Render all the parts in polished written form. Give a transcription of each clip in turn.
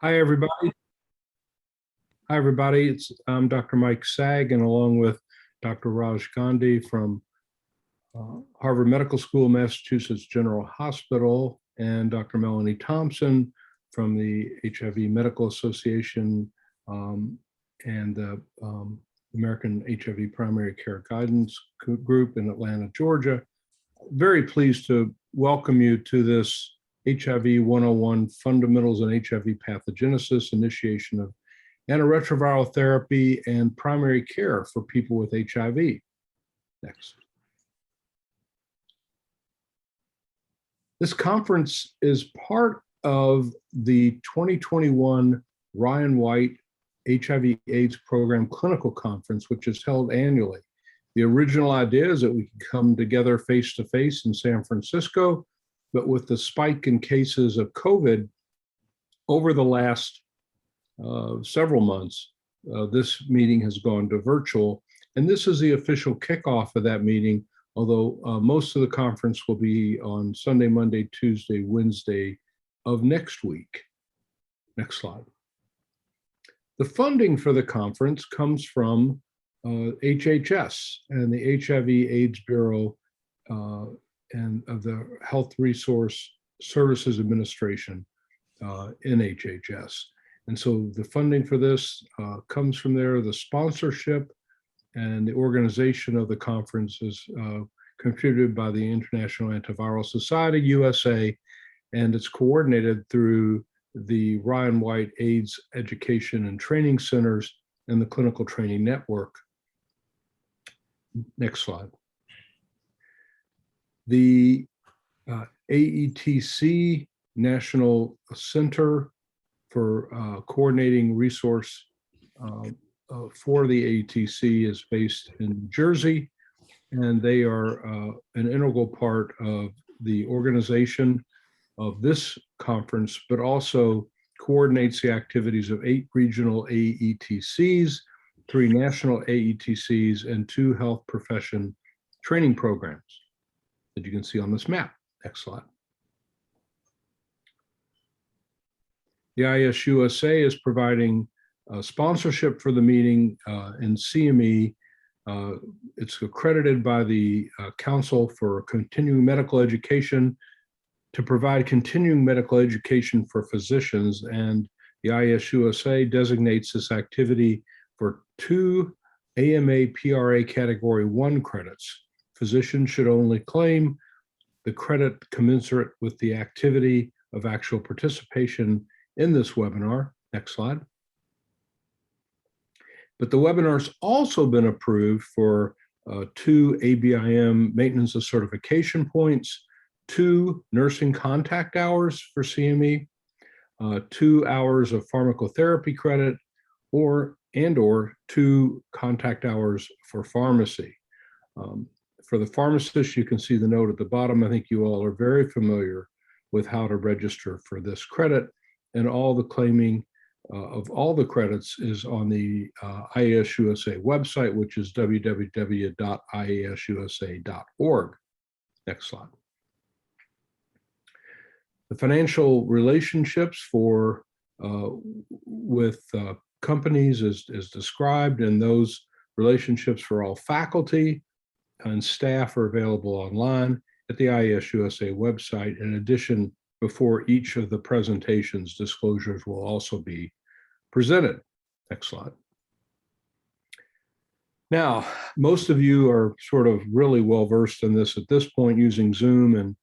Hi, everybody. Hi, everybody. I'm Dr. Mike Saag, and along with Dr. Raj Gandhi from Harvard Medical School, Massachusetts General Hospital, and Dr. Melanie Thompson from the HIV Medical Association and the American HIV Primary Care Guidance Group in Atlanta, Georgia. Very pleased to welcome you to this HIV 101 Fundamentals in HIV Pathogenesis, initiation of antiretroviral therapy and primary care for people with HIV. Next. This conference is part of the 2021 Ryan White HIV/AIDS Program Clinical Conference, which is held annually. The original idea is that we could come together face-to-face in San Francisco, but with the spike in cases of COVID over the last several months, this meeting has gone to virtual. And this is the official kickoff of that meeting, although most of the conference will be on Sunday, Monday, Tuesday, Wednesday of next week. Next slide. The funding for the conference comes from HHS and the HIV/AIDS Bureau and of the Health Resource Services Administration in HHS. And so the funding for this comes from there. The sponsorship and the organization of the conference is contributed by the International Antiviral Society, USA, and it's coordinated through the Ryan White AIDS Education and Training Centers and the Clinical Training Network. Next slide. The AETC National Center for Coordinating Resource for the AETC is based in New Jersey, and they are an integral part of the organization of this conference, but also coordinates the activities of 8 regional AETCs, 3 national AETCs, and 2 health profession training programs that you can see on this map. Next slide. The IAS-USA is providing sponsorship for the meeting in CME. It's accredited by the Council for Continuing Medical Education to provide continuing medical education for physicians, and the IAS-USA designates this activity for 2 AMA PRA Category 1 credits. Physicians should only claim the credit commensurate with the activity of actual participation in this webinar. Next slide. But the webinar's also been approved for 2 ABIM maintenance of certification points, 2 nursing contact hours for CME, 2 hours of pharmacotherapy credit, or 2 contact hours for pharmacy. For the pharmacist, you can see the note at the bottom. I think you all are very familiar with how to register for this credit, and all the claiming of all the credits is on the IAS-USA website, which is www.iasusa.org. Next slide. The financial relationships for with companies is described, and those relationships for all faculty and staff are available online at the IAS-USA website. In addition, before each of the presentations, disclosures will also be presented. Next slide. Now, most of you are sort of really well versed in this at this point using Zoom, and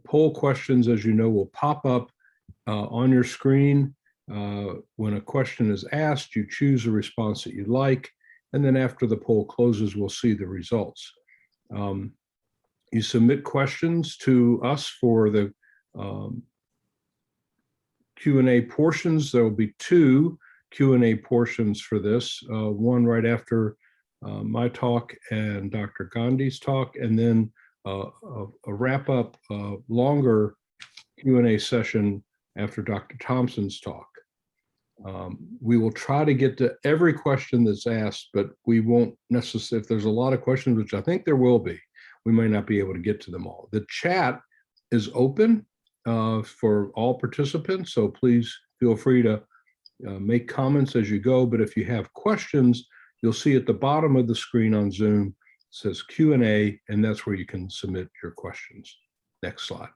poll questions, as you know, will pop up on your screen. When a question is asked, you choose a response that you like, and then after the poll closes, we'll see the results. You submit questions to us for the Q&A portions. There will be 2 Q&A portions for this, one right after my talk and Dr. Gandhi's talk, and then a wrap-up longer Q&A session after Dr. Thompson's talk. We will try to get to every question that's asked, but we won't necessarily, if there's a lot of questions, which I think there will be, we may not be able to get to them all. The chat is open for all participants, so please feel free to make comments as you go, but if you have questions, you'll see at the bottom of the screen on Zoom, it says Q&A, and that's where you can submit your questions. Next slide.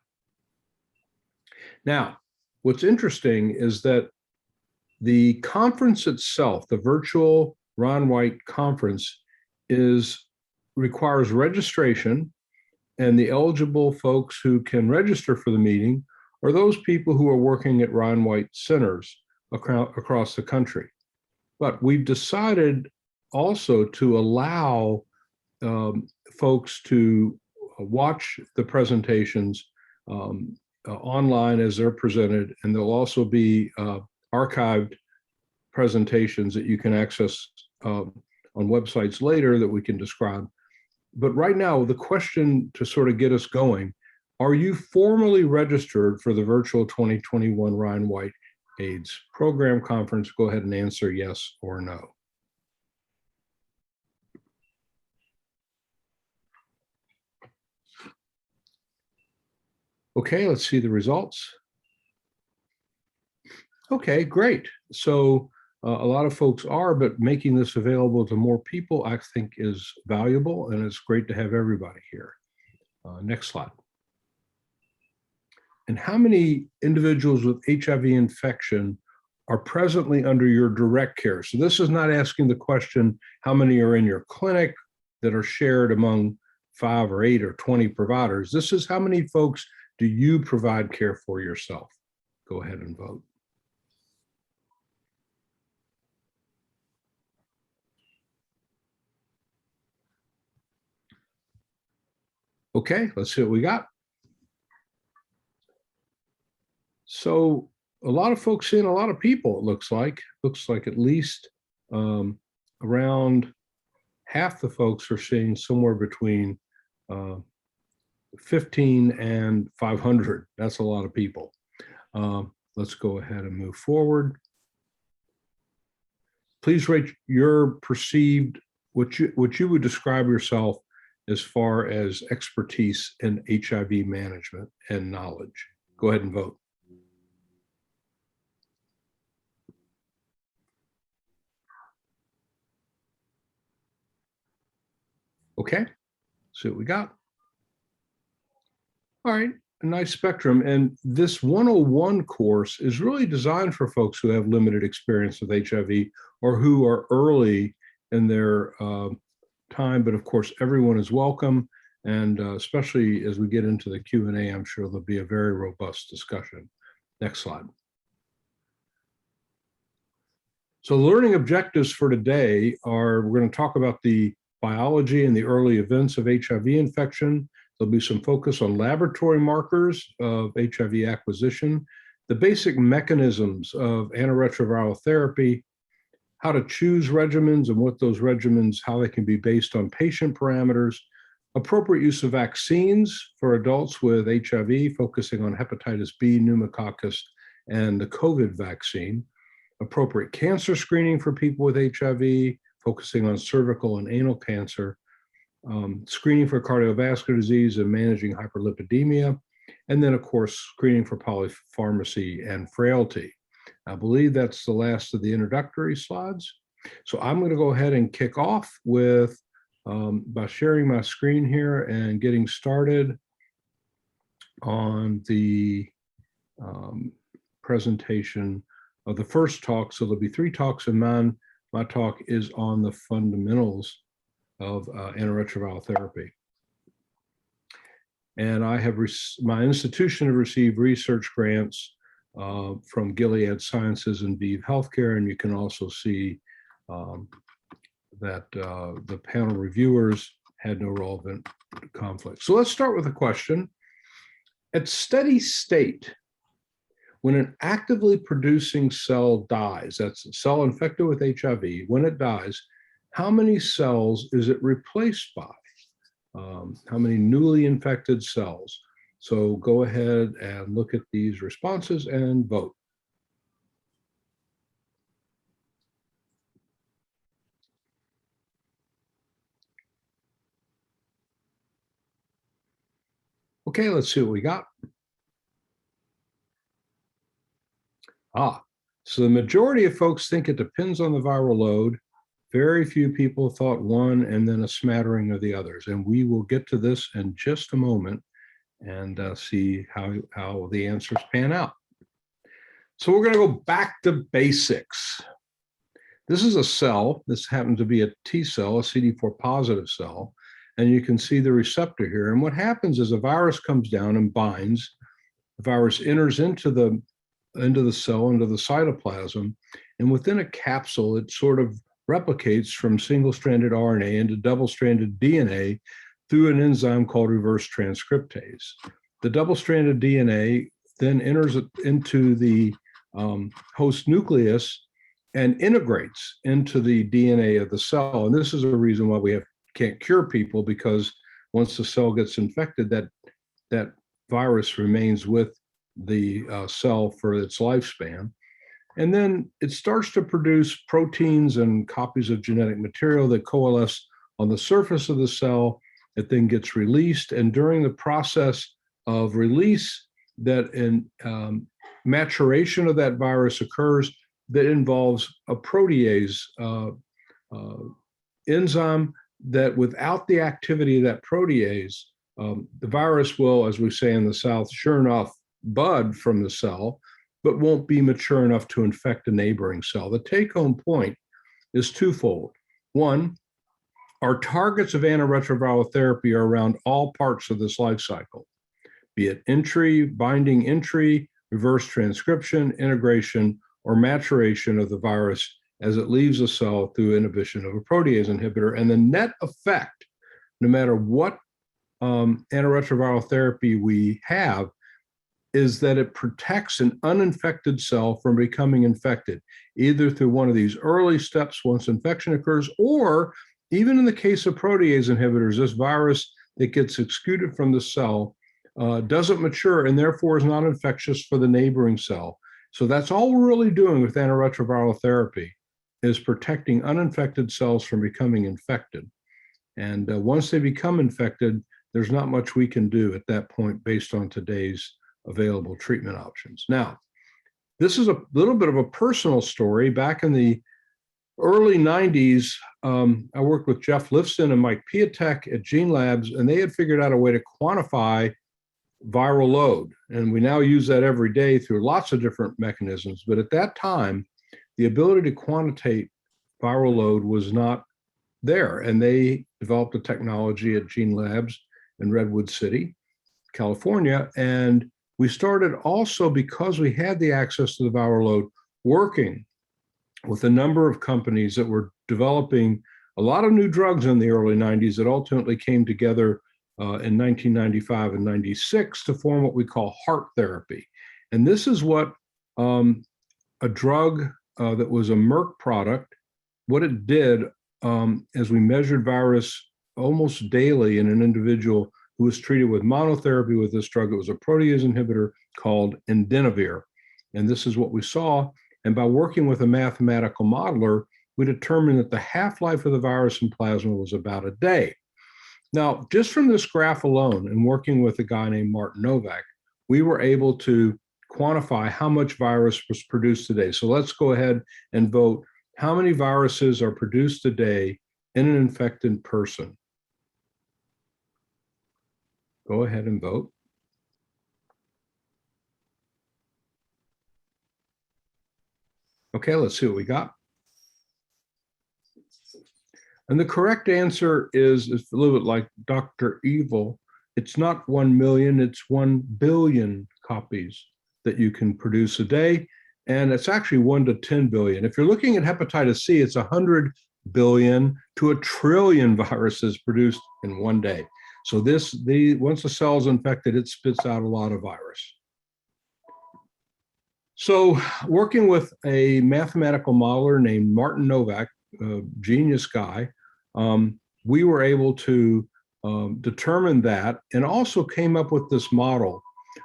Now, what's interesting is that the conference itself, the virtual Ron White conference, requires registration, and the eligible folks who can register for the meeting are those people who are working at Ron White centers across the country. But we've decided also to allow folks to watch the presentations online as they're presented, and there'll also be archived presentations that you can access on websites later that we can describe. But right now, the question to sort of get us going, are you formally registered for the virtual 2021 Ryan White AIDS Program Conference? Go ahead and answer yes or no. Okay, let's see the results. Okay, great. So a lot of folks are, but making this available to more people, I think, is valuable, and it's great to have everybody here. Next slide. And how many individuals with HIV infection are presently under your direct care? So this is not asking the question, how many are in your clinic that are shared among 5 or 8 or 20 providers? This is how many folks do you provide care for yourself? Go ahead and vote. Okay, let's see what we got. So a lot of folks seeing a lot of people, it looks like. Looks like at least around half the folks are seeing somewhere between 15 and 500. That's a lot of people. Let's go ahead and move forward. Please rate your perceived, what you would describe yourself as far as expertise in HIV management and knowledge. Go ahead and vote. Okay, see what we got. All right, a nice spectrum. And this 101 course is really designed for folks who have limited experience with HIV or who are early in their time, but of course, everyone is welcome. And especially as we get into the Q&A, I'm sure there'll be a very robust discussion. Next slide. So learning objectives for today are, we're going to talk about the biology and the early events of HIV infection. There'll be some focus on laboratory markers of HIV acquisition, the basic mechanisms of antiretroviral therapy, how to choose regimens and what those regimens, how they can be based on patient parameters, appropriate use of vaccines for adults with HIV, focusing on hepatitis B, pneumococcus, and the COVID vaccine, appropriate cancer screening for people with HIV, focusing on cervical and anal cancer, screening for cardiovascular disease and managing hyperlipidemia, and then, of course, screening for polypharmacy and frailty. I believe that's the last of the introductory slides. So I'm going to go ahead and kick off with, by sharing my screen here and getting started on the presentation of the first talk. So there'll be 3 talks, and my talk is on the fundamentals of antiretroviral therapy. And I have my institution have received research grants from Gilead Sciences and ViiV Healthcare, and you can also see that the panel reviewers had no relevant conflict. So let's start with a question. At steady state, when an actively producing cell dies, that's a cell infected with HIV, when it dies, how many cells is it replaced by? How many newly infected cells? So go ahead and look at these responses and vote. Okay, let's see what we got. So the majority of folks think it depends on the viral load. Very few people thought one and then a smattering of the others. And we will get to this in just a moment and see how the answers pan out. So we're going to go back to basics. This is a cell. This happens to be a T cell, a CD4 positive cell. And you can see the receptor here. And what happens is a virus comes down and binds. The virus enters into the cell, into the cytoplasm. And within a capsule, it sort of replicates from single-stranded RNA into double-stranded DNA through an enzyme called reverse transcriptase. The double-stranded DNA then enters into the host nucleus and integrates into the DNA of the cell. And this is a reason why we can't cure people, because once the cell gets infected, that virus remains with the cell for its lifespan. And then it starts to produce proteins and copies of genetic material that coalesce on the surface of the cell. It then gets released. And during the process of release, that maturation of that virus occurs that involves a protease enzyme that without the activity of that protease, the virus will, as we say in the South, sure enough, bud from the cell, but won't be mature enough to infect a neighboring cell. The take-home point is twofold. One, our targets of antiretroviral therapy are around all parts of this life cycle, be it entry, binding entry, reverse transcription, integration, or maturation of the virus as it leaves the cell through inhibition of a protease inhibitor. And the net effect, no matter what antiretroviral therapy we have, is that it protects an uninfected cell from becoming infected, either through one of these early steps once infection occurs, or even in the case of protease inhibitors, this virus that gets excreted from the cell doesn't mature and therefore is not infectious for the neighboring cell. So that's all we're really doing with antiretroviral therapy, is protecting uninfected cells from becoming infected. And once they become infected, there's not much we can do at that point based on today's available treatment options. Now, this is a little bit of a personal story. Back in the early 90s, I worked with Jeff Lifson and Mike Piatek at Gene Labs, and they had figured out a way to quantify viral load. And we now use that every day through lots of different mechanisms. But at that time, the ability to quantitate viral load was not there. And they developed a technology at Gene Labs in Redwood City, California. And we started also, because we had the access to the viral load, working with a number of companies that were developing a lot of new drugs in the early 90s that ultimately came together in 1995 and 96 to form what we call heart therapy. And this is what a drug that was a Merck product, what it did as we measured virus almost daily in an individual who was treated with monotherapy with this drug. It was a protease inhibitor called Indinavir. And this is what we saw. And by working with a mathematical modeler, we determined that the half-life of the virus in plasma was about a day. Now, just from this graph alone and working with a guy named Martin Novak, we were able to quantify how much virus was produced today. So let's go ahead and vote. How many viruses are produced today in an infected person? Go ahead and vote. Okay, let's see what we got. And the correct answer is a little bit like Dr. Evil. It's not 1 million, it's 1 billion copies that you can produce a day. And it's actually 1 to 10 billion. If you're looking at hepatitis C, it's 100 billion to 1 trillion viruses produced in one day. So once the cell is infected, it spits out a lot of virus. So working with a mathematical modeler named Martin Novak, a genius guy, we were able to determine that, and also came up with this model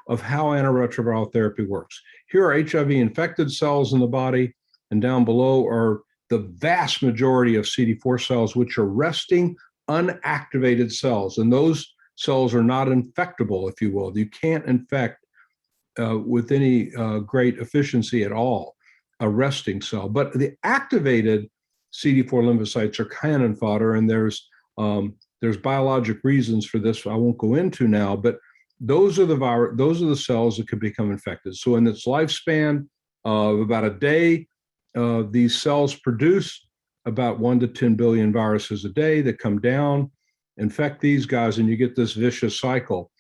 of how antiretroviral therapy works. Here are HIV-infected cells in the body, and down below are the vast majority of CD4 cells, which are resting unactivated cells. And those cells are not infectable, if you will. You can't infect with any great efficiency at all a resting cell. But the activated CD4 lymphocytes are cannon fodder, and there's biologic reasons for this I won't go into now, but those are the cells that could become infected. So in its lifespan of about a day, these cells produce about 1 to 10 billion viruses a day that come down, infect these guys, and you get this vicious cycle,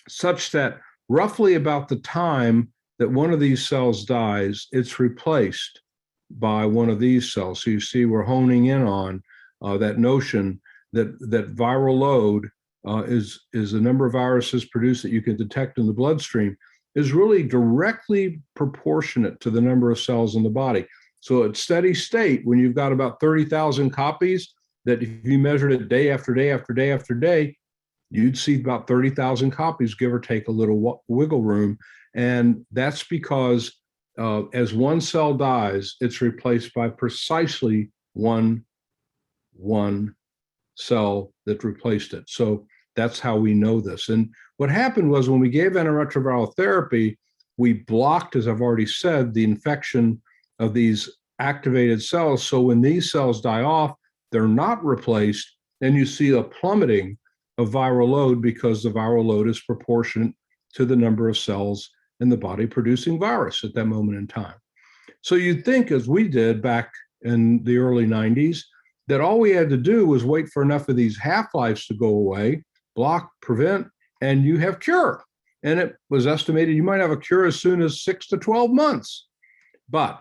such that roughly about the time that one of these cells dies, it's replaced by one of these cells. So you see we're honing in on that notion that viral load is the number of viruses produced that you can detect in the bloodstream is really directly proportionate to the number of cells in the body. So at steady state, when you've got about 30,000 copies, that if you measured it day after day after day after day, you'd see about 30,000 copies, give or take a little wiggle room. And that's because as one cell dies, it's replaced by precisely one cell that replaced it. So that's how we know this. And what happened was when we gave antiretroviral therapy, we blocked, as I've already said, the infection of these activated cells. So when these cells die off, they're not replaced, and you see a plummeting of viral load because the viral load is proportionate to the number of cells in the body producing virus at that moment in time. So you'd think, as we did back in the early 90s, that all we had to do was wait for enough of these half-lives to go away, block, prevent, and you have cure. And it was estimated you might have a cure as soon as 6 to 12 months. But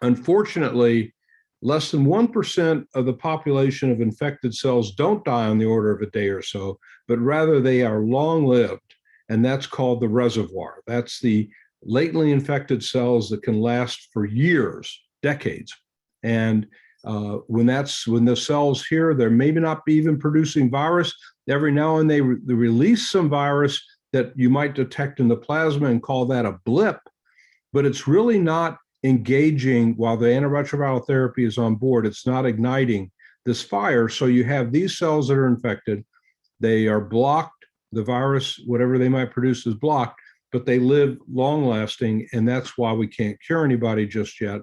unfortunately, less than 1% of the population of infected cells don't die on the order of a day or so, but rather they are long-lived, and that's called the reservoir. That's the latently infected cells that can last for years, decades. And when the cells here, they're maybe not even producing virus. Every now and then they release some virus that you might detect in the plasma and call that a blip, but it's really not engaging while the antiretroviral therapy is on board. It's not igniting this fire. So you have these cells that are infected. They are blocked. The virus, whatever they might produce, is blocked, but they live long lasting. And that's why we can't cure anybody just yet.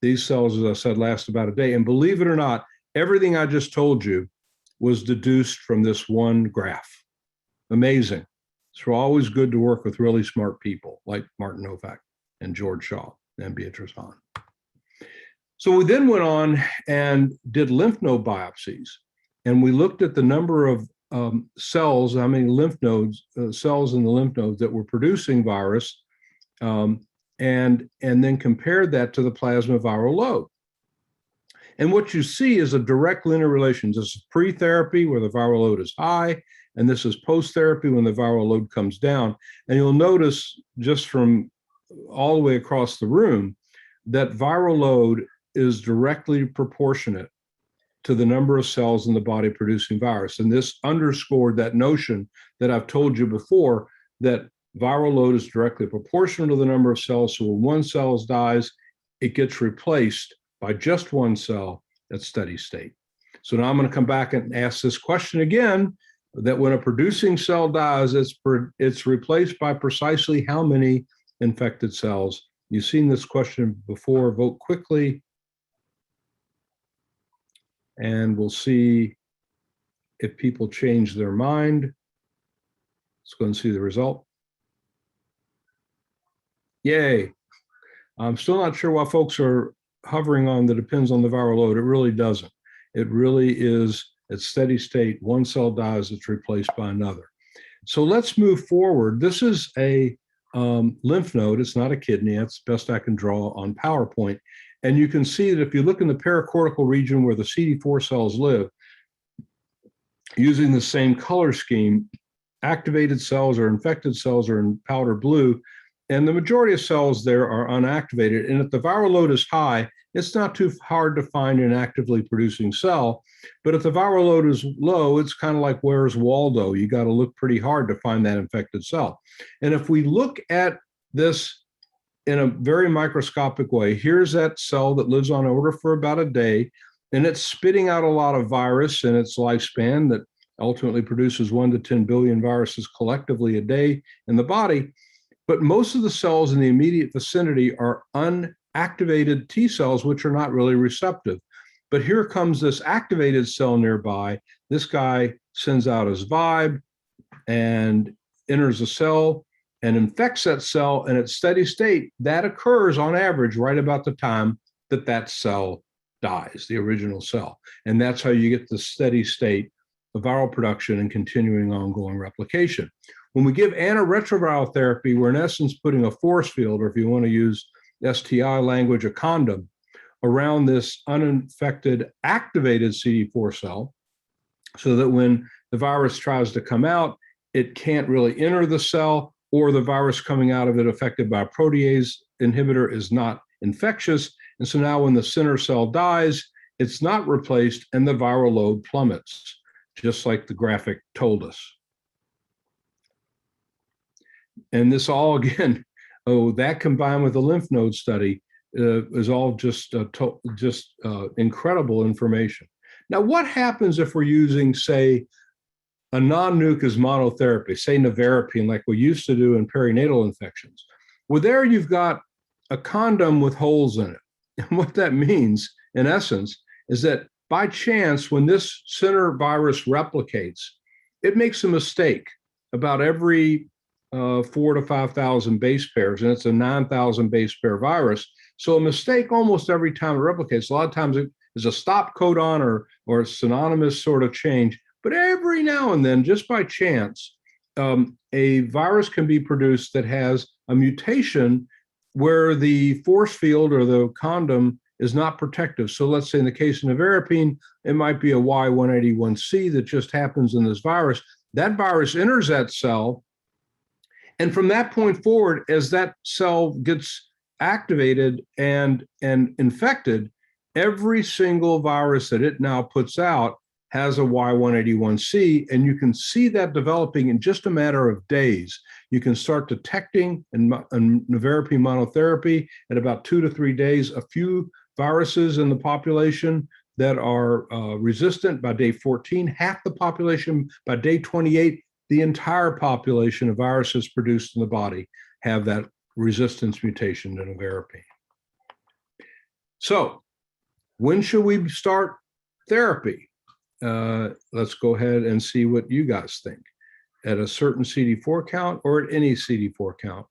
These cells, as I said, last about a day. And believe it or not, everything I just told you was deduced from this one graph. Amazing. It's always good to work with really smart people like Martin Novak and George Shaw and Beatrice Hahn. So we then went on and did lymph node biopsies, and we looked at the number of cells, how many lymph nodes, cells in the lymph nodes that were producing virus, and then compared that to the plasma viral load. And what you see is a direct linear relation. This is pre-therapy where the viral load is high, and this is post-therapy when the viral load comes down. And you'll notice just from all the way across the room that viral load is directly proportionate to the number of cells in the body producing virus. And this underscored that notion that I've told you before, that viral load is directly proportional to the number of cells. So when one cell dies, it gets replaced by just one cell at steady state. So now I'm going to come back and ask this question again, that when a producing cell dies, it's replaced by precisely how many infected cells? You've seen this question before. Vote quickly, and we'll see if people change their mind. Let's go and see the result. Yay. I'm still not sure why folks are hovering on that depends on the viral load. It really doesn't. It really is at steady state. One cell dies, it's replaced by another. So let's move forward. This is a lymph node. It's not a kidney. That's the best I can draw on PowerPoint. And you can see that if you look in the paracortical region where the CD4 cells live, using the same color scheme, activated cells or infected cells are in powder blue, and the majority of cells there are unactivated. And if the viral load is high, it's not too hard to find an actively producing cell. But if the viral load is low, it's kind of like Where's Waldo? You got to look pretty hard to find that infected cell. And if we look at this in a very microscopic way, here's that cell that lives on order for about a day, and it's spitting out a lot of virus in its lifespan that ultimately produces 1 to 10 billion viruses collectively a day in the body. But most of the cells in the immediate vicinity are unactivated activated T cells, which are not really receptive. But here comes this activated cell nearby. This guy sends out his vibe and enters the cell and infects that cell. And at steady state, that occurs on average right about the time that that cell dies, the original cell. And that's how you get the steady state of viral production and continuing ongoing replication. When we give antiretroviral therapy, we're in essence putting a force field, or if you want to use STI language, a condom, around this uninfected activated CD4 cell, so that when the virus tries to come out, it can't really enter the cell, or the virus coming out of it affected by a protease inhibitor is not infectious. And so now when the center cell dies, it's not replaced and the viral load plummets, just like the graphic told us. And this all, again, that combined with the lymph node study is all just incredible information. Now, what happens if we're using, say, a non-nuke as monotherapy, say nevirapine, like we used to do in perinatal infections? Well, there you've got a condom with holes in it. And what that means, in essence, is that by chance, when this center virus replicates, it makes a mistake about every 4,000 to 5,000 base pairs, and it's a 9,000 base pair virus. So a mistake almost every time it replicates. A lot of times it is a stop codon or a synonymous sort of change. But every now and then, just by chance, a virus can be produced that has a mutation where the force field or the condom is not protective. So let's say in the case of nevirapine, it might be a Y181C that just happens in this virus. That virus enters that cell. And from that point forward, as that cell gets activated and infected, every single virus that it now puts out has a Y181C, and you can see that developing in just a matter of days. You can start detecting in nevirapine monotherapy at about 2 to 3 days a few viruses in the population that are resistant by day 14, half the population by day 28. The entire population of viruses produced in the body have that resistance mutation to nevirapine. So when should we start therapy? Let's go ahead and see what you guys think. At a certain CD4 count or at any CD4 count?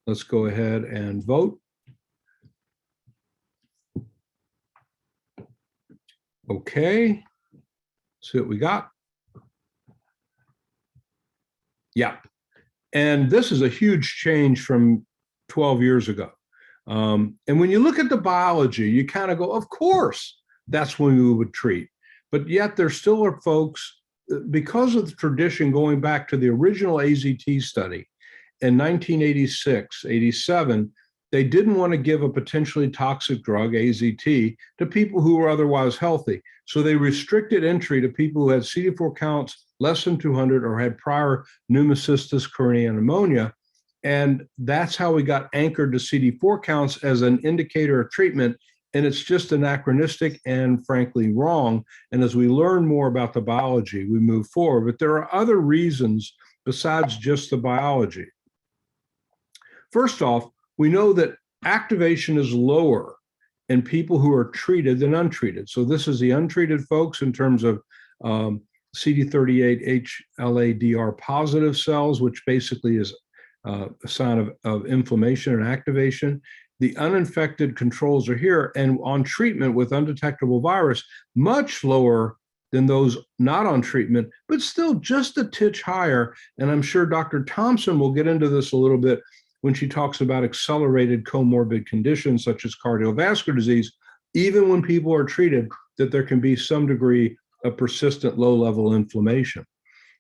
Let's go ahead and vote. Okay, see what we got. Yeah, and this is a huge change from 12 years ago. And when you look at the biology, you kind of go, of course, that's when we would treat. But yet there still are folks, because of the tradition going back to the original AZT study in 1986, 87, they didn't want to give a potentially toxic drug, AZT, to people who were otherwise healthy. So they restricted entry to people who had CD4 counts less than 200 or had prior pneumocystis carinii pneumonia. And that's how we got anchored to CD4 counts as an indicator of treatment. And it's just anachronistic and frankly wrong. And as we learn more about the biology, we move forward. But there are other reasons besides just the biology. First off, we know that activation is lower in people who are treated than untreated. So this is the untreated folks in terms of CD38 HLA-DR positive cells, which basically is a sign of inflammation and activation. The uninfected controls are here, and on treatment with undetectable virus, much lower than those not on treatment, but still just a titch higher. And I'm sure Dr. Thompson will get into this a little bit when she talks about accelerated comorbid conditions such as cardiovascular disease, even when people are treated, that there can be some degree of persistent low-level inflammation.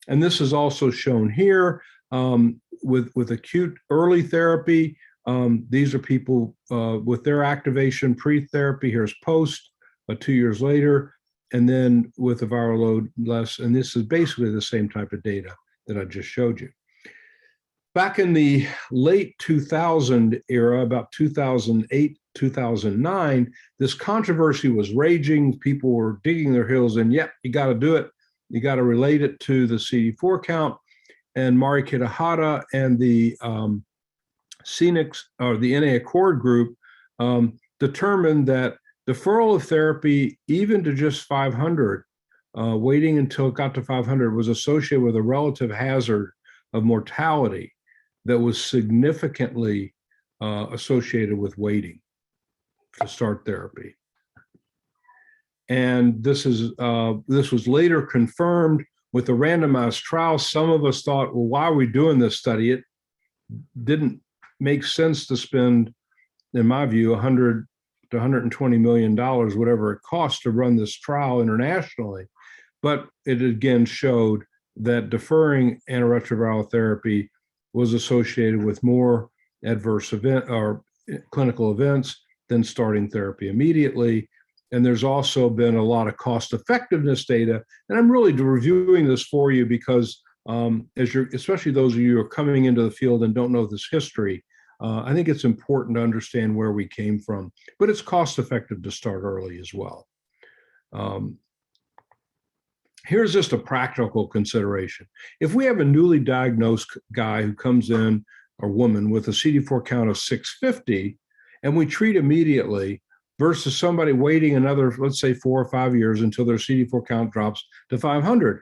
And this is also shown here with acute early therapy. These are people with their activation pre-therapy. Here's post, 2 years later, and then with a viral load less. And this is basically the same type of data that I just showed you. Back in the late 2000 era, about 2008, 2009, this controversy was raging. People were digging their heels in. Yep, you got to do it. You got to relate it to the CD4 count. And Mari Kitahara and the CNIX, or the NA Accord group, determined that deferral of therapy, even to just 500, waiting until it got to 500, was associated with a relative hazard of mortality that was significantly associated with waiting to start therapy. And this was later confirmed with the randomized trial. Some of us thought, well, why are we doing this study? It didn't make sense to spend, in my view, $100 to $120 million, whatever it costs to run this trial internationally. But it again showed that deferring antiretroviral therapy was associated with more adverse event or clinical events than starting therapy immediately. And there's also been a lot of cost effectiveness data. And I'm really reviewing this for you because especially those of you who are coming into the field and don't know this history, I think it's important to understand where we came from, but it's cost effective to start early as well. Here's just a practical consideration. If we have a newly diagnosed guy who comes in, or woman, with a CD4 count of 650, and we treat immediately, versus somebody waiting another, let's say, 4 or 5 years until their CD4 count drops to 500.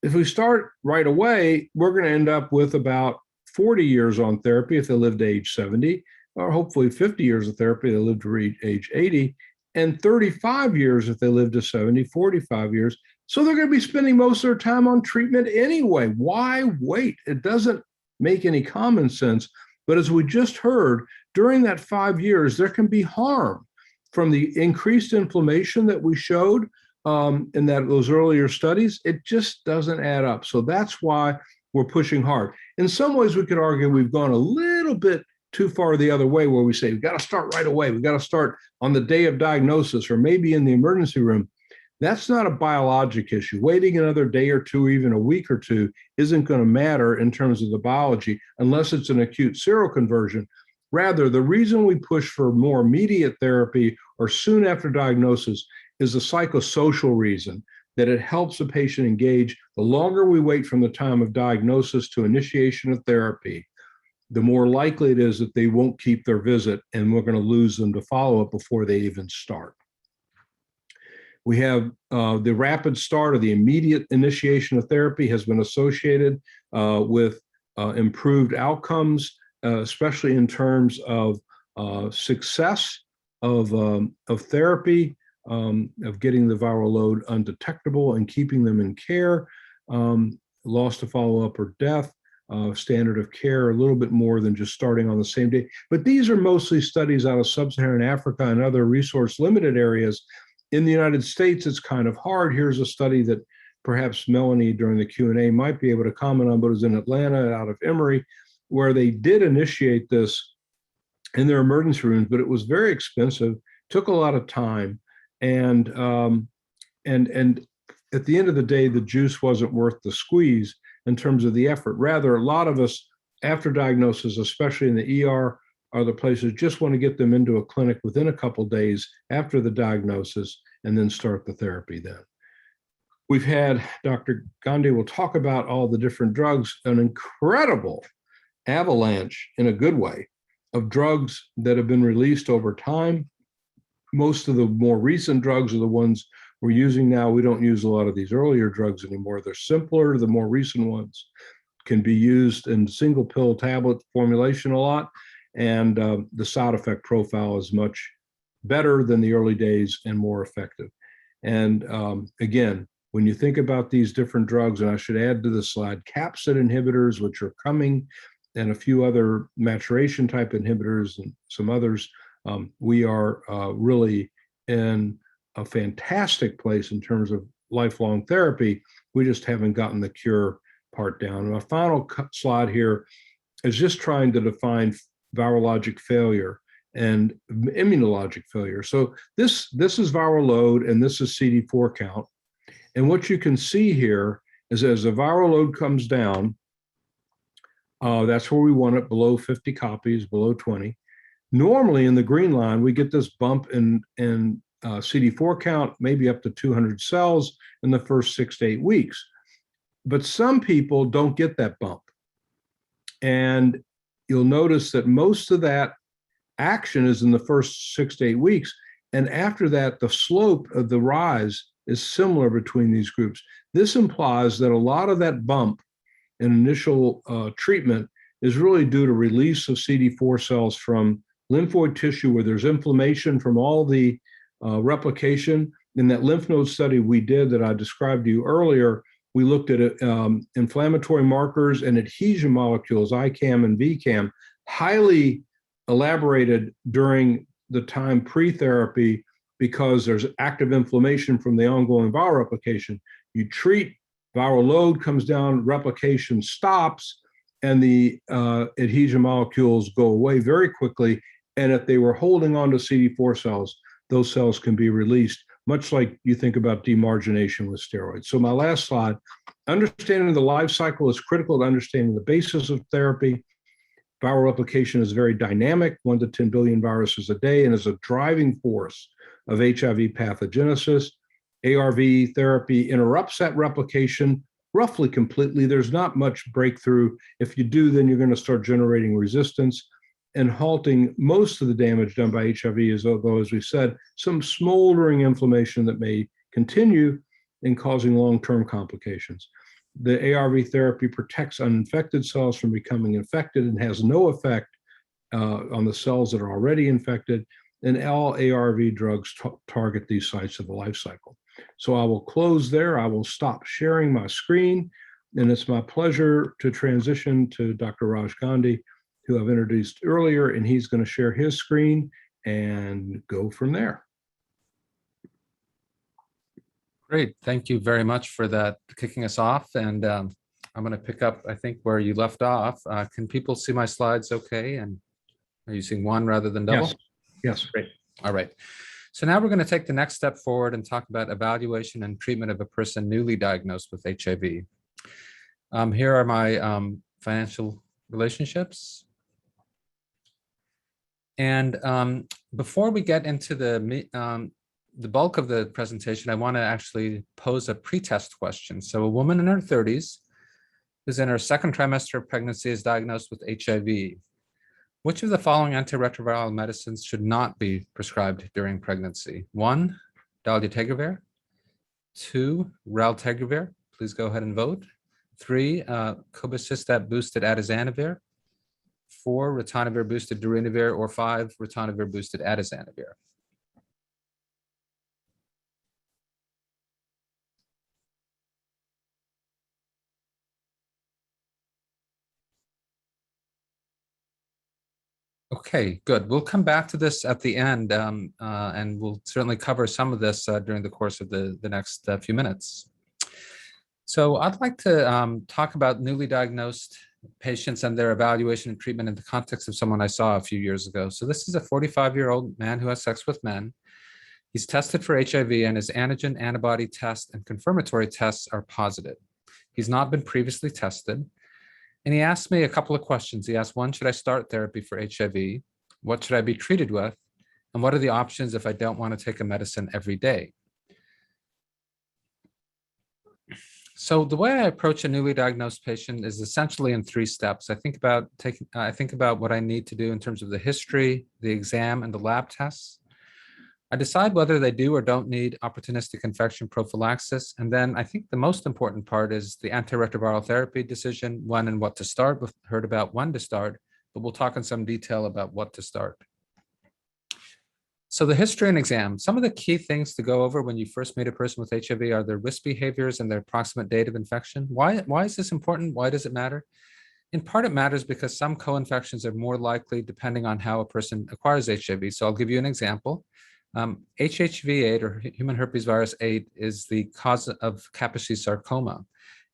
If we start right away, we're going to end up with about 40 years on therapy if they live to age 70, or hopefully 50 years of therapy if they live to age 80, and 35 years if they live to 70, 45 years. So they're going to be spending most of their time on treatment anyway. Why wait? It doesn't make any common sense. But as we just heard, during that 5 years, there can be harm from the increased inflammation that we showed in those earlier studies. It just doesn't add up. So that's why we're pushing hard. In some ways, we could argue we've gone a little bit too far the other way, where we say, we've got to start right away. We've got to start on the day of diagnosis, or maybe in the emergency room. That's not a biologic issue. Waiting another day or two, even a week or two, isn't going to matter in terms of the biology, unless it's an acute seroconversion. Rather, the reason we push for more immediate therapy or soon after diagnosis is a psychosocial reason, that it helps the patient engage. The longer we wait from the time of diagnosis to initiation of therapy, the more likely it is that they won't keep their visit, and we're going to lose them to follow-up before they even start. We have the rapid start, or the immediate initiation of therapy, has been associated with improved outcomes, especially in terms of success of therapy, of getting the viral load undetectable and keeping them in care, loss to follow-up or death, standard of care, a little bit more than just starting on the same day. But these are mostly studies out of sub-Saharan Africa and other resource-limited areas. In the United States, it's kind of hard. Here's a study that perhaps Melanie during the Q&A might be able to comment on, but it was in Atlanta out of Emory, where they did initiate this in their emergency rooms, but it was very expensive, took a lot of time, and at the end of the day, the juice wasn't worth the squeeze in terms of the effort. Rather, a lot of us, after diagnosis, especially in the ER, other places, just want to get them into a clinic within a couple of days after the diagnosis and then start the therapy then. We've had, Dr. Gandhi will talk about all the different drugs, an incredible avalanche, in a good way, of drugs that have been released over time. Most of the more recent drugs are the ones we're using now. We don't use a lot of these earlier drugs anymore. They're simpler. The more recent ones can be used in single pill tablet formulation a lot. And the side effect profile is much better than the early days and more effective. And again, when you think about these different drugs, and I should add to the slide, capsid inhibitors, which are coming, and a few other maturation type inhibitors and some others, we are really in a fantastic place in terms of lifelong therapy. We just haven't gotten the cure part down. And my final slide here is just trying to define virologic failure and immunologic failure. So this is viral load, and this is CD4 count. And what you can see here is, as the viral load comes down, that's where we want it, below 50 copies, below 20. Normally in the green line, we get this bump in CD4 count, maybe up to 200 cells in the first 6 to 8 weeks. But some people don't get that bump. And you'll notice that most of that action is in the first 6 to 8 weeks. And after that, the slope of the rise is similar between these groups. This implies that a lot of that bump in initial treatment is really due to release of CD4 cells from lymphoid tissue where there's inflammation from all the replication. In that lymph node study we did that I described to you earlier, we looked at inflammatory markers and adhesion molecules, ICAM and VCAM, highly elaborated during the time pre-therapy because there's active inflammation from the ongoing viral replication. You treat, viral load comes down, replication stops, and the adhesion molecules go away very quickly. And if they were holding on to CD4 cells, those cells can be released, much like you think about demargination with steroids. So my last slide, understanding the life cycle is critical to understanding the basis of therapy. Viral replication is very dynamic, 1 to 10 billion viruses a day, and is a driving force of HIV pathogenesis. ARV therapy interrupts that replication roughly completely. There's not much breakthrough. If you do, then you're going to start generating resistance and halting most of the damage done by HIV is, though, as we said, some smoldering inflammation that may continue in causing long-term complications. The ARV therapy protects uninfected cells from becoming infected and has no effect on the cells that are already infected. And all ARV drugs target these sites of the life cycle. So I will close there. I will stop sharing my screen. And it's my pleasure to transition to Dr. Raj Gandhi, who I've introduced earlier, and he's going to share his screen and go from there. Great. Thank you very much for that, kicking us off. And I'm going to pick up, I think, where you left off. Can people see my slides okay? And are you seeing one rather than double? Yes. Yes. Great. All right. So now we're going to take the next step forward and talk about evaluation and treatment of a person newly diagnosed with HIV. Here are my financial relationships. And before we get into the bulk of the presentation, I want to actually pose a pretest question. So a woman in her 30s who's in her second trimester of pregnancy is diagnosed with HIV. Which of the following antiretroviral medicines should not be prescribed during pregnancy? 1, dolutegravir. 2, raltegravir. Please go ahead and vote. 3, cobicistat boosted atazanavir. 4, ritonavir boosted darunavir, or 5, ritonavir boosted atazanavir. Okay, good. We'll come back to this at the end, and we'll certainly cover some of this during the course of the next few minutes. So I'd like to talk about newly diagnosed patients and their evaluation and treatment in the context of someone I saw a few years ago. So this is a 45-year-old man who has sex with men. He's tested for HIV, and his antigen antibody test and confirmatory tests are positive. He's not been previously tested. And he asked me a couple of questions. He asked, 1, should I start therapy for HIV? What should I be treated with? And what are the options if I don't want to take a medicine every day? So the way I approach a newly diagnosed patient is essentially in 3 steps. I think about what I need to do in terms of the history, the exam, and the lab tests. I decide whether they do or don't need opportunistic infection prophylaxis. And then I think the most important part is the antiretroviral therapy decision, when and what to start. We've heard about when to start, but we'll talk in some detail about what to start. So the history and exam, some of the key things to go over when you first meet a person with HIV are their risk behaviors and their approximate date of infection. Why is this important? Why does it matter? In part, it matters because some co-infections are more likely depending on how a person acquires HIV. So I'll give you an example. HHV8, or human herpes virus 8, is the cause of Kaposi sarcoma.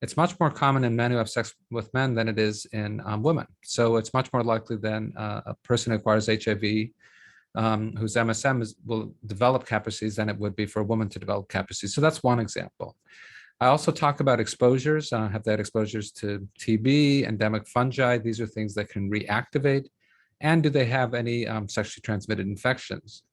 It's much more common in men who have sex with men than it is in women. So it's much more likely than a person who acquires HIV whose MSM will develop Kaposi's than it would be for a woman to develop Kaposi. So that's one example. I also talk about exposures. Have they had exposures to TB, endemic fungi? These are things that can reactivate. And do they have any sexually transmitted infections?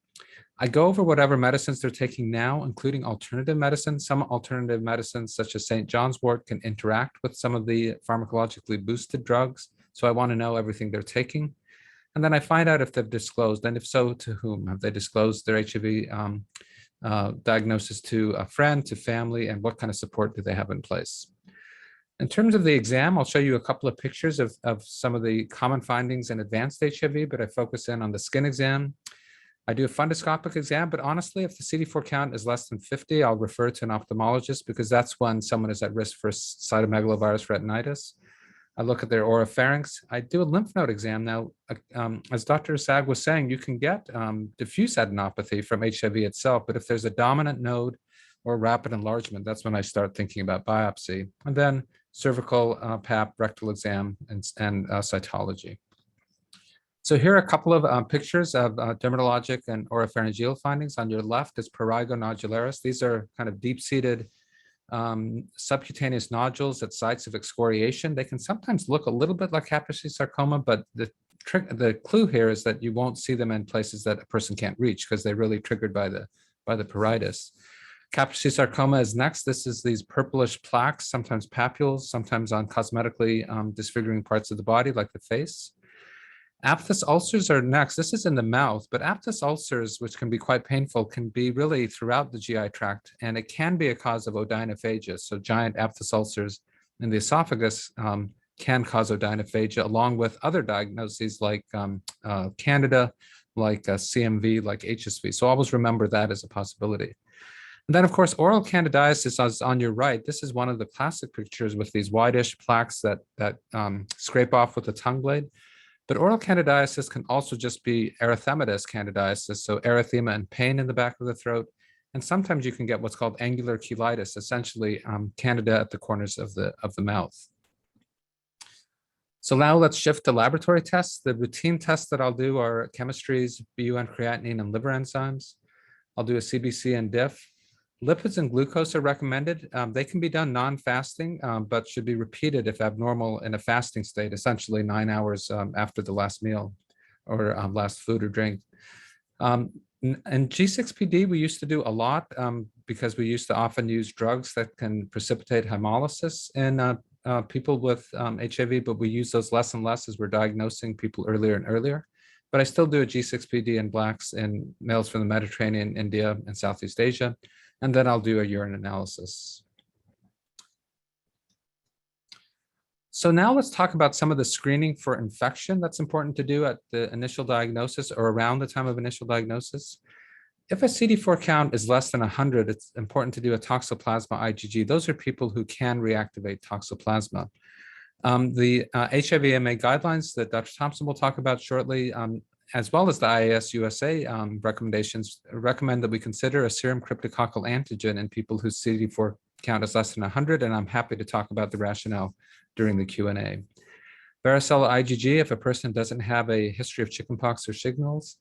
I go over whatever medicines they're taking now, including alternative medicines. Some alternative medicines, such as St. John's wort, can interact with some of the pharmacologically boosted drugs. So I want to know everything they're taking. And then I find out if they've disclosed, and if so, to whom. Have they disclosed their HIV diagnosis to a friend, to family, and what kind of support do they have in place? In terms of the exam, I'll show you a couple of pictures of some of the common findings in advanced HIV, but I focus in on the skin exam. I do a fundoscopic exam, but honestly, if the CD4 count is less than 50, I'll refer to an ophthalmologist because that's when someone is at risk for cytomegalovirus retinitis. I look at their oropharynx. I do a lymph node exam. Now, as Dr. Saag was saying, you can get diffuse adenopathy from HIV itself, but if there's a dominant node or rapid enlargement, that's when I start thinking about biopsy. And then cervical pap, rectal exam, and cytology. So here are a couple of pictures of dermatologic and oropharyngeal findings. On your left is prurigo nodularis. These are kind of deep-seated subcutaneous nodules at sites of excoriation. They can sometimes look a little bit like Kaposi sarcoma, but the clue here is that you won't see them in places that a person can't reach because they're really triggered by the pruritus. Kaposi sarcoma is next. This is these purplish plaques, sometimes papules, sometimes on cosmetically disfiguring parts of the body like the face. Aphthous ulcers are next. This is in the mouth, but aphthous ulcers, which can be quite painful, can be really throughout the GI tract, and it can be a cause of odynophagia. So giant aphthous ulcers in the esophagus can cause odynophagia, along with other diagnoses like Candida, like CMV, like HSV. So always remember that as a possibility. And then, of course, oral candidiasis is on your right. This is one of the classic pictures with these whitish plaques that scrape off with the tongue blade. But oral candidiasis can also just be erythematous candidiasis, so erythema and pain in the back of the throat. And sometimes you can get what's called angular cheilitis, essentially candida at the corners of the mouth. So now let's shift to laboratory tests. The routine tests that I'll do are chemistries, BUN creatinine, and liver enzymes. I'll do a CBC and DIF. Lipids and glucose are recommended. They can be done non-fasting, but should be repeated if abnormal in a fasting state, essentially 9 hours after the last meal or last food or drink. And G6PD, we used to do a lot because we used to often use drugs that can precipitate hemolysis in people with HIV, but we use those less and less as we're diagnosing people earlier and earlier. But I still do a G6PD in blacks in males from the Mediterranean, India, and Southeast Asia. And then I'll do a urine analysis. So now let's talk about some of the screening for infection that's important to do at the initial diagnosis or around the time of initial diagnosis. If a CD4 count is less than 100, it's important to do a toxoplasma IgG. Those are people who can reactivate toxoplasma. The HIV-MA guidelines that Dr. Thompson will talk about shortly, as well as the IAS-USA recommendations, recommend that we consider a serum cryptococcal antigen in people whose CD4 count is less than 100, and I'm happy to talk about the rationale during the Q&A. Varicella IgG, if a person doesn't have a history of chickenpox or shingles,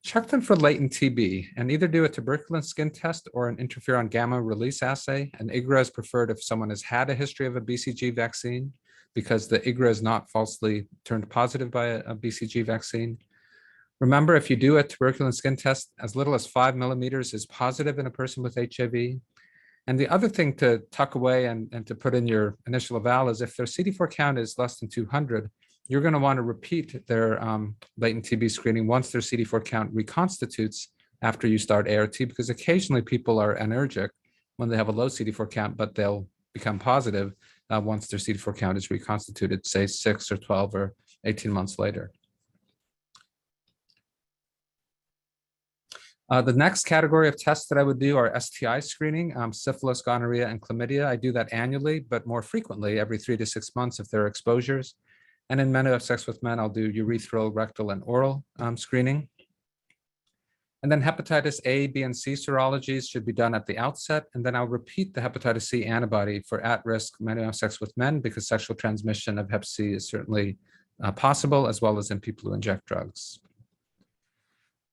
check them for latent TB and either do a tuberculin skin test or an interferon gamma release assay. An IGRA is preferred if someone has had a history of a BCG vaccine because the IGRA is not falsely turned positive by a BCG vaccine. Remember, if you do a tuberculin skin test, as little as 5 millimeters is positive in a person with HIV. And the other thing to tuck away and to put in your initial eval is if their CD4 count is less than 200, you're going to want to repeat their latent TB screening once their CD4 count reconstitutes after you start ART, because occasionally people are anergic when they have a low CD4 count, but they'll become positive once their CD4 count is reconstituted, say 6 or 12 or 18 months later. The next category of tests that I would do are STI screening, syphilis, gonorrhea, and chlamydia. I do that annually, but more frequently, every 3 to 6 months if there are exposures. And in men who have sex with men, I'll do urethral, rectal, and oral screening. And then hepatitis A, B, and C serologies should be done at the outset. And then I'll repeat the hepatitis C antibody for at-risk men who have sex with men, because sexual transmission of hep C is certainly possible, as well as in people who inject drugs.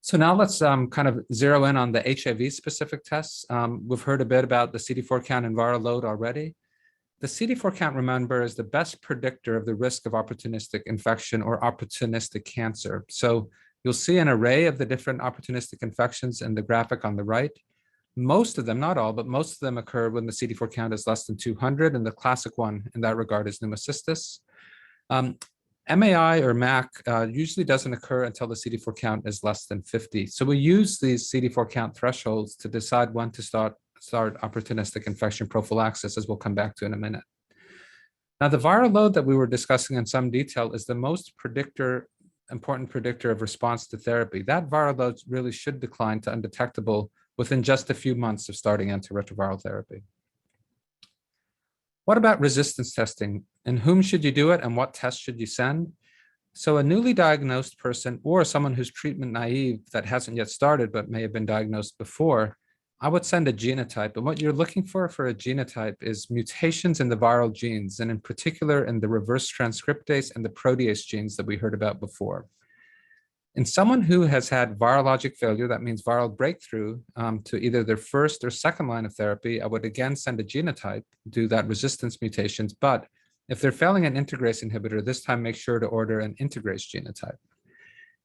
So now let's kind of zero in on the HIV-specific tests. We've heard a bit about the CD4 count and viral load already. The CD4 count, remember, is the best predictor of the risk of opportunistic infection or opportunistic cancer. So you'll see an array of the different opportunistic infections in the graphic on the right. Most of them, not all, but most of them occur when the CD4 count is less than 200, and the classic one in that regard is pneumocystis. MAI or MAC usually doesn't occur until the CD4 count is less than 50. So we use these CD4 count thresholds to decide when to start opportunistic infection prophylaxis, as we'll come back to in a minute. Now, the viral load that we were discussing in some detail is the most important predictor of response to therapy. That viral load really should decline to undetectable within just a few months of starting antiretroviral therapy. What about resistance testing? In whom should you do it, and what tests should you send? So a newly diagnosed person or someone who's treatment naive that hasn't yet started but may have been diagnosed before, I would send a genotype. And what you're looking for a genotype is mutations in the viral genes, and in particular in the reverse transcriptase and the protease genes that we heard about before. In someone who has had virologic failure, that means viral breakthrough to either their first or second line of therapy, I would again send a genotype, do that resistance mutations. But if they're failing an integrase inhibitor, this time make sure to order an integrase genotype.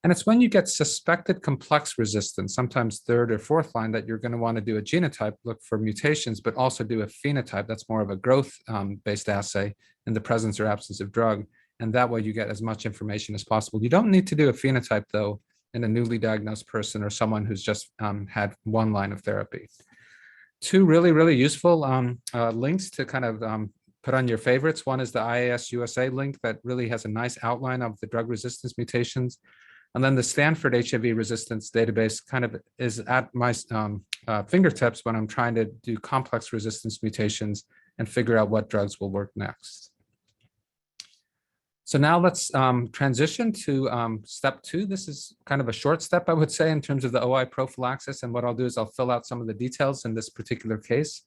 And it's when you get suspected complex resistance, sometimes third or fourth line, that you're going to want to do a genotype, look for mutations, but also do a phenotype. That's more of a growth-based assay in the presence or absence of drug. And that way you get as much information as possible. You don't need to do a phenotype, though, in a newly diagnosed person or someone who's just had one line of therapy. Two really, really useful links to kind of put on your favorites. One is the IAS-USA link that really has a nice outline of the drug resistance mutations. And then the Stanford HIV resistance database kind of is at my fingertips when I'm trying to do complex resistance mutations and figure out what drugs will work next. So now let's transition to step 2. This is kind of a short step, I would say, in terms of the OI prophylaxis. And what I'll do is I'll fill out some of the details in this particular case.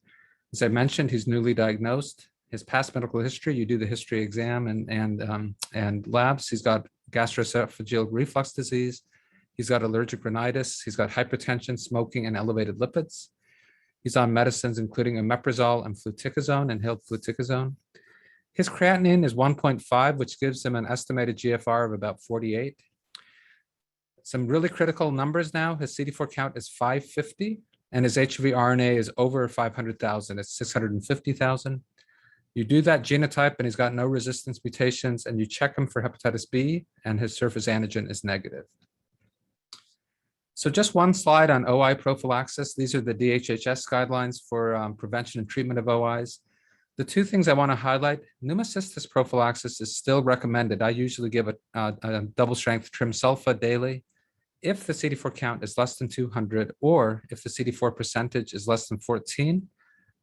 As I mentioned, he's newly diagnosed. His past medical history, you do the history exam and labs. He's got gastroesophageal reflux disease. He's got allergic rhinitis. He's got hypertension, smoking, and elevated lipids. He's on medicines including omeprazole and fluticasone, inhaled fluticasone. His creatinine is 1.5, which gives him an estimated GFR of about 48. Some really critical numbers now. His CD4 count is 550, and his HV RNA is over 500,000. It's 650,000. You do that genotype, and he's got no resistance mutations, and you check him for hepatitis B, and his surface antigen is negative. So just one slide on OI prophylaxis. These are the DHHS guidelines for prevention and treatment of OIs. The two things I want to highlight: pneumocystis prophylaxis is still recommended. I usually give a double-strength trimsulfa daily if the CD4 count is less than 200, or if the CD4 percentage is less than 14,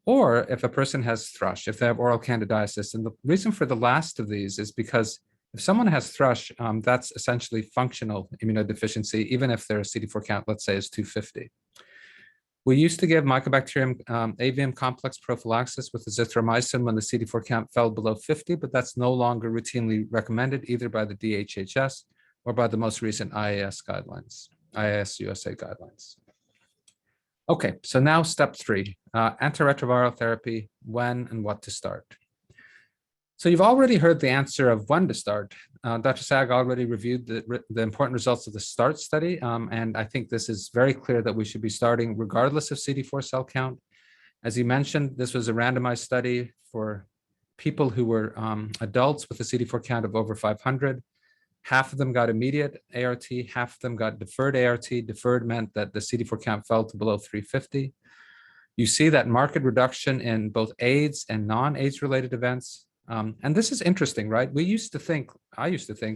or if a person has thrush, if they have oral candidiasis. And the reason for the last of these is because if someone has thrush, that's essentially functional immunodeficiency, even if their CD4 count, let's say, is 250. We used to give Mycobacterium avium complex prophylaxis with azithromycin when the CD4 count fell below 50, but that's no longer routinely recommended either by the DHHS or by the most recent IAS guidelines, IAS-USA guidelines. Okay, so now step 3, antiretroviral therapy, when and what to start. So you've already heard the answer of when to start. Dr. Saag already reviewed the important results of the START study, and I think this is very clear that we should be starting regardless of CD4 cell count. As he mentioned, this was a randomized study for people who were adults with a CD4 count of over 500. Half of them got immediate ART, half of them got deferred ART. Deferred meant that the CD4 count fell to below 350. You see that marked reduction in both AIDS and non-AIDS related events. And this is interesting, right? I used to think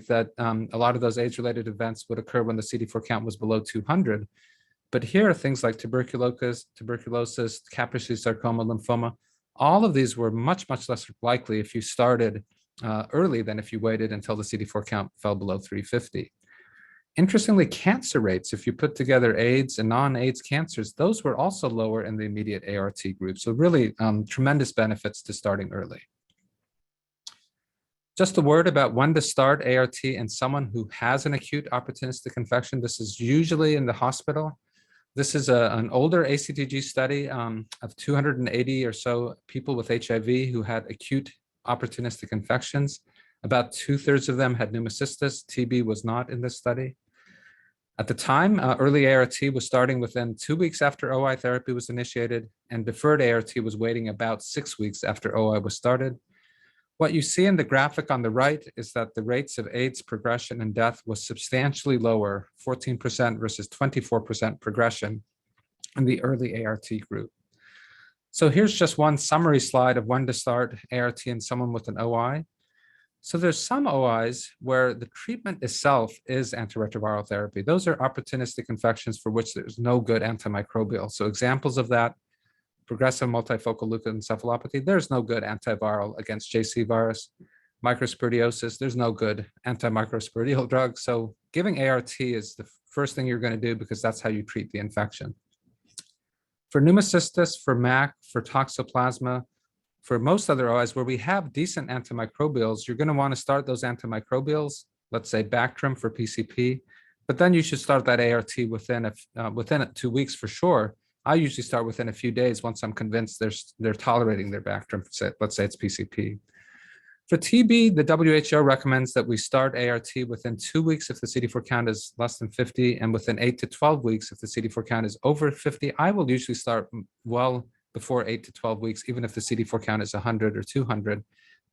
that a lot of those AIDS-related events would occur when the CD4 count was below 200. But here are things like tuberculosis, Kaposi sarcoma, lymphoma. All of these were much, much less likely if you started early than if you waited until the CD4 count fell below 350. Interestingly, cancer rates, if you put together AIDS and non-AIDS cancers, those were also lower in the immediate ART group. So really tremendous benefits to starting early. Just a word about when to start ART in someone who has an acute opportunistic infection. This is usually in the hospital. This is an older ACTG study of 280 or so people with HIV who had acute opportunistic infections. About 2/3 of them had pneumocystis. TB was not in this study. At the time, early ART was starting within 2 weeks after OI therapy was initiated, and deferred ART was waiting about 6 weeks after OI was started. What you see in the graphic on the right is that the rates of AIDS progression and death was substantially lower, 14% versus 24% progression in the early ART group. So here's just one summary slide of when to start ART in someone with an OI. So there's some OIs where the treatment itself is antiretroviral therapy. Those are opportunistic infections for which there's no good antimicrobial. So examples of that: progressive multifocal leukoencephalopathy, there's no good antiviral against JC virus. Microsporidosis, there's no good antimicrosporidial drug. So giving ART is the first thing you're going to do because that's how you treat the infection. For pneumocystis, for MAC, for toxoplasma, for most other OIs where we have decent antimicrobials, you're going to want to start those antimicrobials, let's say Bactrim for PCP, but then you should start that ART within 2 weeks for sure. I usually start within a few days once I'm convinced they're tolerating their Bactrim, let's say it's PCP. For TB, the WHO recommends that we start ART within 2 weeks if the CD4 count is less than 50, and within 8 to 12 weeks if the CD4 count is over 50. I will usually start well before 8 to 12 weeks, even if the CD4 count is 100 or 200.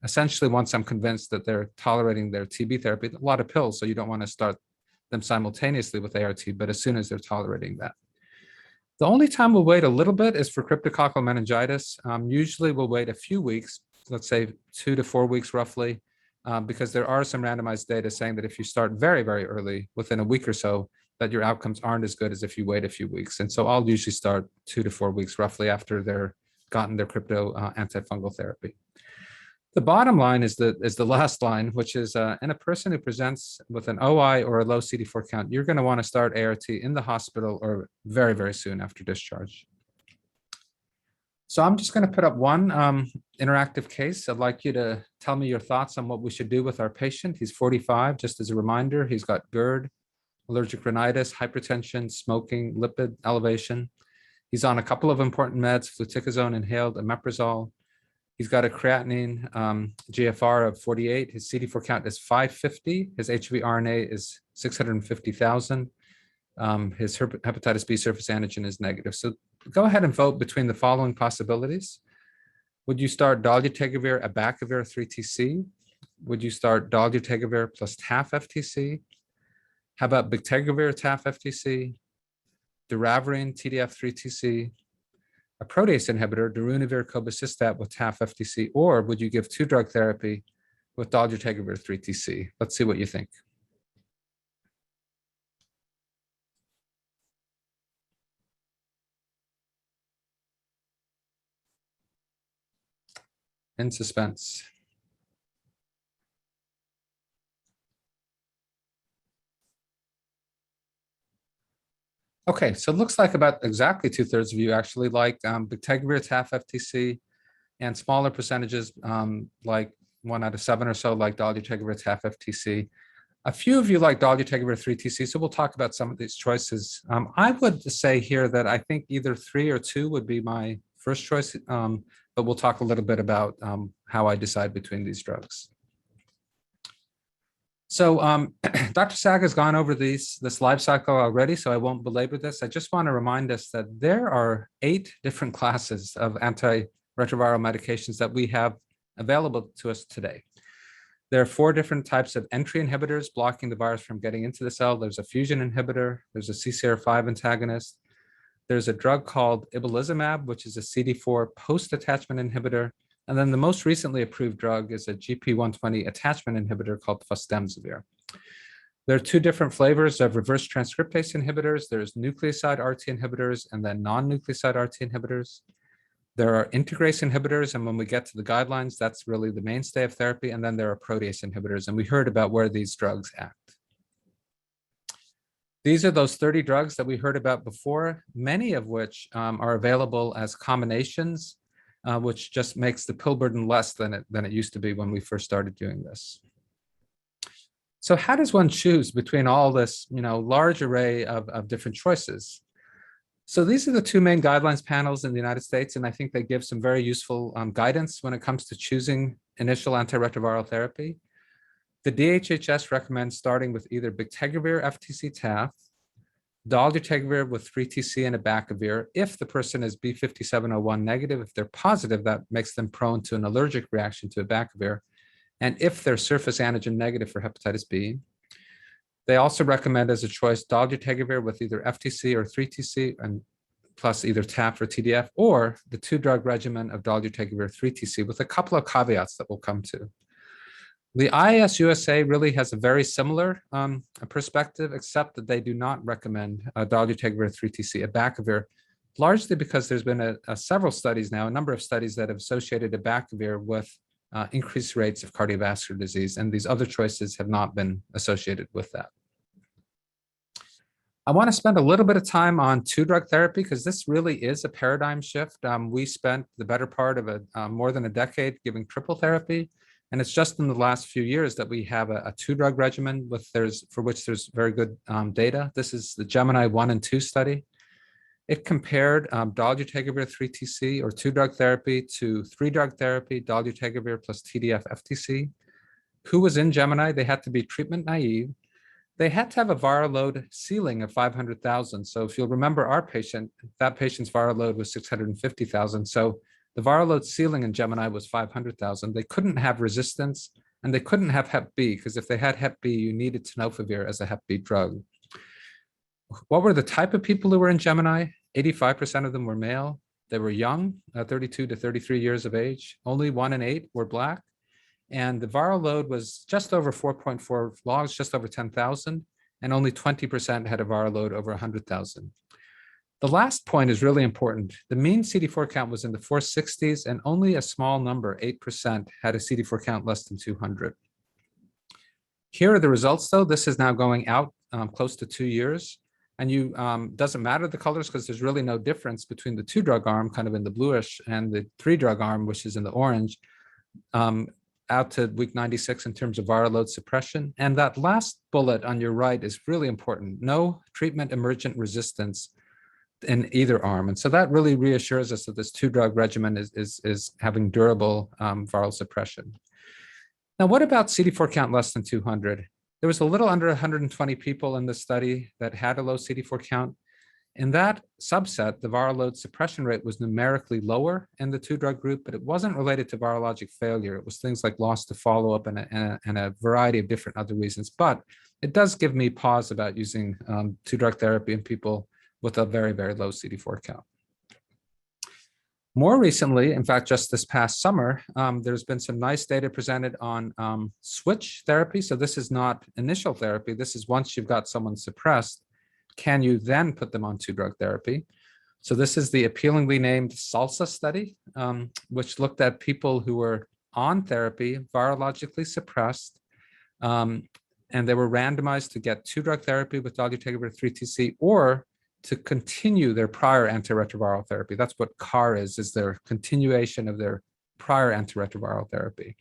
Essentially, once I'm convinced that they're tolerating their TB therapy, a lot of pills, so you don't want to start them simultaneously with ART, but as soon as they're tolerating that. The only time we'll wait a little bit is for cryptococcal meningitis. Usually we'll wait a few weeks, let's say 2 to 4 weeks roughly, because there are some randomized data saying that if you start very, very early, within a week or so, that your outcomes aren't as good as if you wait a few weeks. And so I'll usually start 2 to 4 weeks roughly after they're gotten their crypto antifungal therapy. The bottom line is the last line, which is in a person who presents with an OI or a low CD4 count, you're going to want to start ART in the hospital or very, very soon after discharge. So I'm just going to put up one interactive case. I'd like you to tell me your thoughts on what we should do with our patient. He's 45, just as a reminder. He's got GERD, allergic rhinitis, hypertension, smoking, lipid elevation. He's on a couple of important meds, fluticasone inhaled, omeprazole. He's got a creatinine GFR of 48. His CD4 count is 550. His HV RNA is 650,000. His hepatitis B surface antigen is negative. So go ahead and vote between the following possibilities. Would you start dolutegravir, abacavir, 3-TC? Would you start dolutegravir plus TAF FTC? How about bictegravir, TAF FTC? Doravirine, TDF, 3-TC? A protease inhibitor, darunavir, cobicistat with TAF FTC? Or would you give 2-drug therapy with dolutegravir, 3-TC? Let's see what you think. In suspense. Okay, so it looks like about exactly 2/3 of you actually like bictegravir, TAF FTC, and smaller percentages, like 1 out of 7 or so, like dolutegravir, TAF FTC. A few of you like dolutegravir, 3-TC, so we'll talk about some of these choices. I would say here that I think either 3 or 2 would be my first choice, but we'll talk a little bit about how I decide between these drugs. So Dr. Saag has gone over this life cycle already, so I won't belabor this. I just want to remind us that there are 8 different classes of antiretroviral medications that we have available to us today. There are 4 different types of entry inhibitors blocking the virus from getting into the cell. There's a fusion inhibitor. There's a CCR5 antagonist. There's a drug called ibalizumab, which is a CD4 post-attachment inhibitor. And then the most recently approved drug is a GP120 attachment inhibitor called fostemsavir. There are 2 different flavors of reverse transcriptase inhibitors. There's nucleoside RT inhibitors and then non-nucleoside RT inhibitors. There are integrase inhibitors, and when we get to the guidelines, that's really the mainstay of therapy. And then there are protease inhibitors, and we heard about where these drugs act. These are those 30 drugs that we heard about before, many of which are available as combinations, which just makes the pill burden less than it used to be when we first started doing this. So how does one choose between all this, large array of different choices? So these are the 2 main guidelines panels in the United States, and I think they give some very useful guidance when it comes to choosing initial antiretroviral therapy. The DHHS recommends starting with either bictegravir, FTC, TAF, dolutegravir with 3-TC and abacavir. If the person is B5701 negative, if they're positive, that makes them prone to an allergic reaction to abacavir. and if they're surface antigen negative for hepatitis B. They also recommend as a choice dolutegravir with either FTC or 3TC and plus either TAF or TDF, or the 2-drug regimen of dolutegravir 3TC with a couple of caveats that we'll come to. The IAS-USA really has a very similar perspective, except that they do not recommend dolutegravir 3TC, abacavir, largely because there's been several studies now, a number of studies that have associated abacavir with increased rates of cardiovascular disease, and these other choices have not been associated with that. I want to spend a little bit of time on 2-drug therapy because this really is a paradigm shift. We spent the better part of more than a decade giving triple therapy, and it's just in the last few years that we have a 2-drug regimen for which there's very good data. This is the Gemini 1 and 2 study. It compared dolutegravir 3TC or 2-drug therapy to 3-drug therapy, dolutegravir plus TDF FTC. Who was in Gemini? They had to be treatment naive. They had to have a viral load ceiling of 500,000. So if you'll remember our patient, that patient's viral load was 650,000. So the viral load ceiling in Gemini was 500,000. They couldn't have resistance and they couldn't have Hep B because if they had Hep B, you needed tenofovir as a Hep B drug. What were the type of people who were in Gemini? 85% of them were male. They were young, 32 to 33 years of age. Only 1 in 8 were Black. And the viral load was just over 4.4 logs, just over 10,000, and only 20% had a viral load over 100,000. The last point is really important. The mean CD4 count was in the 460s, and only a small number, 8%, had a CD4 count less than 200. Here are the results, though. This is now going out close to 2 years. And doesn't matter the colors because there's really no difference between the 2-drug arm, kind of in the bluish, and the 3-drug arm, which is in the orange. Out to week 96 in terms of viral load suppression. And that last bullet on your right is really important. No treatment emergent resistance in either arm. And so that really reassures us that this 2-drug regimen is having durable viral suppression. Now, what about CD4 count less than 200? There was a little under 120 people in the study that had a low CD4 count. In that subset, the viral load suppression rate was numerically lower in the 2-drug group, but it wasn't related to virologic failure. It was things like loss to follow-up and a variety of different other reasons. But it does give me pause about using 2-drug therapy in people with a very, very low CD4 count. More recently, in fact, just this past summer, there's been some nice data presented on switch therapy. So this is not initial therapy. This is once you've got someone suppressed, can you then put them on 2-drug therapy? So this is the appealingly named SALSA study, which looked at people who were on therapy, virologically suppressed, and they were randomized to get 2-drug therapy with dolutegravir 3TC or to continue their prior antiretroviral therapy. That's what CAR is their continuation of their prior antiretroviral therapy.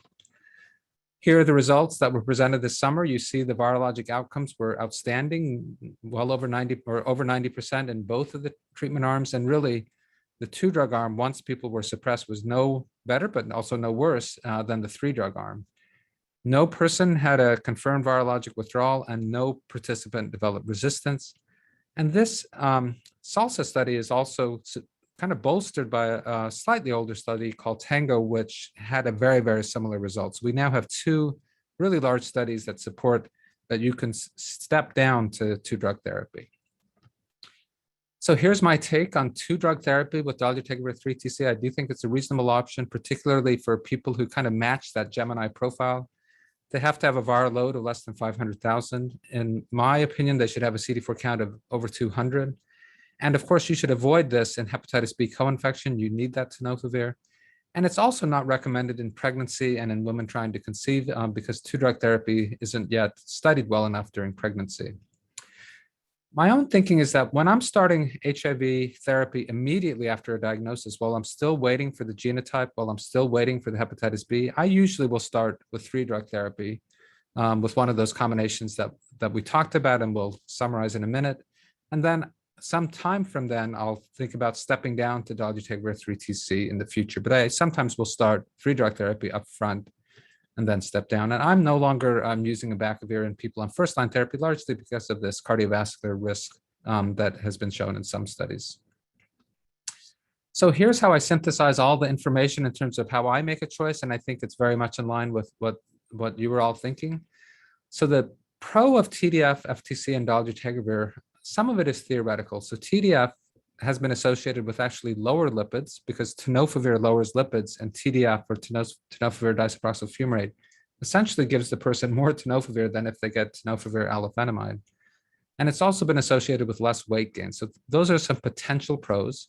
Here are the results that were presented this summer. You see the virologic outcomes were outstanding, well over 90 or over 90% in both of the treatment arms. And really, the 2-drug arm, once people were suppressed, was no better, but also no worse than the 3-drug arm. No person had a confirmed virologic withdrawal, and no participant developed resistance. And this SALSA study is also kind of bolstered by a slightly older study called Tango, which had a very, very similar results. We now have 2 really large studies that support that you can step down to 2-drug therapy. So here's my take on 2-drug therapy with dolutegravir 3TC. I do think it's a reasonable option, particularly for people who kind of match that Gemini profile. They have to have a viral load of less than 500,000. In my opinion, they should have a CD4 count of over 200. And of course, you should avoid this in hepatitis B co-infection. You need that tenofovir. And it's also not recommended in pregnancy and in women trying to conceive because 2-drug therapy isn't yet studied well enough during pregnancy. My own thinking is that when I'm starting HIV therapy immediately after a diagnosis, while I'm still waiting for the genotype, while I'm still waiting for the hepatitis B, I usually will start with 3-drug therapy with one of those combinations that we talked about and we'll summarize in a minute. And then some time from then, I'll think about stepping down to dolutegravir 3TC in the future. But I sometimes will start 3-drug therapy up front and then step down. And I'm no longer using abacavir in people on first-line therapy, largely because of this cardiovascular risk that has been shown in some studies. So here's how I synthesize all the information in terms of how I make a choice. And I think it's very much in line with what what you were all thinking. So the pro of TDF, FTC, and dolutegravir, some of it is theoretical. So TDF has been associated with actually lower lipids because tenofovir lowers lipids, and TDF, or tenofovir disoproxyl fumarate, essentially gives the person more tenofovir than if they get tenofovir alafenamide. And it's also been associated with less weight gain. So those are some potential pros.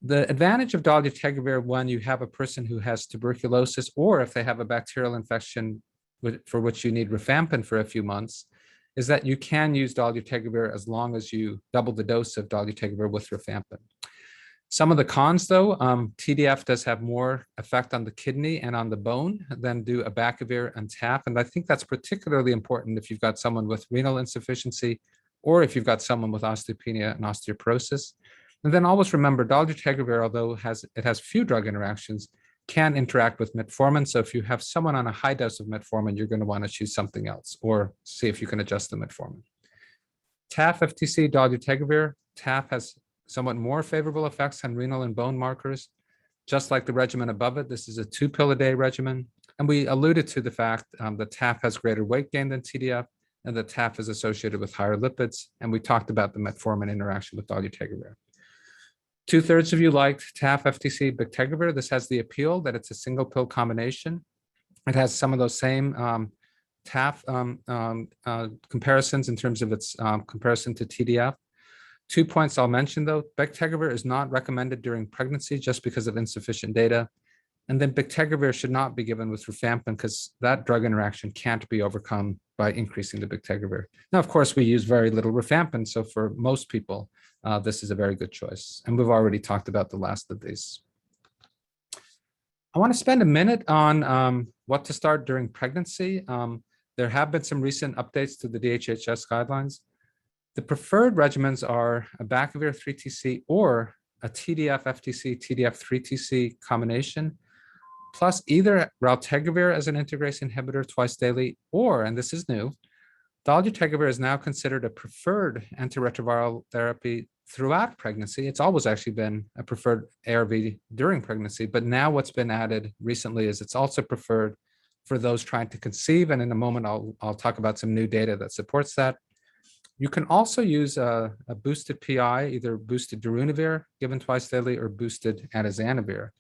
The advantage of dolutegravir when you have a person who has tuberculosis, or if they have a bacterial infection for which you need rifampin for a few months, is that you can use dolutegravir as long as you double the dose of dolutegravir with rifampin. Some of the cons, though, TDF does have more effect on the kidney and on the bone than do abacavir and TAF. And I think that's particularly important if you've got someone with renal insufficiency or if you've got someone with osteopenia and osteoporosis. And then always remember, dolutegravir, although it has few drug interactions, can interact with metformin. So if you have someone on a high dose of metformin, you're going to want to choose something else or see if you can adjust the metformin. TAF, FTC, dolutegravir. TAF has somewhat more favorable effects on renal and bone markers. Just like the regimen above it, this is a 2-pill-a-day regimen. And we alluded to the fact that TAF has greater weight gain than TDF, and that TAF is associated with higher lipids. And we talked about the metformin interaction with dolutegravir. 2/3 of you liked TAF, FTC, bictegravir. This has the appeal that it's a single pill combination. It has some of those same TAF comparisons in terms of its comparison to TDF. 2 points I'll mention, though. Bictegravir is not recommended during pregnancy just because of insufficient data. And then bictegravir should not be given with rifampin because that drug interaction can't be overcome by increasing the bictegravir. Now, of course, we use very little rifampin, so for most people, this is a very good choice. And we've already talked about the last of these. I want to spend a minute on what to start during pregnancy. There have been some recent updates to the DHHS guidelines. The preferred regimens are abacavir 3-TC or a TDF, FTC, TDF 3-TC combination, plus either raltegravir as an integrase inhibitor twice daily, or, and this is new, dolutegravir is now considered a preferred antiretroviral therapy throughout pregnancy. It's always actually been a preferred ARV during pregnancy, but now what's been added recently is it's also preferred for those trying to conceive, and in a moment I'll talk about some new data that supports that. You can also use a boosted PI, either boosted darunavir given twice daily or boosted atazanavir.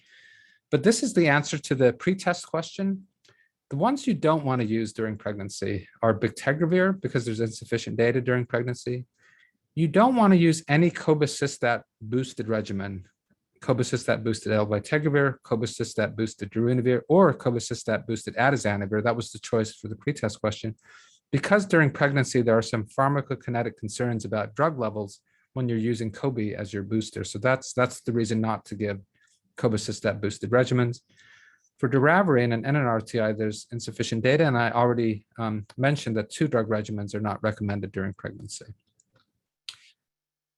But this is the answer to the pretest question. The ones you don't want to use during pregnancy are bictegravir because there's insufficient data during pregnancy. You don't want to use any cobicistat boosted regimen, cobicistat boosted elvitegravir, cobicistat boosted darunavir, or cobicistat boosted atazanavir. That was the choice for the pretest question, because during pregnancy, there are some pharmacokinetic concerns about drug levels when you're using COBI as your booster. So that's the reason not to give cobicistat boosted regimens. For doravirine and NNRTI, there's insufficient data, and I already mentioned that 2 drug regimens are not recommended during pregnancy.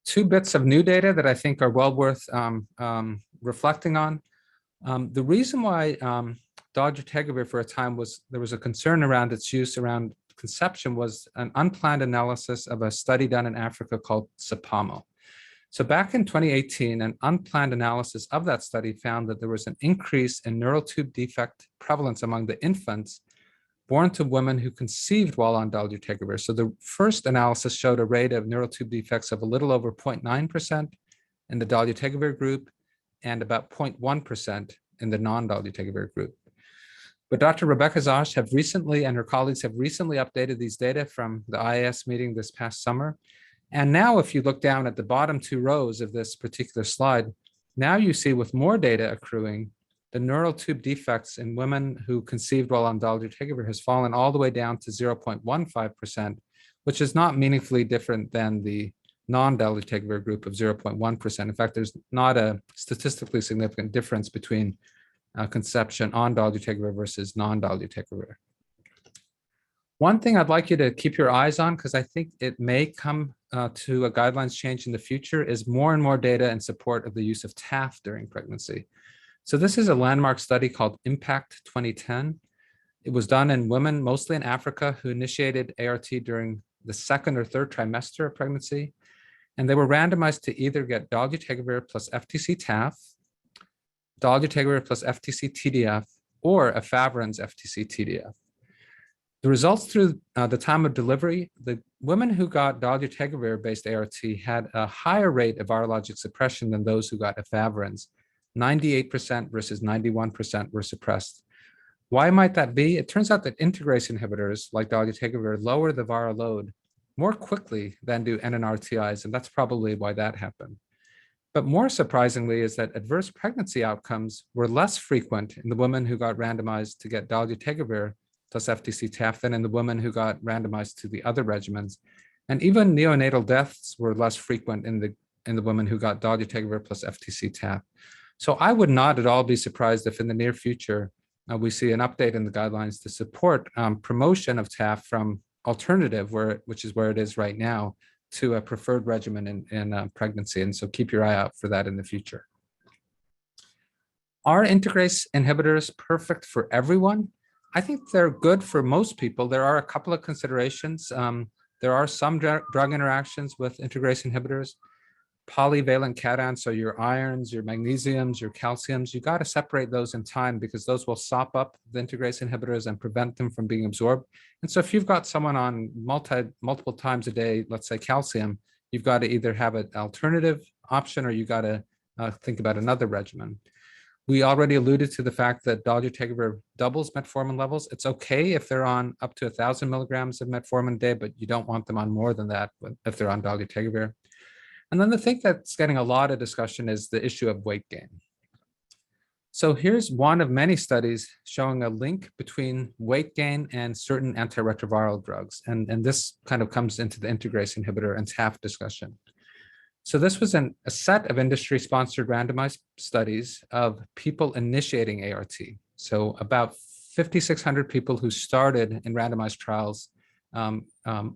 2 bits of new data that I think are well worth reflecting on. The reason why dolutegravir for a time there was a concern around its use around conception was an unplanned analysis of a study done in Africa called SAPAMO. So back in 2018, an unplanned analysis of that study found that there was an increase in neural tube defect prevalence among the infants born to women who conceived while on dolutegravir. So the first analysis showed a rate of neural tube defects of a little over 0.9% in the dolutegravir group and about 0.1% in the non-dolutegravir group. But Dr. Rebecca Zosch and her colleagues have recently updated these data from the IAS meeting this past summer. And now if you look down at the bottom 2 rows of this particular slide, now you see with more data accruing, the neural tube defects in women who conceived while on dolutegravir has fallen all the way down to 0.15%, which is not meaningfully different than the non-dolutegravir group of 0.1%. In fact, there's not a statistically significant difference between conception on dolutegravir versus non-dolutegravir. One thing I'd like you to keep your eyes on, because I think it may come to a guidelines change in the future, is more and more data in support of the use of TAF during pregnancy. So this is a landmark study called IMPACT 2010. It was done in women, mostly in Africa, who initiated ART during the 2nd or 3rd trimester of pregnancy. And they were randomized to either get dolutegravir plus FTC TAF, dolutegravir plus FTC TDF, or efavirenz FTC TDF. The results through the time of delivery, the women who got dolutegravir-based ART had a higher rate of virologic suppression than those who got efavirenz. 98% versus 91% were suppressed. Why might that be? It turns out that integrase inhibitors like dolutegravir lower the viral load more quickly than do NNRTIs, and that's probably why that happened. But more surprisingly is that adverse pregnancy outcomes were less frequent in the women who got randomized to get dolutegravir plus FTC-TAF than in the women who got randomized to the other regimens. And even neonatal deaths were less frequent in the women who got dolutegravir plus FTC-TAF. So I would not at all be surprised if in the near future, we see an update in the guidelines to support promotion of TAF from alternative, which is where it is right now, to a preferred regimen in pregnancy. And so keep your eye out for that in the future. Are integrase inhibitors perfect for everyone? I think they're good for most people. There are a couple of considerations. There are some drug interactions with integrase inhibitors. Polyvalent cations, so your irons, your magnesiums, your calciums, you got to separate those in time because those will sop up the integrase inhibitors and prevent them from being absorbed. And so if you've got someone on multiple times a day, let's say calcium, you've got to either have an alternative option or you got to think about another regimen. We already alluded to the fact that dolutegravir doubles metformin levels. It's okay if they're on up to 1,000 milligrams of metformin a day, but you don't want them on more than that if they're on dolutegravir. And then the thing that's getting a lot of discussion is the issue of weight gain. So here's one of many studies showing a link between weight gain and certain antiretroviral drugs. And this kind of comes into the integrase inhibitor and TAF discussion. So this was a set of industry-sponsored randomized studies of people initiating ART. So about 5,600 people who started in randomized trials,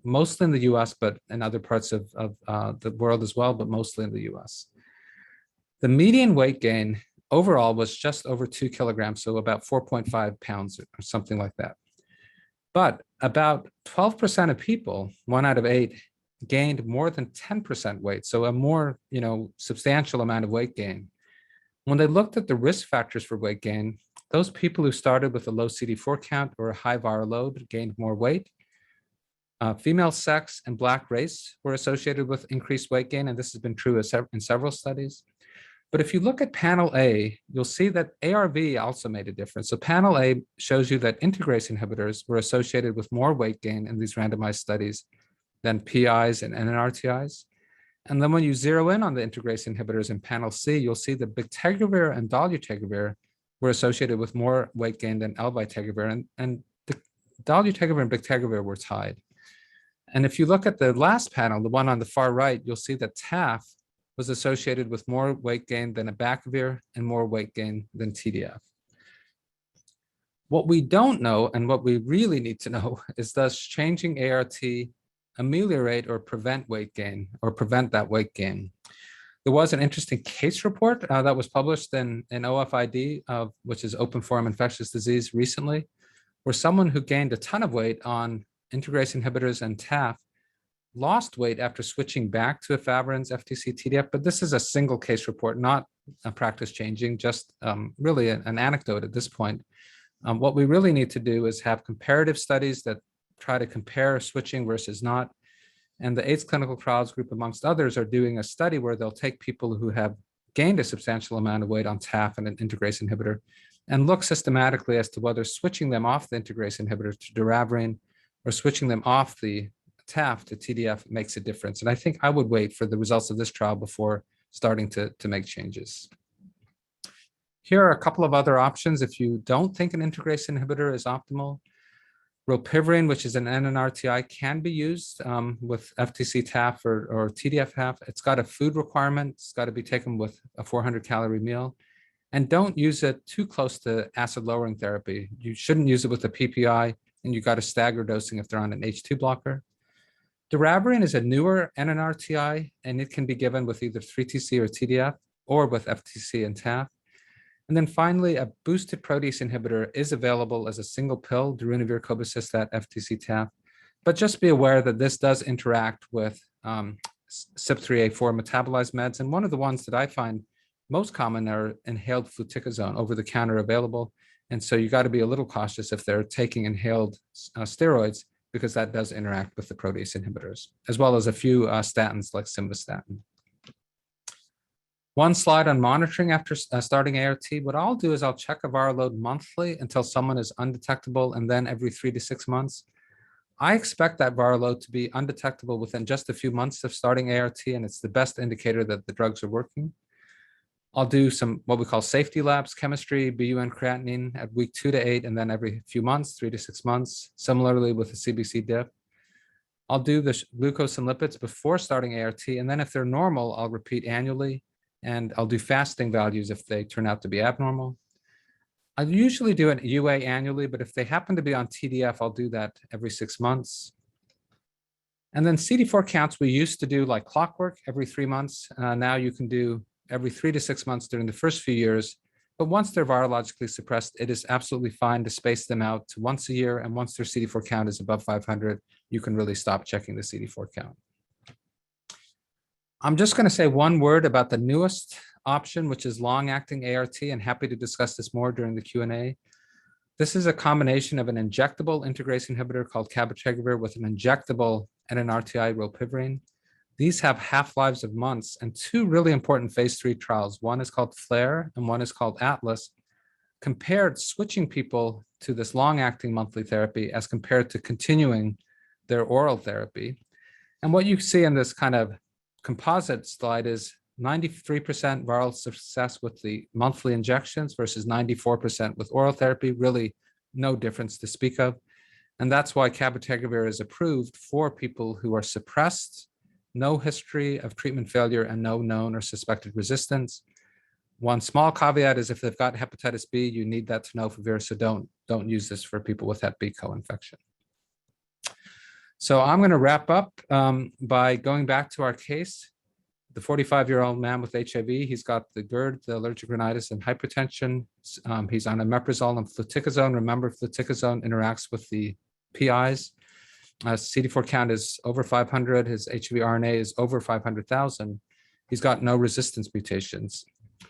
mostly in the US, but in other parts of the world as well, but mostly in the US. The median weight gain overall was just over 2 kilograms, so about 4.5 pounds or something like that. But about 12% of people, 1 out of 8, gained more than 10% weight, so a more substantial amount of weight gain. When they looked at the risk factors for weight gain, those people who started with a low CD4 count or a high viral load gained more weight. Female sex and Black race were associated with increased weight gain, and this has been true in several studies. But if you look at panel A, you'll see that ARV also made a difference. So panel A shows you that integrase inhibitors were associated with more weight gain in these randomized studies than PIs and NNRTIs. And then when you zero in on the integrase inhibitors in panel C, you'll see that bictegravir and dolutegravir were associated with more weight gain than elbictegravir, and the dolutegravir and bictegravir were tied. And if you look at the last panel, the one on the far right, you'll see that TAF was associated with more weight gain than abacavir and more weight gain than TDF. What we don't know and what we really need to know is, does changing ART ameliorate or prevent weight gain or prevent that weight gain? There was an interesting case report that was published in OFID, which is Open Forum Infectious Disease recently, where someone who gained a ton of weight on integrase inhibitors and TAF lost weight after switching back to efavirenz FTC TDF, but this is a single case report, not a practice changing, just really an anecdote at this point. What we really need to do is have comparative studies that try to compare switching versus not. And the AIDS Clinical Trials Group, amongst others, are doing a study where they'll take people who have gained a substantial amount of weight on TAF and an integrase inhibitor and look systematically as to whether switching them off the integrase inhibitor to doravirine or switching them off the TAF to TDF makes a difference. And I think I would wait for the results of this trial before starting to make changes. Here are a couple of other options if you don't think an integrase inhibitor is optimal. Rilpivirine, which is an NNRTI, can be used with FTC-TAF or TDF-HAF. It's got a food requirement. It's got to be taken with a 400-calorie meal. And don't use it too close to acid-lowering therapy. You shouldn't use it with a PPI, and you got to stagger dosing if they're on an H2 blocker. Doravirine is a newer NNRTI, and it can be given with either 3TC or TDF or with FTC and TAF. And then finally, a boosted protease inhibitor is available as a single pill, darunavir, cobicistat, FTC-TAF. But just be aware that this does interact with CYP3A4 metabolized meds. And one of the ones that I find most common are inhaled fluticasone, over-the-counter available. And so you got to be a little cautious if they're taking inhaled steroids, because that does interact with the protease inhibitors, as well as a few statins like simvastatin. One slide on monitoring after starting ART. What I'll do is I'll check a viral load monthly until someone is undetectable, and then every 3 to 6 months. I expect that viral load to be undetectable within just a few months of starting ART, and it's the best indicator that the drugs are working. I'll do some what we call safety labs, chemistry, BUN creatinine at week 2 to 8, and then every few months, 3 to 6 months, similarly with the CBC dip. I'll do the glucose and lipids before starting ART, and then if they're normal, I'll repeat annually, and I'll do fasting values if they turn out to be abnormal. I usually do an UA annually, but if they happen to be on TDF, I'll do that every 6 months. And then CD4 counts, we used to do like clockwork every 3 months. Now you can do every 3 to 6 months during the first few years. But once they're virologically suppressed, it is absolutely fine to space them out to once a year. And once their CD4 count is above 500, you can really stop checking the CD4 count. I'm just going to say one word about the newest option, which is long-acting ART, and happy to discuss this more during the Q&A. This is a combination of an injectable integrase inhibitor called cabotegravir with an injectable NNRTI rilpivirine. These have half-lives of months, and 2 really important phase 3 trials. One is called FLAIR and one is called ATLAS, compared switching people to this long-acting monthly therapy as compared to continuing their oral therapy. And what you see in this kind of composite slide is 93% viral success with the monthly injections versus 94% with oral therapy, really no difference to speak of. And that's why cabotegravir is approved for people who are suppressed, no history of treatment failure, and no known or suspected resistance. One small caveat is if they've got hepatitis B, you need that tenofovir, so don't use this for people with hep B co-infection. So I'm going to wrap up by going back to our case. The 45-year-old man with HIV, he's got the GERD, the allergic rhinitis, and hypertension. He's on omeprazole and fluticasone. Remember, fluticasone interacts with the PIs. CD4 count is over 500. His HIV RNA is over 500,000. He's got no resistance mutations. In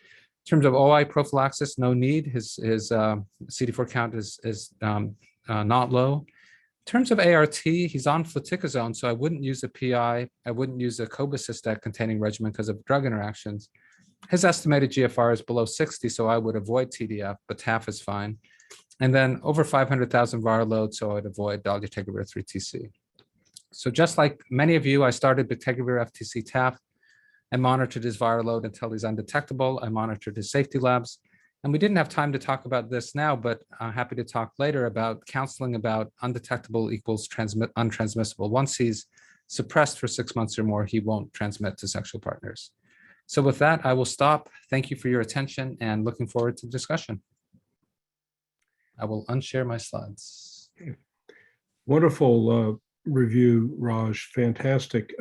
terms of OI prophylaxis, no need. His CD4 count is not low. In terms of ART, he's on fluticasone, so I wouldn't use a PI. I wouldn't use a cobicistat containing regimen because of drug interactions. His estimated GFR is below 60, so I would avoid TDF, but TAF is fine. And then over 500,000 viral load, so I'd avoid dolutegravir 3TC. So just like many of you, I started bictegravir FTC TAF. I monitored his viral load until he's undetectable. I monitored his safety labs. And we didn't have time to talk about this now, but I'm happy to talk later about counseling about undetectable equals untransmissible. Once he's suppressed for 6 months or more, he won't transmit to sexual partners. So with that, I will stop. Thank you for your attention and looking forward to discussion. I will unshare my slides. Wonderful review, Raj. Fantastic.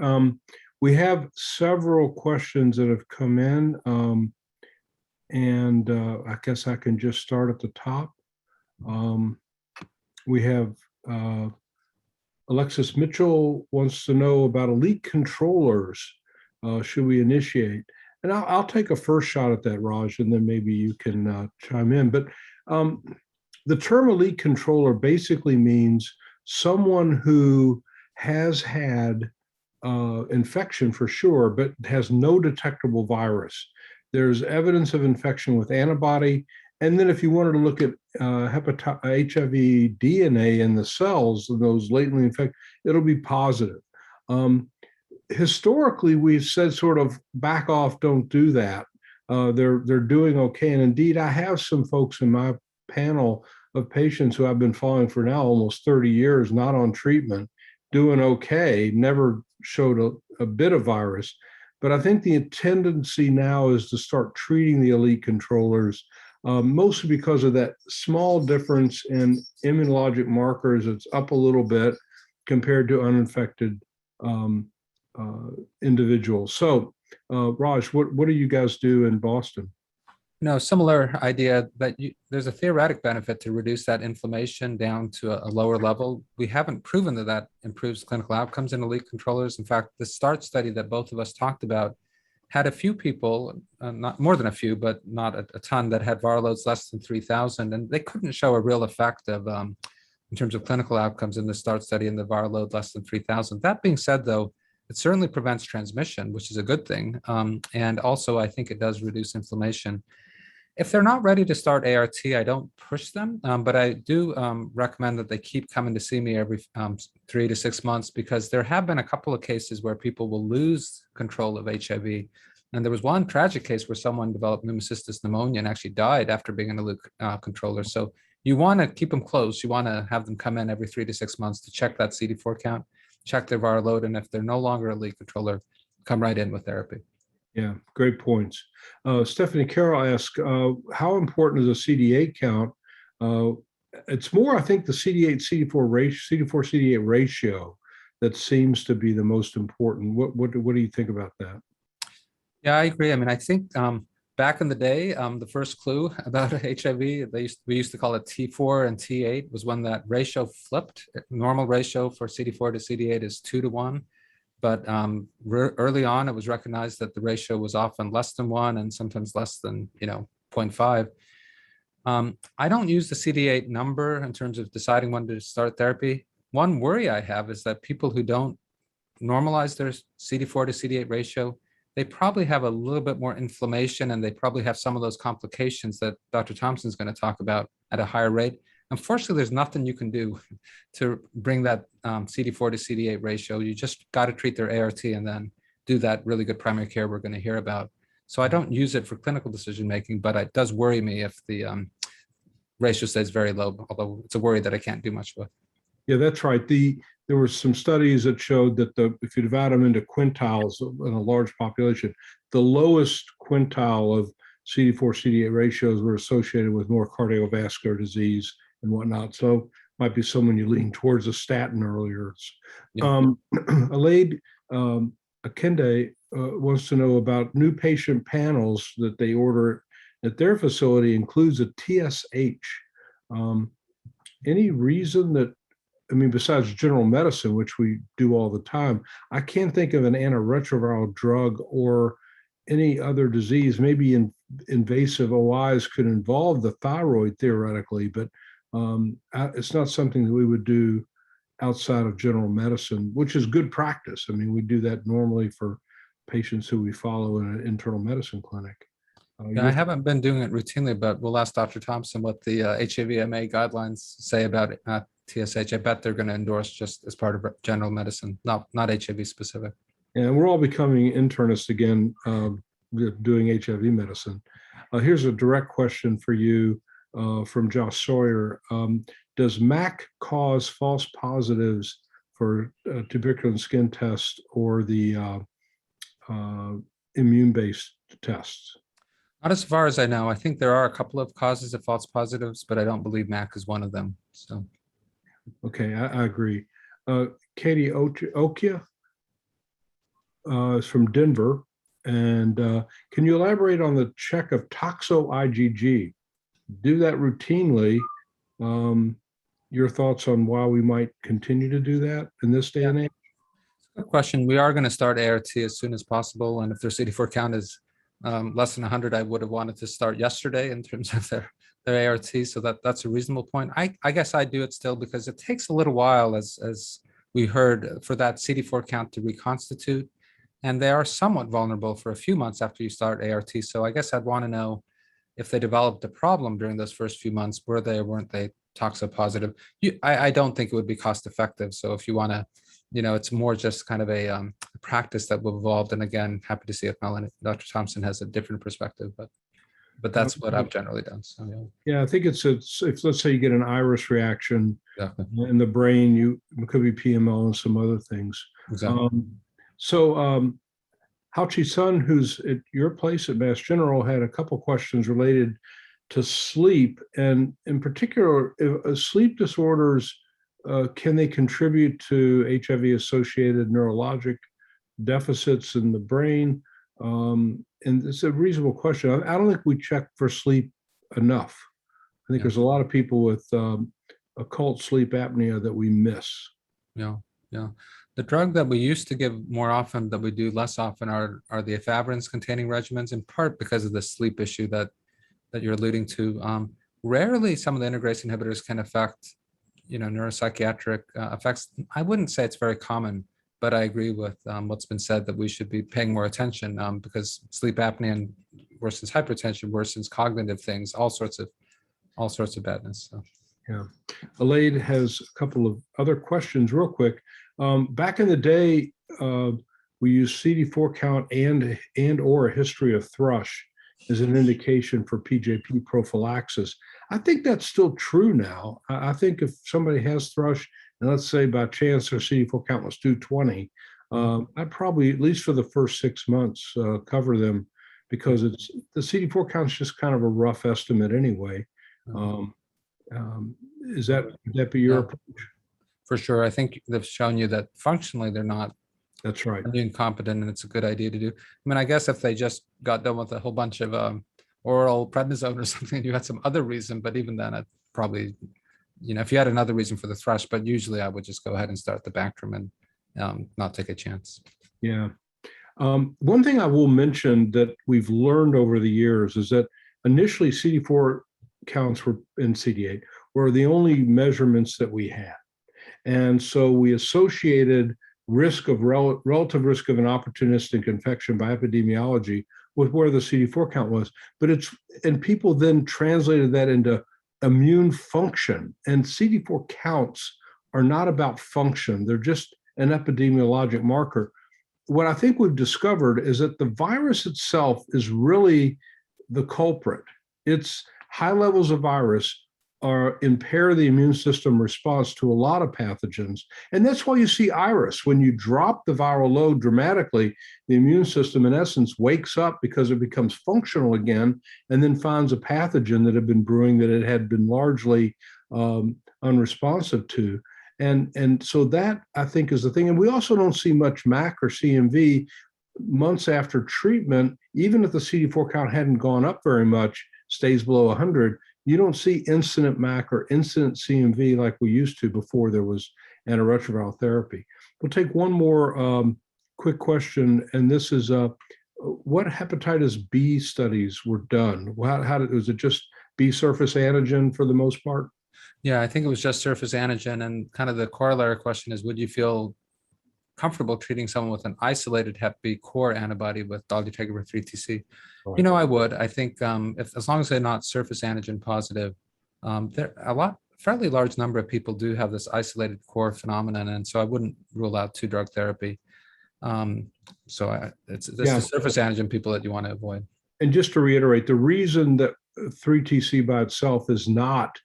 We have several questions that have come in. And I guess I can just start at the top. We have Alexis Mitchell wants to know about elite controllers. Should we initiate? And I'll take a first shot at that, Raj, and then maybe you can chime in. But the term elite controller basically means someone who has had infection for sure, but has no detectable virus. There's evidence of infection with antibody. And then if you wanted to look at HIV DNA in the cells, those latently infected, it'll be positive. Historically, we've said sort of back off, don't do that. They're doing okay. And indeed, I have some folks in my panel of patients who I've been following for now almost 30 years, not on treatment, doing okay, never showed a bit of virus. But I think the tendency now is to start treating the elite controllers, mostly because of that small difference in immunologic markers. It's up a little bit compared to uninfected individuals. So, Raj, what do you guys do in Boston? No, similar idea that there's a theoretic benefit to reduce that inflammation down to a lower level. We haven't proven that improves clinical outcomes in elite controllers. In fact, the START study that both of us talked about had a few people, not more than a few, but not a ton, that had viral loads less than 3,000, and they couldn't show a real effect of in terms of clinical outcomes in the START study in the viral load less than 3,000. That being said, though, it certainly prevents transmission, which is a good thing. And also, I think it does reduce inflammation. If they're not ready to start ART, I don't push them, but I do recommend that they keep coming to see me every 3 to 6 months, because there have been a couple of cases where people will lose control of HIV. And there was one tragic case where someone developed pneumocystis pneumonia and actually died after being an elite controller. So you want to keep them close. You want to have them come in every 3 to 6 months to check that CD4 count, check their viral load, and if they're no longer a lead controller, come right in with therapy. Yeah, great points. Stephanie Carroll asked, how important is a CD8 count? It's more, I think, the CD8 CD4 ratio, CD4 CD8 ratio that seems to be the most important. What do you think about that? Yeah, I agree. I mean, I think back in the day, the first clue about HIV, we used to call it T4 and T8, was when that ratio flipped. Normal ratio for CD4 to CD8 is 2 to 1. But early on, it was recognized that the ratio was often less than 1 and sometimes less than 0.5. I don't use the CD8 number in terms of deciding when to start therapy. One worry I have is that people who don't normalize their CD4 to CD8 ratio, they probably have a little bit more inflammation, and they probably have some of those complications that Dr. Thompson is going to talk about at a higher rate. Unfortunately, there's nothing you can do to bring that CD4 to CD8 ratio. You just got to treat their ART and then do that really good primary care we're going to hear about. So I don't use it for clinical decision making, but it does worry me if the ratio stays very low, although it's a worry that I can't do much with. Yeah, that's right. There were some studies that showed that if you divide them into quintiles in a large population, the lowest quintile of CD4 CD8 ratios were associated with more cardiovascular disease and whatnot. So might be someone you lean towards a statin earlier. Yeah. Alade Akende wants to know about new patient panels that they order at their facility includes a TSH. Any reason that, I mean, besides general medicine, which we do all the time, I can't think of an antiretroviral drug or any other disease. Maybe invasive OIs could involve the thyroid theoretically, but it's not something that we would do outside of general medicine, which is good practice. I mean, we do that normally for patients who we follow in an internal medicine clinic. Yeah, I haven't been doing it routinely, but we'll ask Dr. Thompson what the HIV-MA guidelines say about TSH. I bet they're going to endorse just as part of general medicine, not HIV specific. And we're all becoming internists again, doing HIV medicine. Here's a direct question for you from Josh Sawyer. Does MAC cause false positives for tuberculin skin tests or the immune-based tests? Not as far as I know. I think there are a couple of causes of false positives, but I don't believe MAC is one of them. So, okay, I agree. Katie Okia is from Denver, and can you elaborate on the check of toxo IgG? Do that routinely. Your thoughts on why we might continue to do that in this day and age? Good question. We are going to start ART as soon as possible, and if their CD4 count is less than 100, I would have wanted to start yesterday in terms of their ART. So that's a reasonable point. I guess I do it still because it takes a little while, as we heard, for that CD4 count to reconstitute. And they are somewhat vulnerable for a few months after you start ART. So I guess I'd want to know if they developed a problem during those first few months, were they or weren't they toxopositive? I don't think it would be cost effective. So if you want to, it's more just kind of a practice that will evolve. And again, happy to see if Melanie, Dr. Thompson has a different perspective, but that's what I've generally done. So yeah, I think it's if let's say you get an iris reaction in the brain, it could be PMO and some other things. Exactly. Hauchi Sun, who's at your place at Mass General, had a couple questions related to sleep, and in particular, sleep disorders. Can they contribute to HIV-associated neurologic deficits in the brain? And it's a reasonable question. I don't think we check for sleep enough. I think there's a lot of people with occult sleep apnea that we miss. Yeah. The drug that we used to give more often that we do less often are the efavirenz containing regimens, in part because of the sleep issue that you're alluding to. Rarely some of the integrase inhibitors can affect, neuropsychiatric effects. I wouldn't say it's very common, but I agree with what's been said that we should be paying more attention because sleep apnea worsens hypertension, worsens cognitive things, all sorts of badness. So. Yeah. Elaide has a couple of other questions real quick. Back in the day, we used CD4 count and or a history of thrush as an indication for PJP prophylaxis. I think that's still true now. I think if somebody has thrush, and let's say by chance their CD4 count was 220, I'd probably, at least for the first 6 months, cover them, because the CD4 count is just kind of a rough estimate anyway. Would that be your approach? For sure. I think they've shown you that functionally they're not. That's right. Immune competent, and it's a good idea to do. I mean, I guess if they just got done with a whole bunch of oral prednisone or something, you had some other reason, but even then, I'd probably, if you had another reason for the thrush, but usually I would just go ahead and start the Bactrim and not take a chance. Yeah. One thing I will mention that we've learned over the years is that initially CD4 counts were in CD8 were the only measurements that we had. And so we associated relative risk of an opportunistic infection by epidemiology with where the CD4 count was. And people then translated that into immune function. And CD4 counts are not about function. They're just an epidemiologic marker. What I think we've discovered is that the virus itself is really the culprit. It's high levels of virus impair the immune system response to a lot of pathogens. And that's why you see IRIS. When you drop the viral load dramatically, the immune system in essence wakes up because it becomes functional again, and then finds a pathogen that had been brewing that it had been largely unresponsive to. And so that, I think, is the thing. And we also don't see much MAC or CMV months after treatment, even if the CD4 count hadn't gone up very much, stays below 100, you don't see incident MAC or incident CMV like we used to before there was antiretroviral therapy. We'll take one more quick question, and this is, what hepatitis B studies were done? Was it just B surface antigen for the most part? Yeah, I think it was just surface antigen, and kind of the corollary question is, would you feel comfortable treating someone with an isolated Hep B core antibody with dolutegravir 3-TC? Right. I would. I think as long as they're not surface antigen positive, fairly large number of people do have this isolated core phenomenon, and so I wouldn't rule out 2-drug therapy. It's the surface antigen people that you want to avoid. And just to reiterate, the reason that 3-TC by itself is not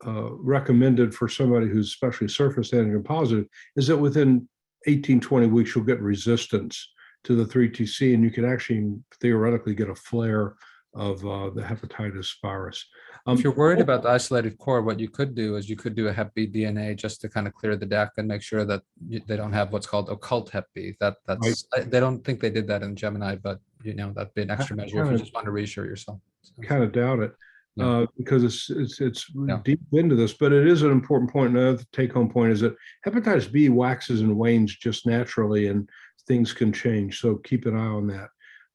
recommended for somebody who's especially surface antigen positive is that within 18-20 weeks you'll get resistance to the 3-TC, and you can actually theoretically get a flare of the hepatitis virus. If you're worried about the isolated core, what you could do is you could do a Hep B DNA just to kind of clear the deck and make sure that they don't have what's called occult Hep B. That's right. They don't think they did that in Gemini, but that'd be an extra measure if you just want to reassure yourself. Kind of doubt it. Because it's deep into this, but it is an important point. Another take-home point is that hepatitis B waxes and wanes just naturally, and things can change. So keep an eye on that.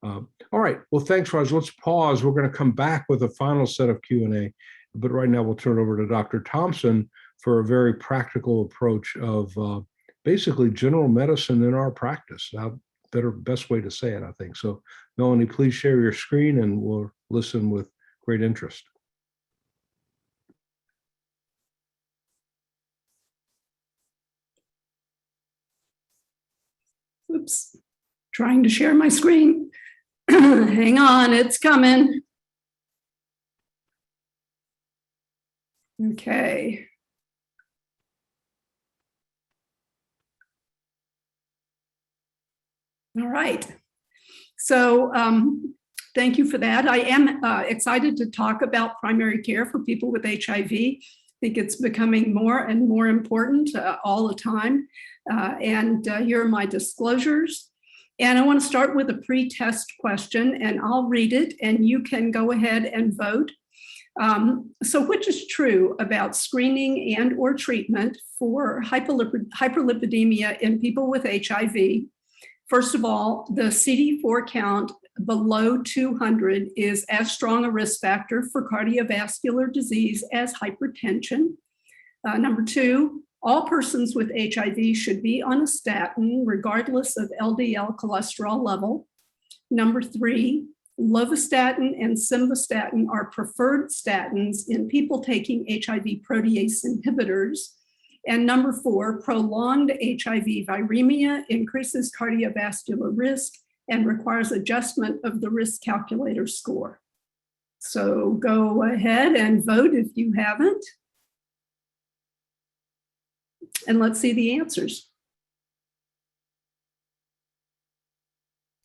All right. Well, thanks, Raj. Let's pause. We're going to come back with a final set of Q&A, but right now we'll turn it over to Dr. Thompson for a very practical approach of basically general medicine in our practice. Best way to say it, I think. So, Melanie, please share your screen, and we'll listen with great interest. Oops, trying to share my screen. Hang on, it's coming. Okay. All right. So, thank you for that. I am excited to talk about primary care for people with HIV. I think it's becoming more and more important all the time. Here are my disclosures. And I want to start with a pre-test question, and I'll read it, and you can go ahead and vote. So which is true about screening and or treatment for hyperlipidemia in people with HIV? First of all, the CD4 count below 200 is as strong a risk factor for cardiovascular disease as hypertension. Number two, all persons with HIV should be on a statin regardless of LDL cholesterol level. Number three, lovastatin and simvastatin are preferred statins in people taking HIV protease inhibitors. And number four, prolonged HIV viremia increases cardiovascular risk and requires adjustment of the risk calculator score. So go ahead and vote if you haven't. And let's see the answers.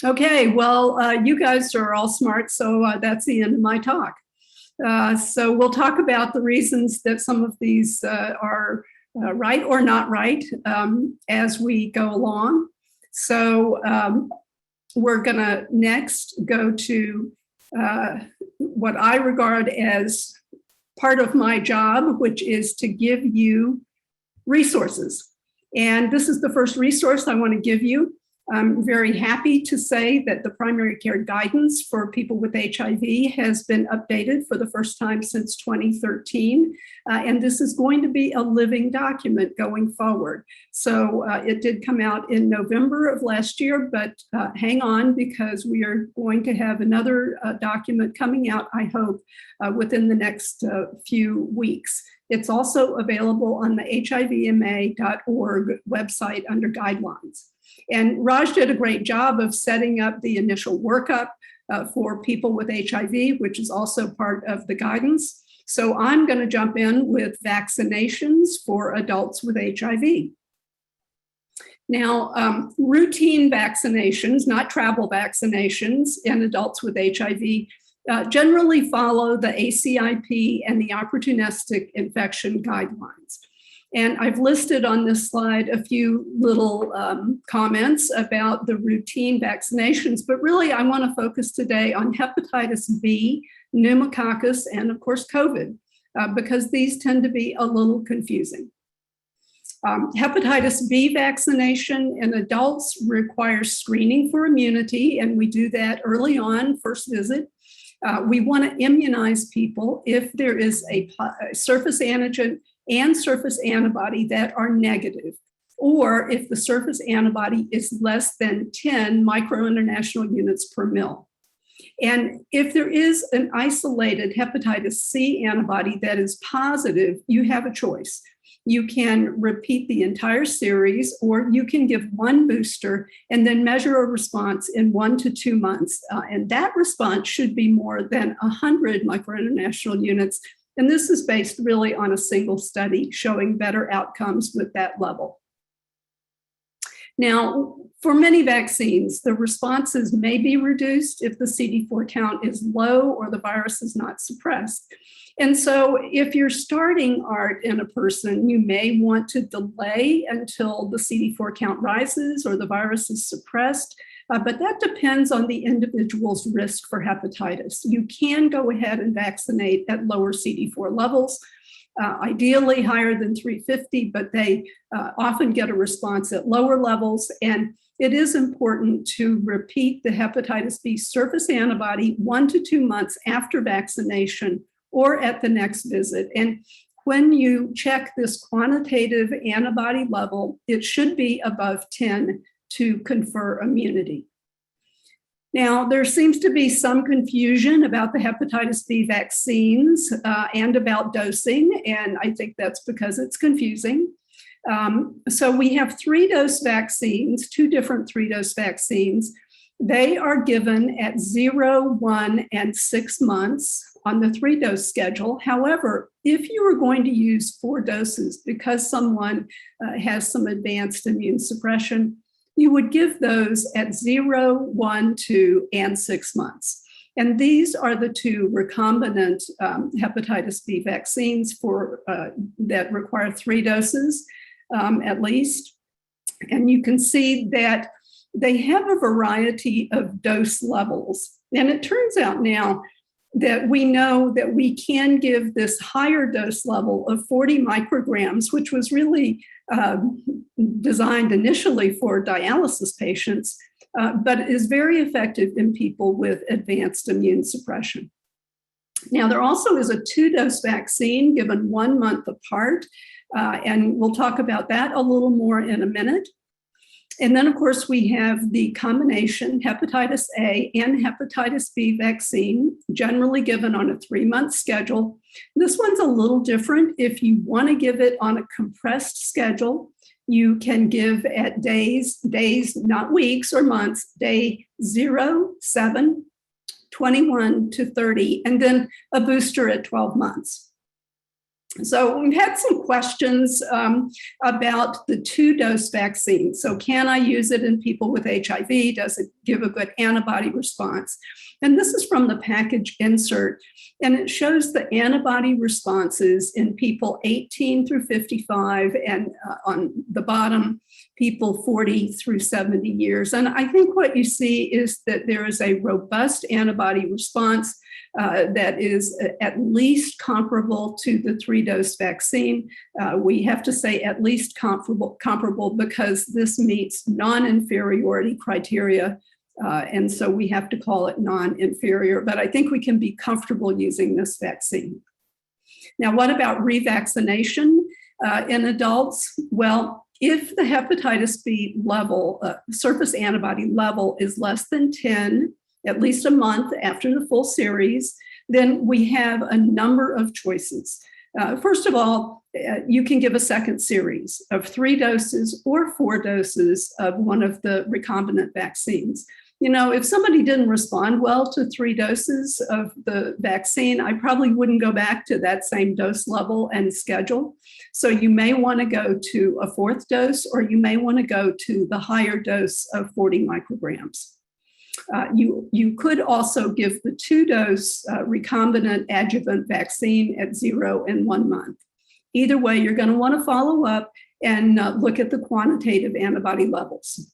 Okay, well, you guys are all smart, so that's the end of my talk. So we'll talk about the reasons that some of these are right or not right as we go along. So we're gonna next go to what I regard as part of my job, which is to give you resources. And this is the first resource I want to give you. I'm very happy to say that the primary care guidance for people with HIV has been updated for the first time since 2013. And this is going to be a living document going forward. So it did come out in November of last year, but hang on, because we are going to have another document coming out, I hope, within the next few weeks. It's also available on the hivma.org website under guidelines. And Raj did a great job of setting up the initial workup for people with HIV, which is also part of the guidance. So I'm going to jump in with vaccinations for adults with HIV. Now, routine vaccinations, not travel vaccinations in adults with HIV, generally follow the ACIP and the Opportunistic infection guidelines. And I've listed on this slide a few little comments about the routine vaccinations, but really I want to focus today on hepatitis B, pneumococcus, and of course COVID, because these tend to be a little confusing. Hepatitis B vaccination in adults requires screening for immunity, and we do that early on, first visit. We want to immunize people if there is a surface antigen and surface antibody that are negative, or if the surface antibody is less than 10 microinternational units per mil. And if there is an isolated hepatitis C antibody that is positive, you have a choice. You can repeat the entire series, or you can give one booster and then measure a response in 1 to 2 months. And that response should be more than 100 microinternational units. And this is based really on a single study showing better outcomes with that level. Now, for many vaccines, the responses may be reduced if the CD4 count is low or the virus is not suppressed. And so if you're starting ART in a person, you may want to delay until the CD4 count rises or the virus is suppressed, but that depends on the individual's risk for hepatitis. You can go ahead and vaccinate at lower CD4 levels, ideally higher than 350, but they often get a response at lower levels. And it is important to repeat the hepatitis B surface antibody 1 to 2 months after vaccination or at the next visit. And when you check this quantitative antibody level, it should be above 10 to confer immunity. Now, there seems to be some confusion about the hepatitis B vaccines and about dosing, and I think that's because it's confusing. So we have 3-dose vaccines, 2 different 3-dose vaccines. They are given at 0, 1, and 6 months on the 3-dose schedule. However, if you are going to use 4 doses because someone has some advanced immune suppression, you would give those at 0, 1, 2, and 6 months. And these are the 2 recombinant hepatitis B vaccines that require 3 doses at least. And you can see that they have a variety of dose levels. And it turns out now that we know that we can give this higher dose level of 40 micrograms, which was really designed initially for dialysis patients, but is very effective in people with advanced immune suppression. Now, there also is a 2-dose vaccine given 1 month apart, and we'll talk about that a little more in a minute. And then, of course, we have the combination hepatitis A and hepatitis B vaccine, generally given on a 3-month schedule. This one's a little different. If you want to give it on a compressed schedule, you can give at days, not weeks or months, day 0, 7, 21 to 30, and then a booster at 12 months. So we've had some questions about the 2-dose vaccine. So can I use it in people with HIV? Does it give a good antibody response? And this is from the package insert. And it shows the antibody responses in people 18 through 55, and on the bottom, people 40 through 70 years. And I think what you see is that there is a robust antibody response that is at least comparable to the 3-dose vaccine. We have to say at least comparable because this meets non-inferiority criteria. And so we have to call it non-inferior, but I think we can be comfortable using this vaccine. Now, what about revaccination in adults? Well, if the hepatitis B level, surface antibody level is less than 10, at least a month after the full series, then we have a number of choices. First of all, you can give a second series of 3 doses or 4 doses of one of the recombinant vaccines. You know, if somebody didn't respond well to 3 doses of the vaccine, I probably wouldn't go back to that same dose level and schedule. So you may want to go to a 4th dose, or you may want to go to the higher dose of 40 micrograms. You could also give the 2-dose recombinant adjuvant vaccine at 0 and 1 month. Either way, you're going to want to follow up and look at the quantitative antibody levels.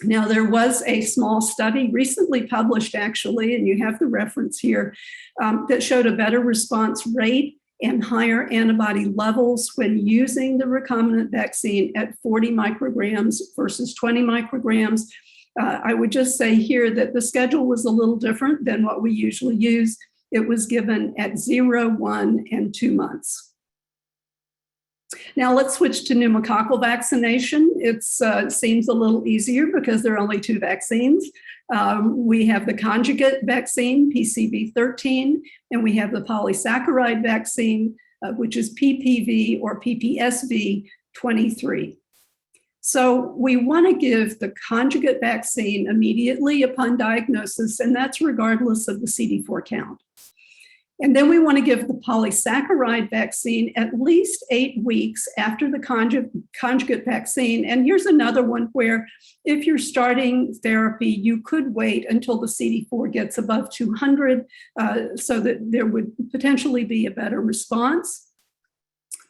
Now, there was a small study recently published, actually, and you have the reference here, that showed a better response rate and higher antibody levels when using the recombinant vaccine at 40 micrograms versus 20 micrograms. I would just say here that the schedule was a little different than what we usually use. It was given at 0, 1, and 2 months. Now let's switch to pneumococcal vaccination. It seems a little easier because there are only 2 vaccines. We have the conjugate vaccine, PCV13, and we have the polysaccharide vaccine, which is PPV or PPSV23. So we want to give the conjugate vaccine immediately upon diagnosis, and that's regardless of the CD4 count. And then we want to give the polysaccharide vaccine at least 8 weeks after the conjugate vaccine. And here's another one where if you're starting therapy, you could wait until the CD4 gets above 200 so that there would potentially be a better response.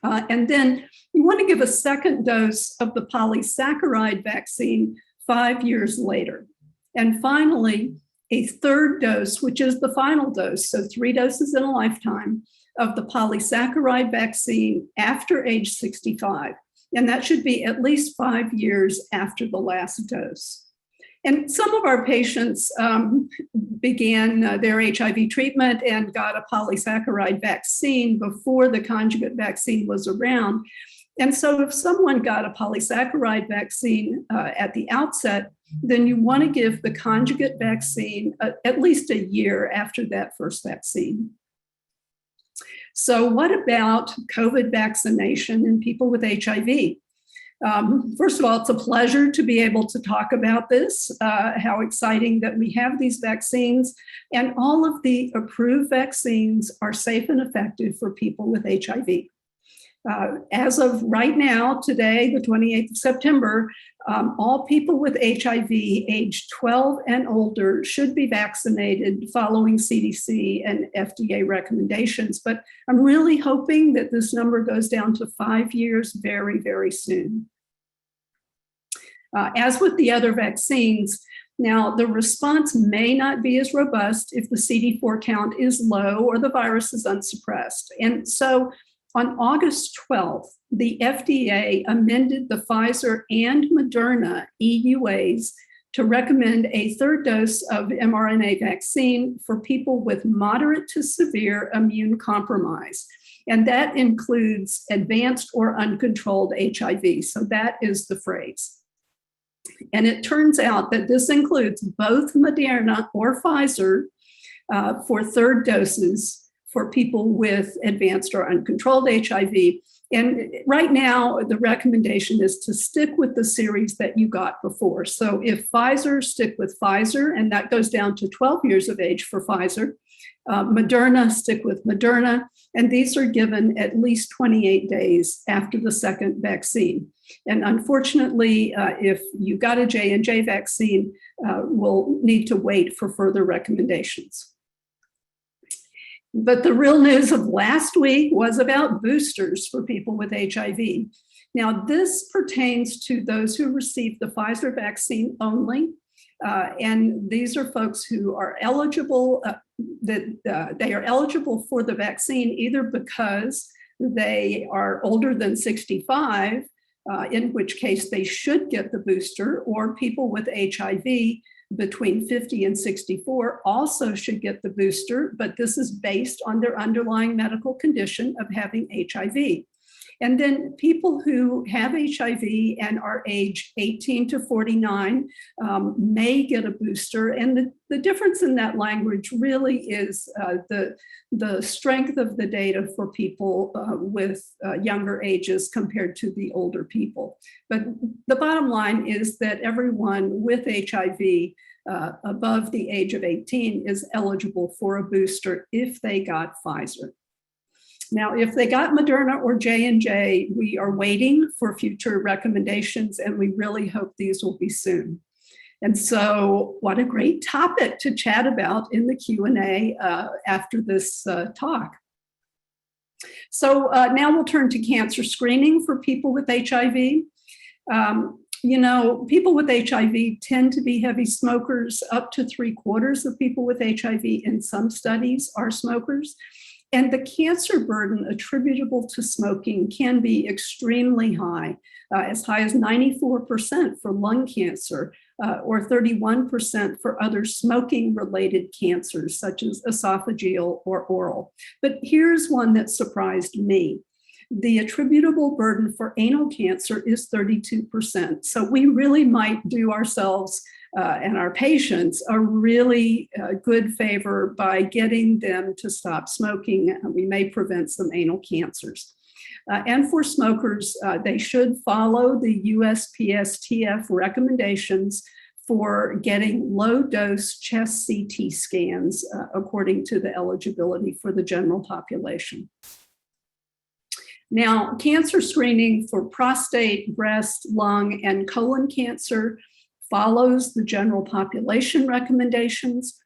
And then you want to give a second dose of the polysaccharide vaccine 5 years later. And finally, a 3rd dose, which is the final dose, so 3 doses in a lifetime, of the polysaccharide vaccine after age 65. And that should be at least 5 years after the last dose. And some of our patients began their HIV treatment and got a polysaccharide vaccine before the conjugate vaccine was around. And so if someone got a polysaccharide vaccine at the outset, then you want to give the conjugate vaccine at least a year after that first vaccine. So what about COVID vaccination in people with HIV? First of all, it's a pleasure to be able to talk about this, how exciting that we have these vaccines, and all of the approved vaccines are safe and effective for people with HIV. As of right now, today, the 28th of September, all people with HIV age 12 and older should be vaccinated following CDC and FDA recommendations. But I'm really hoping that this number goes down to 5 years very, very soon. As with the other vaccines, Now, the response may not be as robust if the CD4 count is low or the virus is unsuppressed. And so on August 12th, the FDA amended the Pfizer and Moderna EUAs to recommend a third dose of mRNA vaccine for people with moderate to severe immune compromise. And that includes advanced or uncontrolled HIV. So that is the phrase. And it turns out that this includes both Moderna or Pfizer for third doses for people with advanced or uncontrolled HIV. And right now, the recommendation is to stick with the series that you got before. So if Pfizer, stick with Pfizer, and that goes down to 12 years of age for Pfizer. Moderna, stick with Moderna, and these are given at least 28 days after the second vaccine. And unfortunately, if you got a J&J vaccine, we'll need to wait for further recommendations. But the real news of last week was about boosters for people with HIV. Now, this pertains to those who received the Pfizer vaccine only. And these are folks who are eligible, they are eligible for the vaccine either because they are older than 65, in which case they should get the booster, or people with HIV between 50 and 64 also should get the booster, but this is based on their underlying medical condition of having HIV. And then people who have HIV and are age 18 to 49 may get a booster. And the difference in that language really is the strength of the data for people with younger ages compared to the older people. But the bottom line is that everyone with HIV above the age of 18 is eligible for a booster if they got Pfizer. Now, if they got Moderna or J&J, we are waiting for future recommendations, and we really hope these will be soon. And so what a great topic to chat about in the Q&A after this talk. So now we'll turn to cancer screening for people with HIV. You know, people with HIV tend to be heavy smokers. Up to 3/4 of people with HIV in some studies are smokers. And the cancer burden attributable to smoking can be extremely high as 94% for lung cancer, or 31% for other smoking-related cancers, such as esophageal or oral. But here's one that surprised me. The attributable burden for anal cancer is 32%. So we really might do ourselves and our patients a really good favor by getting them to stop smoking. We may prevent some anal cancers. And for smokers, they should follow the USPSTF recommendations for getting low-dose chest CT scans according to the eligibility for the general population. Now, cancer screening for prostate, breast, lung, and colon cancer follows the general population recommendations.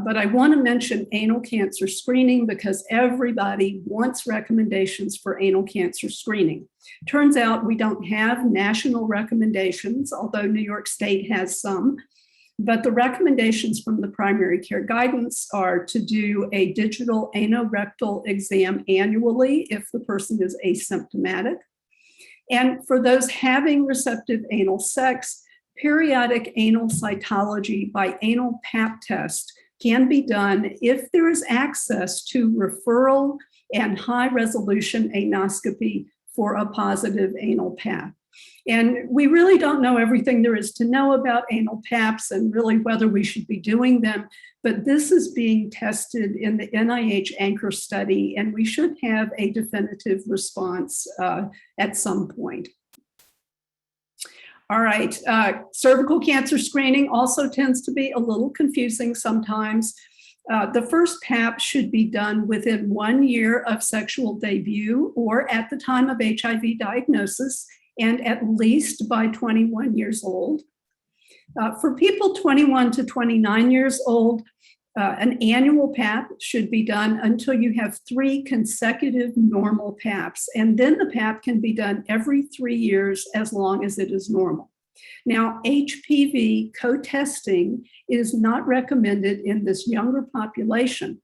But I want to mention anal cancer screening because everybody wants recommendations for anal cancer screening. Turns out we don't have national recommendations, although New York State has some. But the recommendations from the primary care guidance are to do a digital anorectal exam annually if the person is asymptomatic. And for those having receptive anal sex, periodic anal cytology by anal pap test can be done if there is access to referral and high-resolution anoscopy for a positive anal pap. And we really don't know everything there is to know about anal paps and really whether we should be doing them, but this is being tested in the NIH Anchor study, and we should have a definitive response at some point. All right, cervical cancer screening also tends to be a little confusing sometimes. The first PAP should be done within 1 year of sexual debut or at the time of HIV diagnosis, and at least by 21 years old. For people 21 to 29 years old, an annual PAP should be done until you have 3 consecutive normal PAPs, and then the PAP can be done every 3 years as long as it is normal. Now, HPV co-testing is not recommended in this younger population.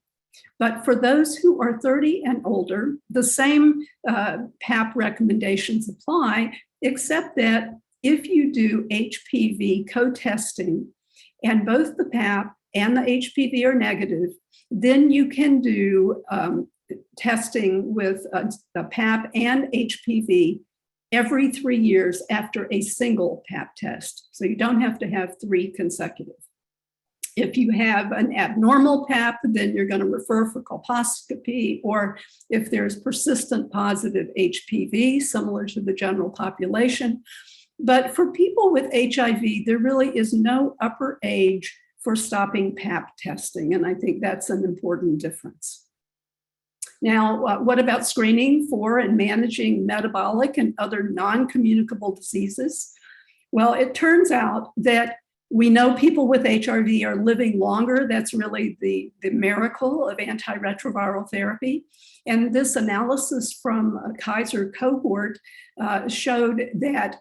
But for those who are 30 and older, the same PAP recommendations apply, except that if you do HPV co-testing and both the PAP and the HPV are negative, then you can do testing with the PAP and HPV every 3 years after a single PAP test. So you don't have to have 3 consecutive. If you have an abnormal PAP, then you're going to refer for colposcopy, or if there's persistent positive HPV, similar to the general population. But for people with HIV, there really is no upper age for stopping PAP testing, and I think that's an important difference. Now, what about screening for and managing metabolic and other non-communicable diseases? Well, it turns out that we know people with HIV are living longer. That's really the miracle of antiretroviral therapy. And this analysis from a Kaiser cohort showed that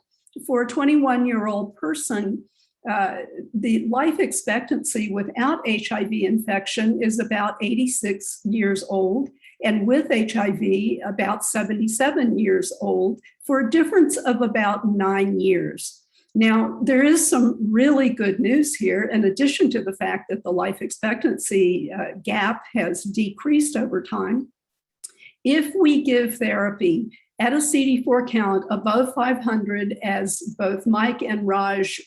for a 21-year-old person, the life expectancy without HIV infection is about 86 years old, and with HIV, about 77 years old, for a difference of about 9 years. Now, there is some really good news here, in addition to the fact that the life expectancy gap has decreased over time. If we give therapy at a CD4 count above 500, as both Mike and Raj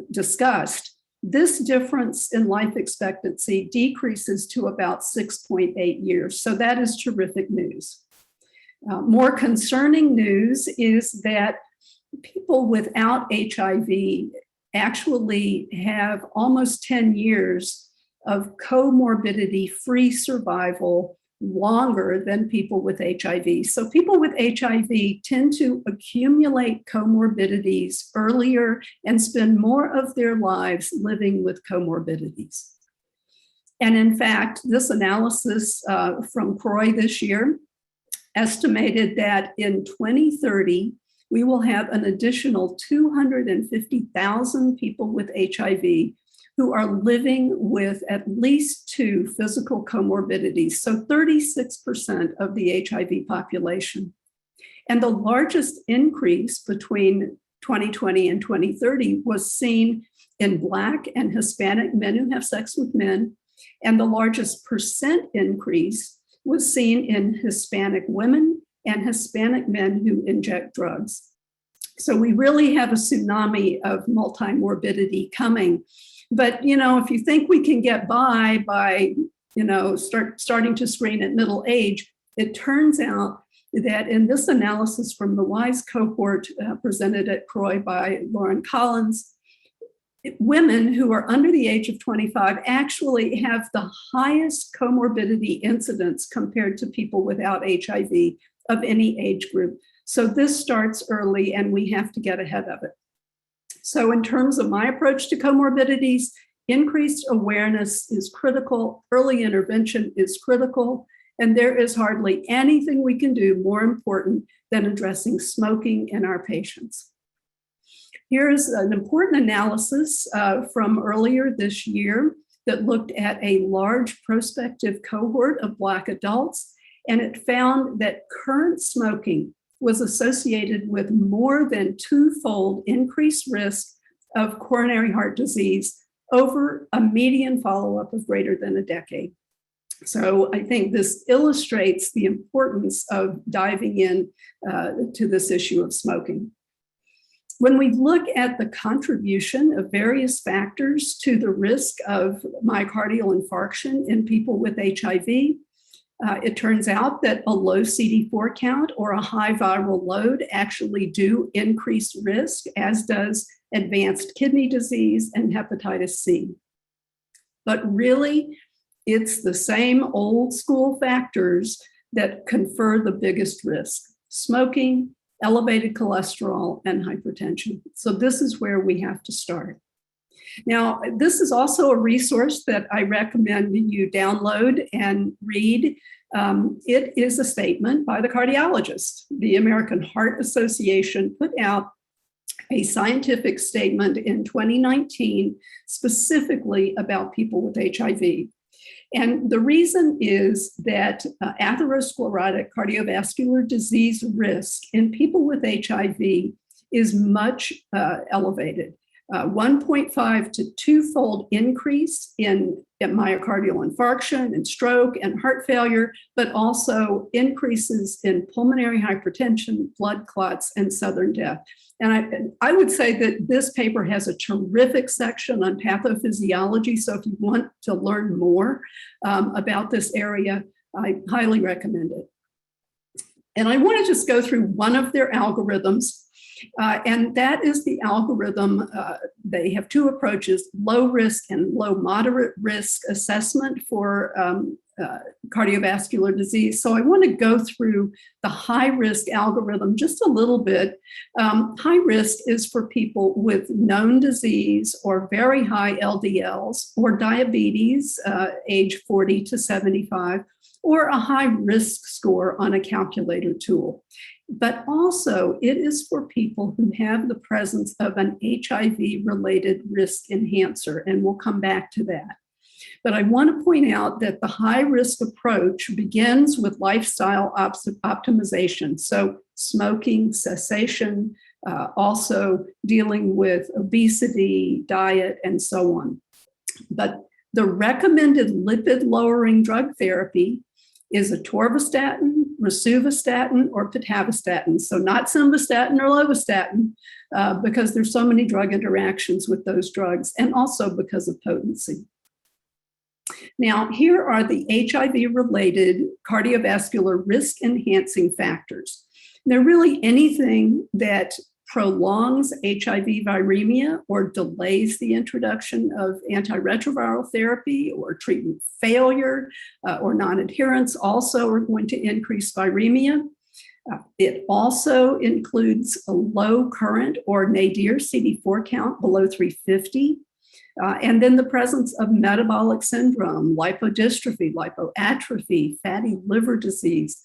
discussed, this difference in life expectancy decreases to about 6.8 years. So that is terrific news. More concerning news is that people without HIV actually have almost 10 years of comorbidity-free survival longer than people with HIV. So people with HIV tend to accumulate comorbidities earlier and spend more of their lives living with comorbidities. And in fact, this analysis from CROI this year estimated that in 2030, we will have an additional 250,000 people with HIV who are living with at least 2 physical comorbidities, so 36% of the HIV population. And the largest increase between 2020 and 2030 was seen in Black and Hispanic men who have sex with men, and the largest percent increase was seen in Hispanic women and Hispanic men who inject drugs. So we really have a tsunami of multimorbidity coming. But, if you think we can get by, starting to screen at middle age, it turns out that in this analysis from the WISE cohort presented at CROI by Lauren Collins, women who are under the age of 25 actually have the highest comorbidity incidence compared to people without HIV of any age group. So this starts early and we have to get ahead of it. So in terms of my approach to comorbidities, increased awareness is critical, early intervention is critical, and there is hardly anything we can do more important than addressing smoking in our patients. Here's an important analysis from earlier this year that looked at a large prospective cohort of Black adults, and it found that current smoking was associated with more than 2-fold increased risk of coronary heart disease over a median follow-up of greater than a decade. So I think this illustrates the importance of diving in to this issue of smoking. When we look at the contribution of various factors to the risk of myocardial infarction in people with HIV, it turns out that a low CD4 count or a high viral load actually do increase risk, as does advanced kidney disease and hepatitis C. But really, it's the same old school factors that confer the biggest risk: smoking, elevated cholesterol, and hypertension. So this is where we have to start. Now, this is also a resource that I recommend you download and read. It is a statement by the cardiologist. The American Heart Association put out a scientific statement in 2019 specifically about people with HIV. And the reason is that atherosclerotic cardiovascular disease risk in people with HIV is much elevated. 1.5 to 2-fold increase in myocardial infarction and stroke and heart failure, but also increases in pulmonary hypertension, blood clots, and sudden death. And I would say that this paper has a terrific section on pathophysiology. So if you want to learn more about this area, I highly recommend it. And I want to just go through one of their algorithms. And that is the algorithm. They have two approaches: low risk and low moderate risk assessment for cardiovascular disease. So I want to go through the high risk algorithm just a little bit. High risk is for people with known disease or very high LDLs or diabetes, age 40 to 75, or a high risk score on a calculator tool. But also it is for people who have the presence of an HIV-related risk enhancer, and we'll come back to that. But I want to point out that the high-risk approach begins with lifestyle optimization. So smoking cessation, also dealing with obesity, diet, and so on. But the recommended lipid-lowering drug therapy is atorvastatin, rosuvastatin, or pitavastatin. So not simvastatin or lovastatin, because there's so many drug interactions with those drugs, and also because of potency. Now, here are the HIV-related cardiovascular risk-enhancing factors. They're really anything that prolongs HIV viremia or delays the introduction of antiretroviral therapy, or treatment failure or non-adherence also are going to increase viremia. It also includes a low current or nadir CD4 count below 350. And then the presence of metabolic syndrome, lipodystrophy, lipoatrophy, fatty liver disease,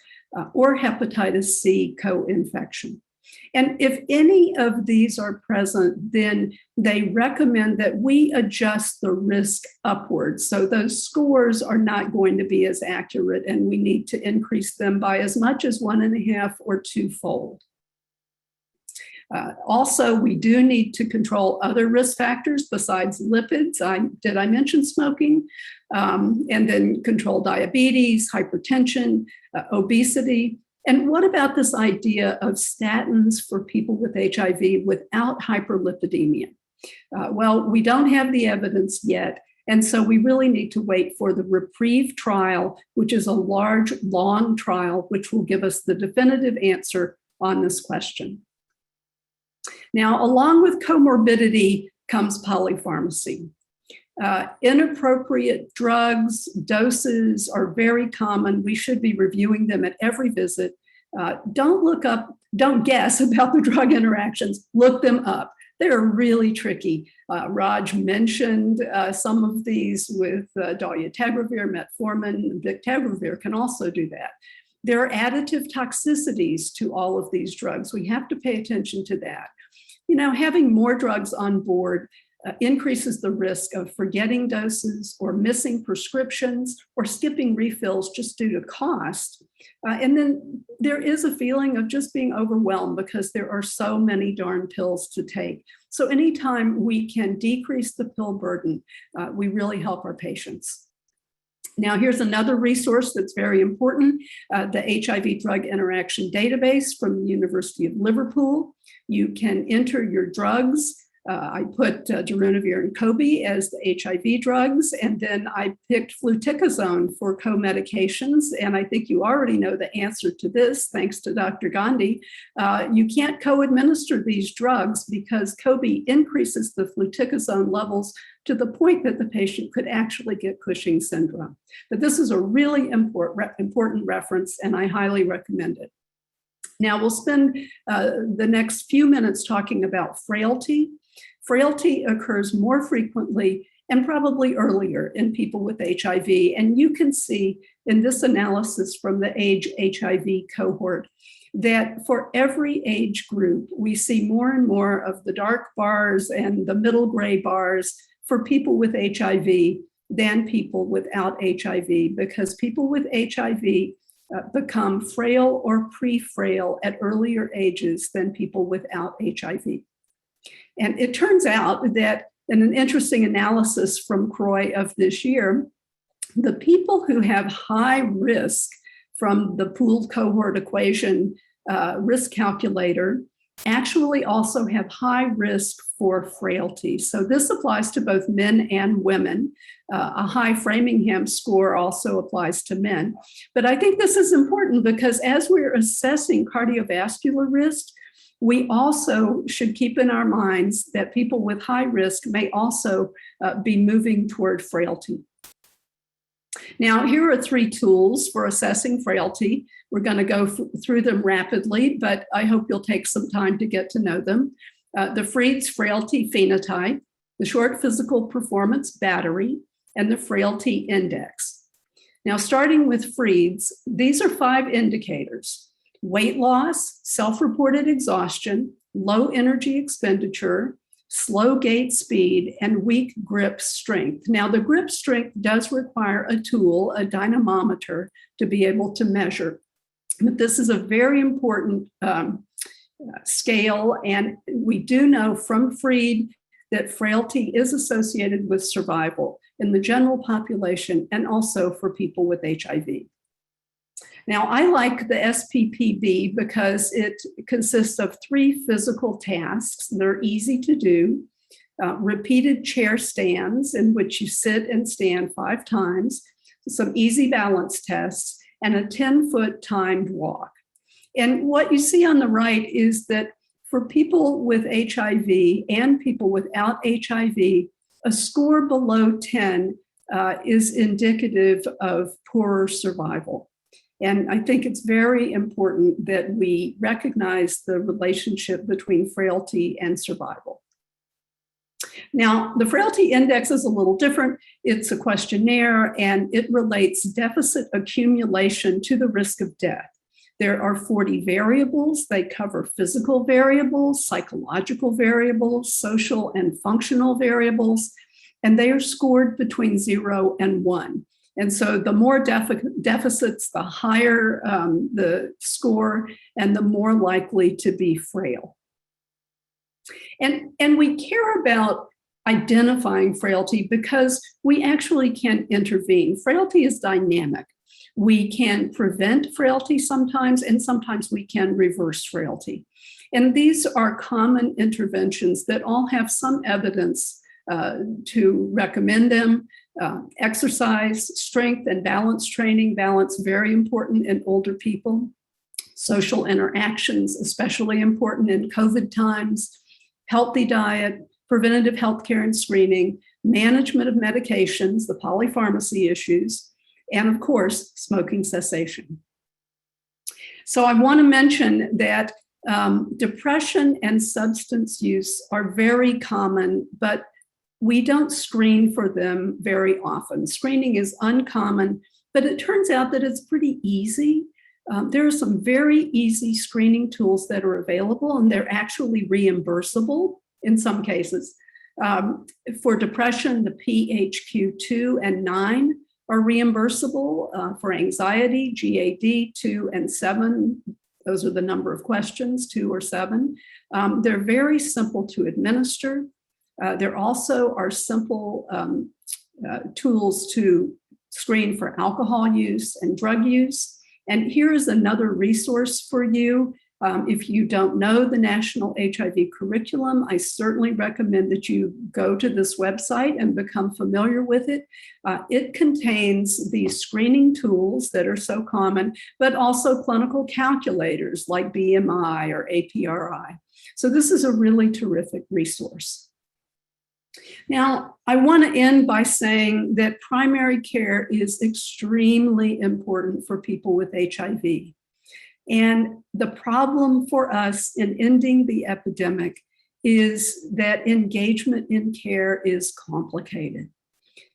or hepatitis C co-infection. And if any of these are present, then they recommend that we adjust the risk upwards. So those scores are not going to be as accurate, and we need to increase them by as much as 1.5 or 2-fold. Also, we do need to control other risk factors besides lipids. Did I mention smoking? And then control diabetes, hypertension, obesity. And what about this idea of statins for people with HIV without hyperlipidemia? Well, we don't have the evidence yet. And so we really need to wait for the REPRIEVE trial, which is a large, long trial, which will give us the definitive answer on this question. Now, along with comorbidity comes polypharmacy. Inappropriate drugs, doses are very common. We should be reviewing them at every visit. Don't guess about the drug interactions, look them up. They're really tricky. Raj mentioned some of these with dolutegravir, metformin, bictegravir can also do that. There are additive toxicities to all of these drugs. We have to pay attention to that. You know, having more drugs on board increases the risk of forgetting doses or missing prescriptions or skipping refills just due to cost. And then there is a feeling of just being overwhelmed because there are so many darn pills to take. So anytime we can decrease the pill burden, we really help our patients. Now, here's another resource that's very important, the HIV drug interaction database from the University of Liverpool. You can enter your drugs. I put darunavir and Cobi as the HIV drugs, and then I picked fluticasone for co-medications. And I think you already know the answer to this, thanks to Dr. Gandhi. You can't co-administer these drugs because Cobi increases the fluticasone levels to the point that the patient could actually get Cushing's syndrome. But this is a really important reference, and I highly recommend it. Now, we'll spend the next few minutes talking about frailty. Frailty occurs more frequently and probably earlier in people with HIV. And you can see in this analysis from the age HIV cohort that for every age group, we see more and more of the dark bars and the middle gray bars for people with HIV than people without HIV, because people with HIV become frail or pre-frail at earlier ages than people without HIV. And it turns out that in an interesting analysis from CROI of this year, the people who have high risk from the pooled cohort equation risk calculator actually also have high risk for frailty. So this applies to both men and women. A high Framingham score also applies to men. But I think this is important because as we're assessing cardiovascular risk, we also should keep in our minds that people with high risk may also be moving toward frailty. Now, here are 3 tools for assessing frailty. We're going to go through them rapidly, but I hope you'll take some time to get to know them. The Fried's Frailty Phenotype, the Short Physical Performance Battery, and the Frailty Index. Now, starting with Fried's, these are 5 indicators: weight loss, self-reported exhaustion, low energy expenditure, slow gait speed, and weak grip strength. Now, the grip strength does require a tool, a dynamometer, to be able to measure. But this is a very important scale, and we do know from Fried that frailty is associated with survival in the general population and also for people with HIV. Now, I like the SPPB because it consists of 3 physical tasks. They're easy to do. Repeated chair stands in which you sit and stand 5 times, some easy balance tests, and a 10-foot timed walk. And what you see on the right is that for people with HIV and people without HIV, a score below 10 is indicative of poorer survival. And I think it's very important that we recognize the relationship between frailty and survival. Now, the frailty index is a little different. It's a questionnaire, and it relates deficit accumulation to the risk of death. There are 40 variables. They cover physical variables, psychological variables, social and functional variables, and they are scored between 0 and 1. And so the more deficits, the higher the score, and the more likely to be frail. And we care about identifying frailty because we actually can intervene. Frailty is dynamic. We can prevent frailty sometimes, and sometimes we can reverse frailty. And these are common interventions that all have some evidence to recommend them. Exercise, strength and balance training, balance very important in older people. Social interactions, especially important in COVID times. Healthy diet, preventative healthcare and screening, management of medications, the polypharmacy issues, and of course, smoking cessation. So I want to mention that depression and substance use are very common, but we don't screen for them very often. Screening is uncommon, but it turns out that it's pretty easy. There are some very easy screening tools that are available, and they're actually reimbursable in some cases. For depression, the PHQ-2 and 9 are reimbursable. For anxiety, GAD 2 and 7, those are the number of questions, 2 or 7. They're very simple to administer. There also are simple tools to screen for alcohol use and drug use. And here is another resource for you. If you don't know the National HIV Curriculum, I certainly recommend that you go to this website and become familiar with it. It contains these screening tools that are so common, but also clinical calculators like BMI or APRI. So this is a really terrific resource. Now, I want to end by saying that primary care is extremely important for people with HIV. And the problem for us in ending the epidemic is that engagement in care is complicated.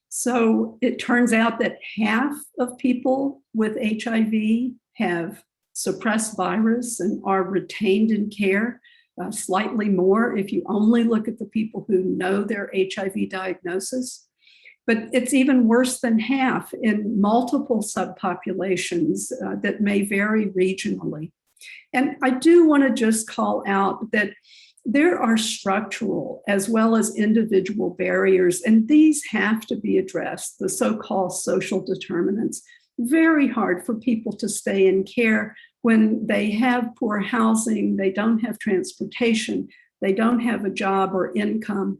So it turns out that half of people with HIV have suppress virus and are retained in care, slightly more if you only look at the people who know their HIV diagnosis. But it's even worse than half in multiple subpopulations that may vary regionally. And I do want to just call out that there are structural as well as individual barriers, and these have to be addressed, the so-called social determinants. Very hard for people to stay in care when they have poor housing, they don't have transportation, they don't have a job or income.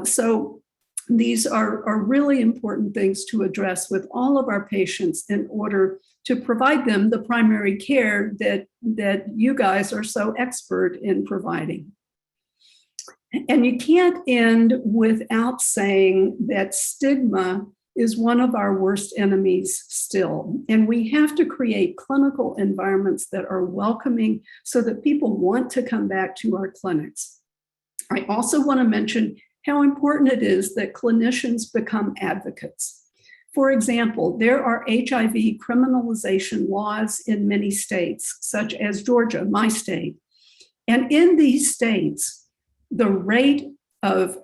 So these are really important things to address with all of our patients in order to provide them the primary care that you guys are so expert in providing. And you can't end without saying that stigma is one of our worst enemies still. And we have to create clinical environments that are welcoming so that people want to come back to our clinics. I also want to mention how important it is that clinicians become advocates. For example, there are HIV criminalization laws in many states, such as Georgia, my state. And in these states, the rate of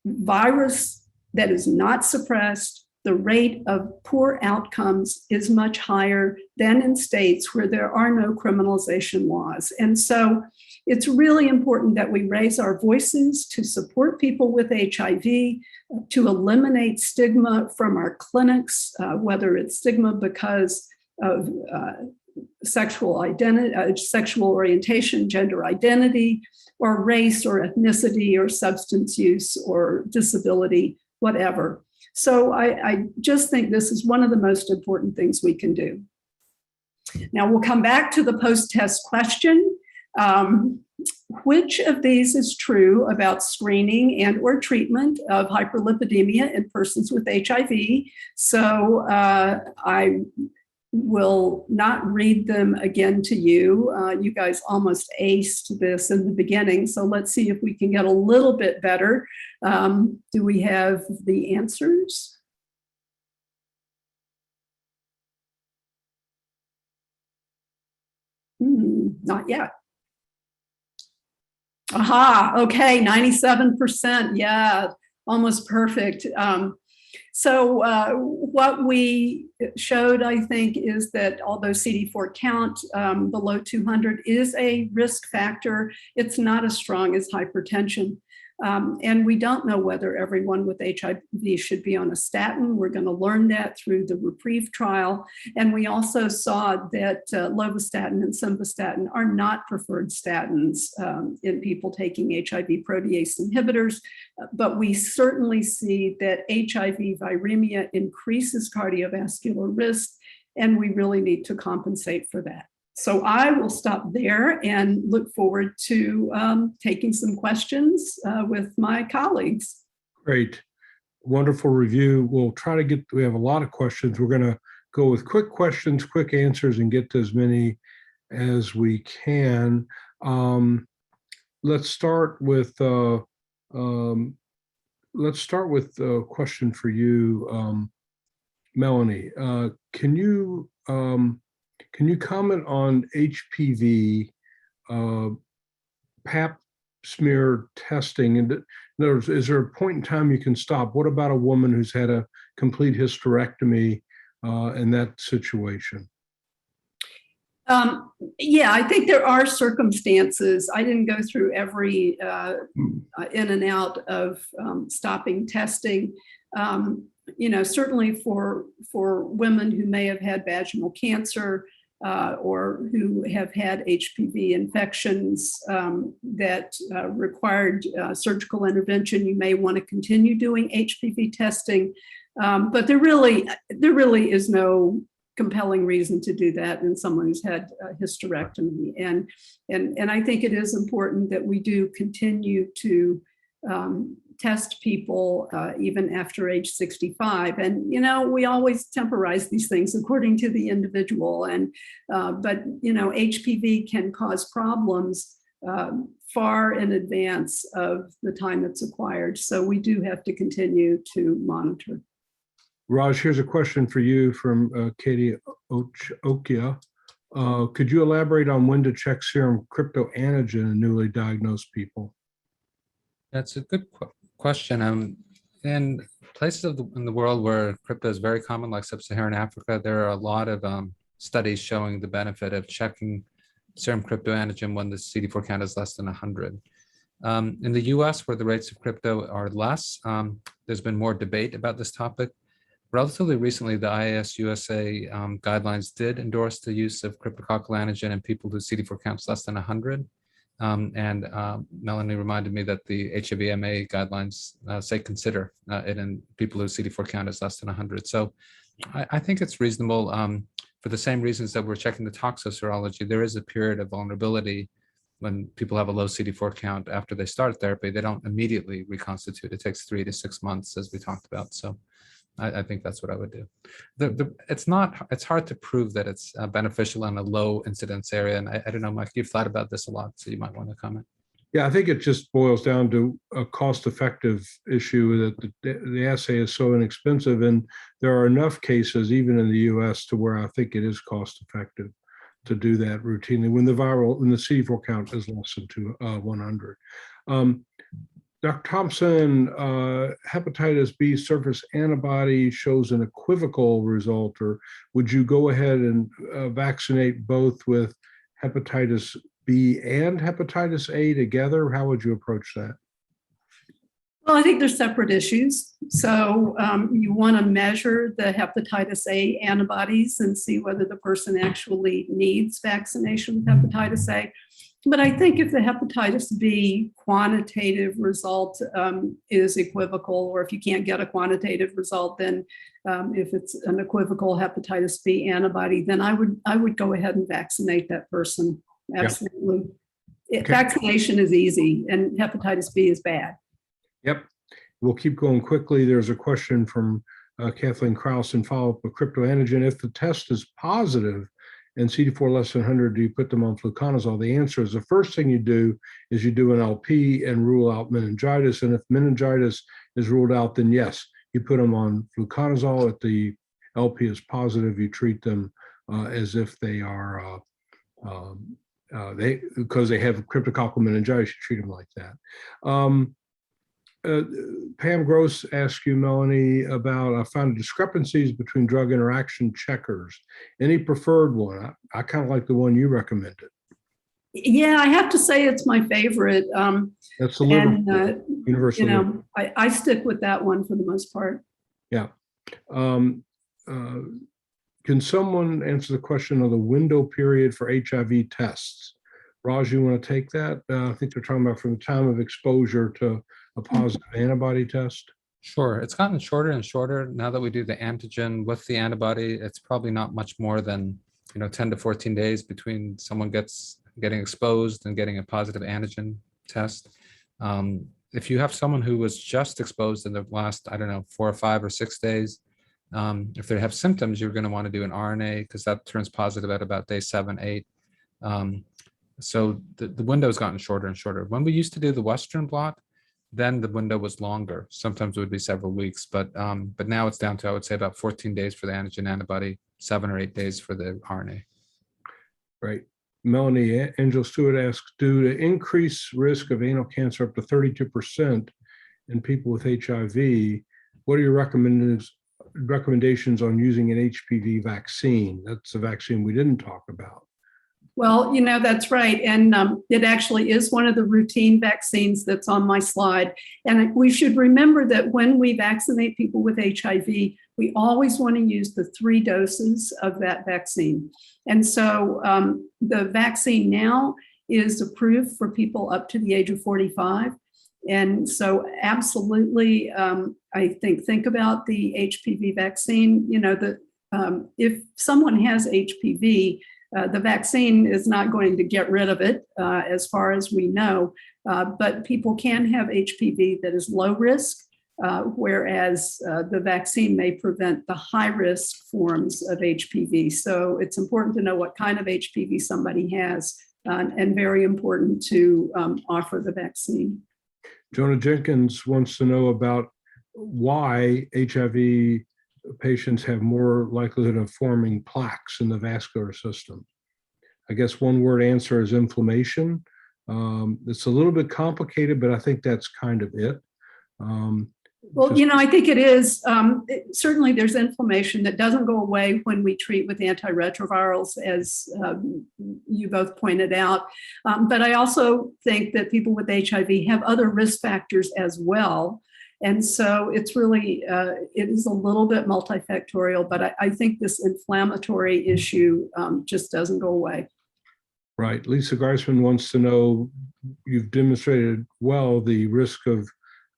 virus that is not suppressed, the rate of poor outcomes is much higher than in states where there are no criminalization laws. And so it's really important that we raise our voices to support people with HIV, to eliminate stigma from our clinics, whether it's stigma because of sexual identity, sexual orientation, gender identity, or race or ethnicity or substance use or disability, whatever. So I just think this is one of the most important things we can do. Now we'll come back to the post-test question. Which of these is true about screening and or treatment of hyperlipidemia in persons with HIV? So I will not read them again to you. You guys almost aced this in the beginning, so let's see if we can get a little bit better. Do we have the answers? Not yet. Aha, okay, 97%, yeah, almost perfect. So what we showed, I think, is that although CD4 count below 200 is a risk factor, it's not as strong as hypertension. And we don't know whether everyone with HIV should be on a statin. We're going to learn that through the REPRIEVE trial. And we also saw that lovastatin and simvastatin are not preferred statins in people taking HIV protease inhibitors. But we certainly see that HIV viremia increases cardiovascular risk, and we really need to compensate for that. So I will stop there and look forward to taking some questions with my colleagues. Great. Wonderful review. We'll try to get, we have a lot of questions. We're going to go with quick questions, quick answers, and get to as many as we can. Let's start with a question for you, Melanie. Can you comment on HPV pap smear testing? And in other words, is there a point in time you can stop? What about a woman who's had a complete hysterectomy in that situation? Yeah, I think there are circumstances. I didn't go through every in and out of stopping testing. Certainly for women who may have had vaginal cancer or who have had HPV infections that required surgical intervention, you may want to continue doing HPV testing. But there really is no compelling reason to do that in someone who's had a hysterectomy. And I think it is important that we do continue to test people even after age 65. And, we always temporize these things according to the individual. And, but, HPV can cause problems far in advance of the time it's acquired. So we do have to continue to monitor. Raj, here's a question for you from Katie Okia. Could you elaborate on when to check serum cryptoantigen in newly diagnosed people? That's a good question. In places in the world where crypto is very common, like sub-Saharan Africa, there are a lot of studies showing the benefit of checking serum cryptoantigen when the CD4 count is less than 100. In the US, where the rates of crypto are less, there's been more debate about this topic. Relatively recently, the IAS-USA guidelines did endorse the use of cryptococcal antigen in people whose CD4 count is less than 100. Melanie reminded me that the HIV-MA guidelines say consider it in people whose CD4 count is less than 100. So I think it's reasonable for the same reasons that we're checking the toxoserology. There is a period of vulnerability when people have a low CD4 count after they start therapy. They don't immediately reconstitute. It takes 3 to 6 months, as we talked about. So I think that's what I would do. It's hard to prove that it's beneficial in a low incidence area. And I don't know, Mike, you've thought about this a lot, so you might want to comment. Yeah, I think it just boils down to a cost-effective issue that the assay is so inexpensive, and there are enough cases, even in the U.S., to where I think it is cost-effective to do that routinely when the CD4 count is less than 100. Dr. Thompson, hepatitis B surface antibody shows an equivocal result, or would you go ahead and vaccinate both with hepatitis B and hepatitis A together? How would you approach that? Well, I think they're separate issues. So you want to measure the hepatitis A antibodies and see whether the person actually needs vaccination with hepatitis A. But I think if the hepatitis B quantitative result is equivocal, or if you can't get a quantitative result, then if it's an equivocal hepatitis B antibody, then I would go ahead and vaccinate that person. Absolutely. Yep. Okay. Vaccination is easy, and hepatitis B is bad. Yep. We'll keep going quickly. There's a question from Kathleen Krause in follow-up with cryptoantigen. If the test is positive and CD4 less than 100, do you put them on fluconazole? The answer is the first thing you do is you do an LP and rule out meningitis. And if meningitis is ruled out, then yes, you put them on fluconazole. If the LP is positive, you treat them as if they are, because they have cryptococcal meningitis, you treat them like that. Pam Gross asked you, Melanie, about I found discrepancies between drug interaction checkers. Any preferred one? I kind of like the one you recommended. Yeah, I have to say it's my favorite. That's the Liverpool Universal. You know, I stick with that one for the most part. Yeah. Can someone answer the question of the window period for HIV tests? Raj, you want to take that? I think they're talking about from the time of exposure to a positive antibody test. Sure. It's gotten shorter and shorter now that we do the antigen with the antibody. It's probably not much more than 10 to 14 days between someone getting exposed and getting a positive antigen test. If you have someone who was just exposed in the last, 4 or 5 or 6 days, if they have symptoms, you're going to want to do an RNA because that turns positive at about day 7, 8. So the window has gotten shorter and shorter. When we used to do the Western blot, then the window was longer. Sometimes it would be several weeks, but now it's down to, I would say, about 14 days for the antigen antibody, 7 or 8 days for the RNA. Right. Melanie, Angel Stewart asks, due to increased risk of anal cancer up to 32% in people with HIV, what are your recommendations on using an HPV vaccine? That's a vaccine we didn't talk about. Well, that's right. And it actually is one of the routine vaccines that's on my slide. And we should remember that when we vaccinate people with HIV, we always want to use the 3 doses of that vaccine. And so the vaccine now is approved for people up to the age of 45. And so absolutely, I think about the HPV vaccine. If someone has HPV, the vaccine is not going to get rid of it, as far as we know, but people can have HPV that is low risk, whereas the vaccine may prevent the high risk forms of HPV. So it's important to know what kind of HPV somebody has, and very important to offer the vaccine. Jonah Jenkins wants to know about why HIV patients have more likelihood of forming plaques in the vascular system. I guess one word answer is inflammation. It's a little bit complicated, but I think that's kind of it. Well, I think it is. Certainly, there's inflammation that doesn't go away when we treat with antiretrovirals, as you both pointed out. But I also think that people with HIV have other risk factors as well. And so it's really, it is a little bit multifactorial, but I think this inflammatory issue just doesn't go away. Right. Lisa Geisman wants to know, you've demonstrated well the risk of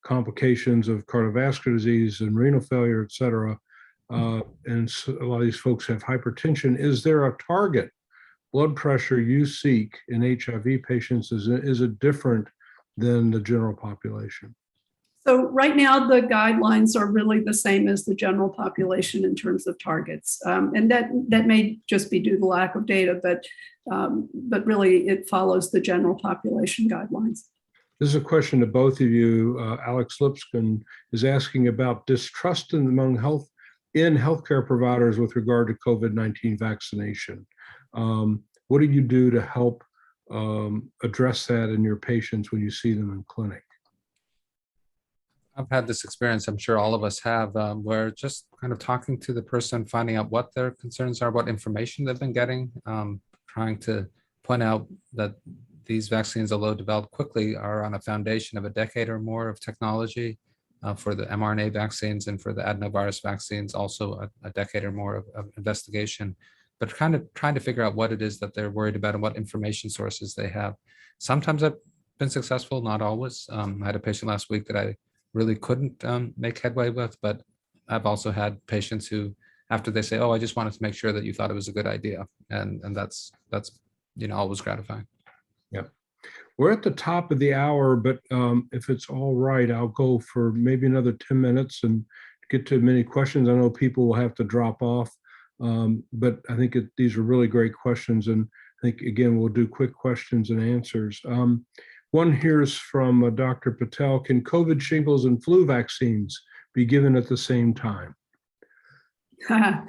complications of cardiovascular disease and renal failure, et cetera. And so a lot of these folks have hypertension. Is there a target blood pressure you seek in HIV patients? Is it different than the general population? So right now, the guidelines are really the same as the general population in terms of targets. And that may just be due to lack of data, but really it follows the general population guidelines. This is a question to both of you. Alex Lipscomb is asking about distrust among healthcare providers with regard to COVID-19 vaccination. What do you do to help address that in your patients when you see them in clinic? I've had this experience, I'm sure all of us have, where just kind of talking to the person, finding out what their concerns are, what information they've been getting, trying to point out that these vaccines, although developed quickly, are on a foundation of a decade or more of technology. For the mRNA vaccines and for the adenovirus vaccines, also a decade or more of investigation, but kind of trying to figure out what it is that they're worried about and what information sources they have. Sometimes I've been successful, not always. I had a patient last week that I really couldn't make headway with, but I've also had patients who, after they say, "Oh, I just wanted to make sure that you thought it was a good idea," and that's always gratifying. Yeah, we're at the top of the hour, but if it's all right, I'll go for maybe another 10 minutes and get to many questions. I know people will have to drop off, but I think these are really great questions, and I think again we'll do quick questions and answers. One here is from Dr. Patel. Can COVID, shingles, and flu vaccines be given at the same time? I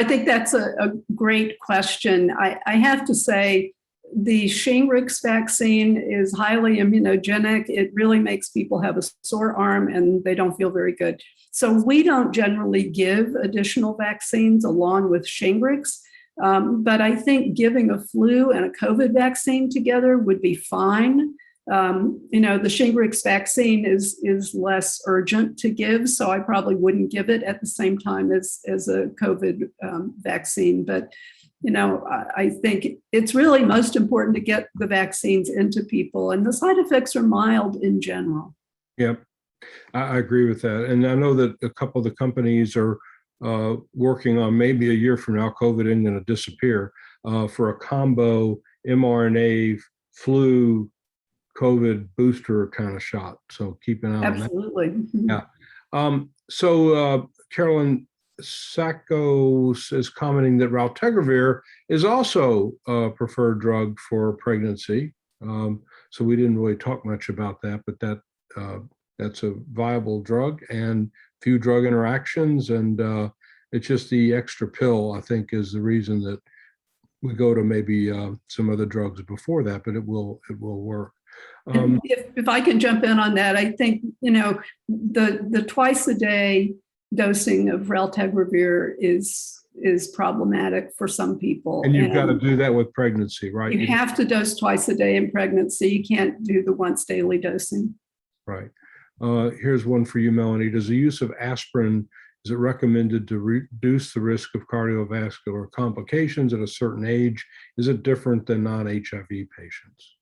think that's a great question. I have to say, the Shingrix vaccine is highly immunogenic. It really makes people have a sore arm and they don't feel very good. So we don't generally give additional vaccines along with Shingrix. But I think giving a flu and a COVID vaccine together would be fine. The Shingrix vaccine is less urgent to give, so I probably wouldn't give it at the same time as a COVID vaccine. But I think it's really most important to get the vaccines into people, and the side effects are mild in general. Yep, I agree with that. And I know that a couple of the companies are working on, maybe a year from now, COVID isn't going to disappear, for a combo mRNA flu COVID booster kind of shot. So keep an eye on that. Absolutely. Yeah. So Carolyn Sackos is commenting that raltegravir is also a preferred drug for pregnancy. So we didn't really talk much about that, but that's a viable drug and few drug interactions. And it's just the extra pill, I think, is the reason that we go to maybe some other drugs before that, but it will work. If I can jump in on that, I think, the twice a day dosing of raltegravir is problematic for some people. And you've got to do that with pregnancy, right? You have to dose twice a day in pregnancy. You can't do the once daily dosing. Right. Here's one for you, Melanie. Does the use of aspirin, is it recommended to reduce the risk of cardiovascular complications at a certain age? Is it different than non-HIV patients?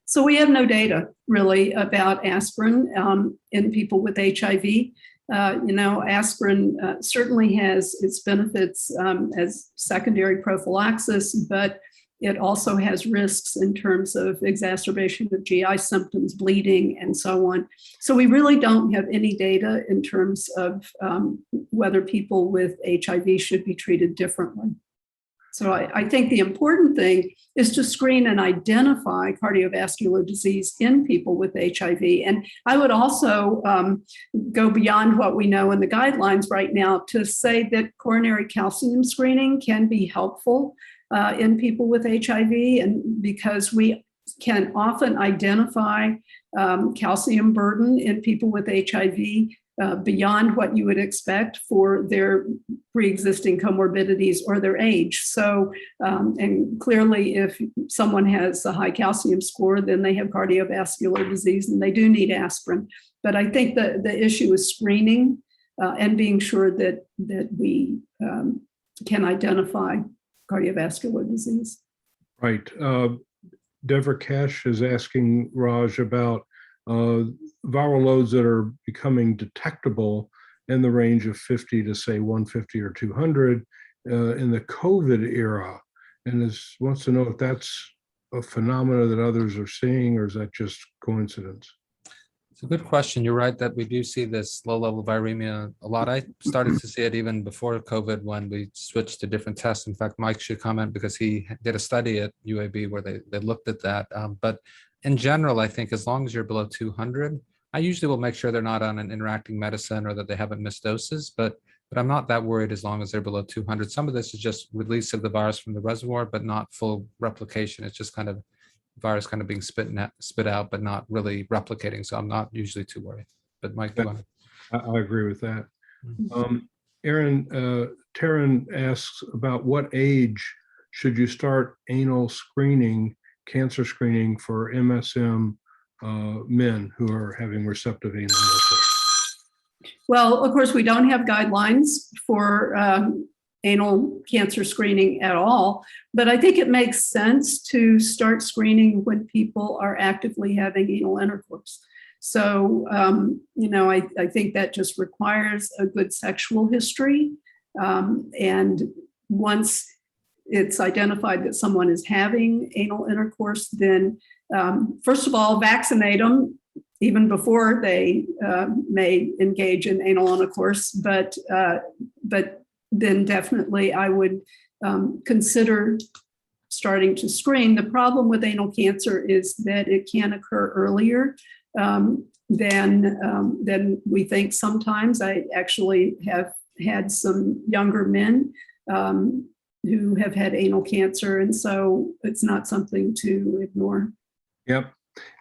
So we have no data really about aspirin in people with HIV. Aspirin certainly has its benefits as secondary prophylaxis, but it also has risks in terms of exacerbation of GI symptoms, bleeding, and so on. So we really don't have any data in terms of whether people with HIV should be treated differently. So I think the important thing is to screen and identify cardiovascular disease in people with HIV. And I would also go beyond what we know in the guidelines right now to say that coronary calcium screening can be helpful in people with HIV, and because we can often identify calcium burden in people with HIV beyond what you would expect for their pre-existing comorbidities or their age. So, and clearly if someone has a high calcium score, then they have cardiovascular disease and they do need aspirin. But I think the issue is screening and being sure that we can identify cardiovascular disease. Right. Deborah Cash is asking Raj about viral loads that are becoming detectable in the range of 50 to say 150 or 200 in the COVID era, and wants to know if that's a phenomena that others are seeing, or is that just coincidence? It's a good question. You're right that we do see this low-level viremia a lot. I started to see it even before COVID when we switched to different tests. In fact, Mike should comment because he did a study at UAB where they looked at that. But in general, I think as long as you're below 200, I usually will make sure they're not on an interacting medicine or that they haven't missed doses, but I'm not that worried as long as they're below 200. Some of this is just release of the virus from the reservoir, but not full replication. It's just kind of virus kind of being spit out, but not really replicating. So I'm not usually too worried. But Mike, go ahead. I agree with that. Taryn asks about what age should you start anal screening, cancer screening for MSM men who are having receptive anal intercourse? Well, of course, we don't have guidelines for anal cancer screening at all, but I think it makes sense to start screening when people are actively having anal intercourse. So, I think that just requires a good sexual history. And once it's identified that someone is having anal intercourse, then first of all, vaccinate them even before they may engage in anal intercourse. But then definitely I would consider starting to screen. The problem with anal cancer is that it can occur earlier than we think sometimes. I actually have had some younger men who have had anal cancer, and so it's not something to ignore. Yep.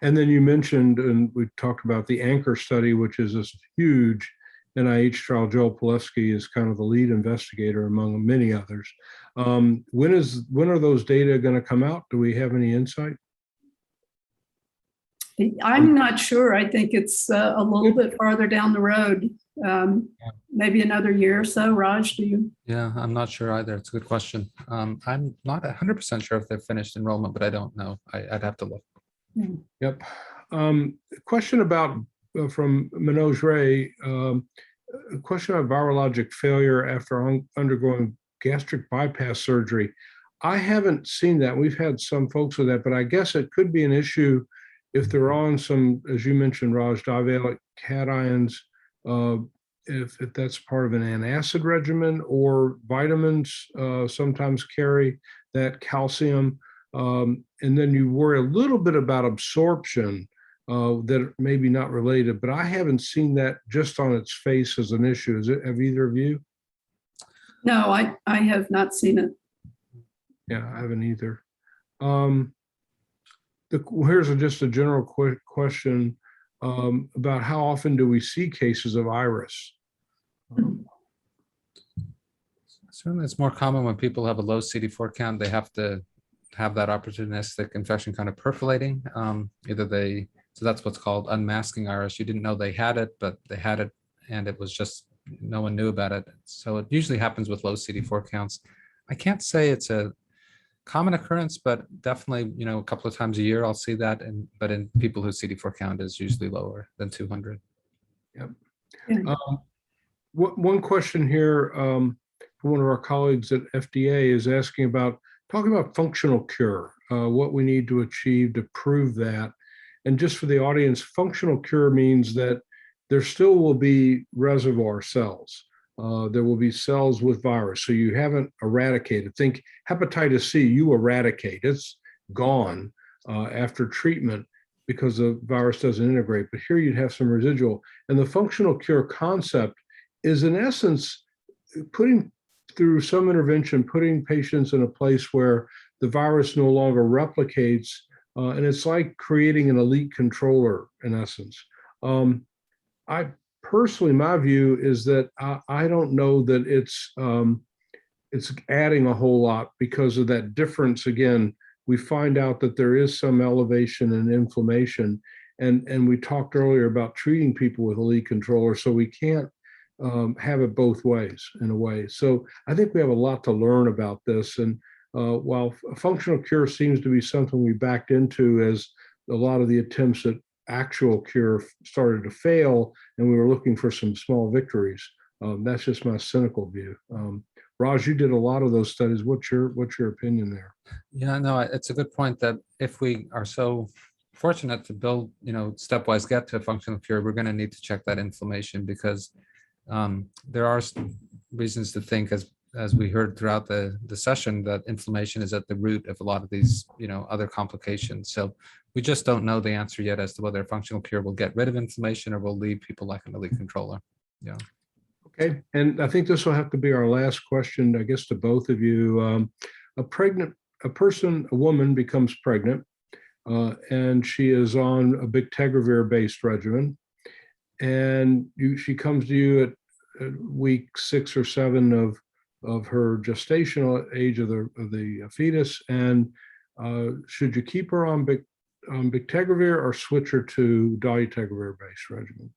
And then you mentioned, and we talked about the Anchor study, which is this huge NIH trial. Joel Pilevsky is kind of the lead investigator among many others. When are those data going to come out? Do we have any insight? I'm not sure. I think it's a little bit farther down the road, maybe another year or so. Raj, do you? Yeah, I'm not sure either. It's a good question. I'm not 100% sure if they've finished enrollment, but I don't know. I'd have to look. Yep. Question about from Manoj Ray. A question about virologic failure after undergoing gastric bypass surgery. I haven't seen that. We've had some folks with that, but I guess it could be an issue if they're on some, as you mentioned, Raj, divalent cations, if that's part of an antacid regimen, or vitamins sometimes carry that calcium. And then you worry a little bit about absorption that may be not related, but I haven't seen that just on its face as an issue. Have either of you? No, I have not seen it. Yeah, I haven't either. Here's just a general question about how often do we see cases of iris? Certainly, it's more common when people have a low CD4 count. They have to have that opportunistic infection kind of percolating. So that's what's called unmasking iris. You didn't know they had it, but they had it, and it was just no one knew about it. So it usually happens with low CD4 counts. I can't say it's a common occurrence, but definitely, a couple of times a year I'll see that. But in people whose CD4 count is usually lower than 200. Yep. One question here from one of our colleagues at FDA is talking about functional cure, what we need to achieve to prove that. And just for the audience, functional cure means that there still will be reservoir cells. there will be cells with virus. So you haven't eradicated. Think hepatitis C, you eradicate. It's gone after treatment because the virus doesn't integrate. But here you'd have some residual. And the functional cure concept is, in essence, putting through some intervention, putting patients in a place where the virus no longer replicates. And it's like creating an elite controller, in essence. I personally, my view is that I don't know that it's adding a whole lot because of that difference. Again, we find out that there is some elevation in inflammation, and we talked earlier about treating people with elite controller, so we can't have it both ways in a way. So I think we have a lot to learn about this. And while a functional cure seems to be something we backed into as a lot of the attempts at actual cure started to fail, and we were looking for some small victories. That's just my cynical view. Raj, you did a lot of those studies. What's your opinion there? Yeah, no, it's a good point that if we are so fortunate to build, stepwise get to a functional cure, we're going to need to check that inflammation, because there are reasons to think, as we heard throughout the session, that inflammation is at the root of a lot of these, other complications. So we just don't know the answer yet as to whether a functional cure will get rid of inflammation or will leave people like an elite controller. Yeah. Okay, and I think this will have to be our last question, I guess, to both of you. A woman becomes pregnant, and she is on a bictegravir-based regimen, and she comes to you at week 6 or 7 of her gestational age of the fetus, and should you keep her on bictegravir or switch her to dolutegravir-based regimen?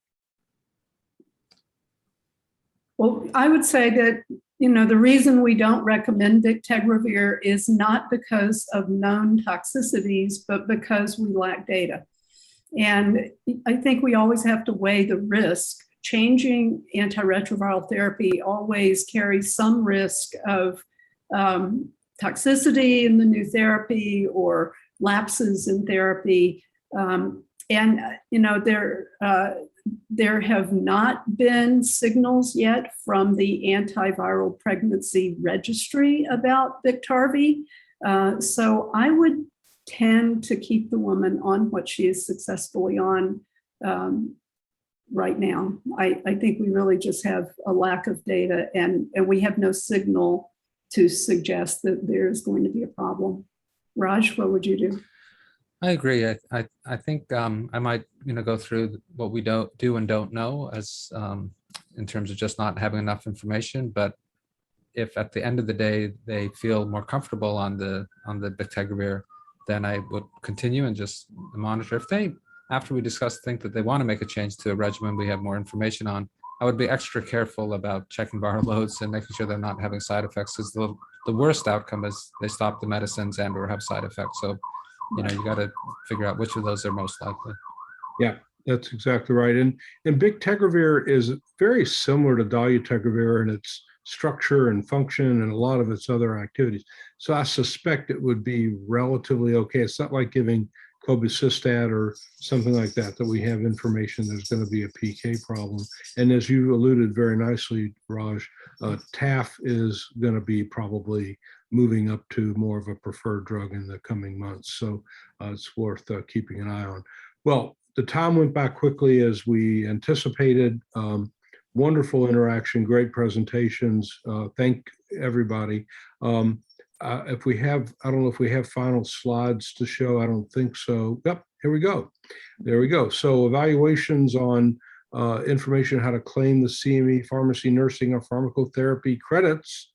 Well, I would say that, the reason we don't recommend bictegravir is not because of known toxicities, but because we lack data. And I think we always have to weigh the risk. Changing antiretroviral therapy always carries some risk of toxicity in the new therapy or lapses in therapy. There have not been signals yet from the antiviral pregnancy registry about Biktarvy. So I would tend to keep the woman on what she is successfully on right now. I think we really just have a lack of data, and we have no signal to suggest that there's going to be a problem. Raj, what would you do? I agree. I think I might go through what we do and don't know as in terms of just not having enough information. But if at the end of the day they feel more comfortable on the bictegravir, then I would continue and just monitor. If they, after we discuss, think that they want to make a change to a regimen we have more information on, I would be extra careful about checking viral loads and making sure they're not having side effects, because the worst outcome is they stop the medicines and or have side effects. So you got to figure out which of those are most likely. Yeah, that's exactly right. And bictegravir is very similar to dolutegravir in its structure and function and a lot of its other activities. So I suspect it would be relatively okay. It's not like giving cobicistat or something like that we have information there's going to be a PK problem. And as you alluded very nicely, Raj, TAF is going to be probably moving up to more of a preferred drug in the coming months. So it's worth keeping an eye on. Well, the time went by quickly as we anticipated. Wonderful interaction, great presentations. Thank everybody. If we have, I don't know if we have final slides to show. I don't think so. Yep, here we go. There we go. So evaluations on information how to claim the CME, pharmacy, nursing, or pharmacotherapy credits.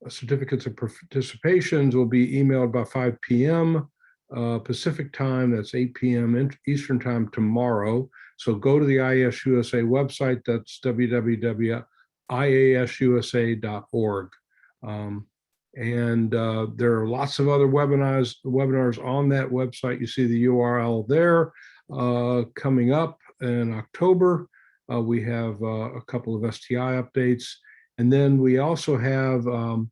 Certificates of participations will be emailed by 5 p.m. Pacific time. That's 8 p.m. Eastern time tomorrow. So go to the IAS-USA website. That's www.iasusa.org. And there are lots of other webinars on that website. You see the URL there. Coming up in October, we have a couple of STI updates. And then we also have a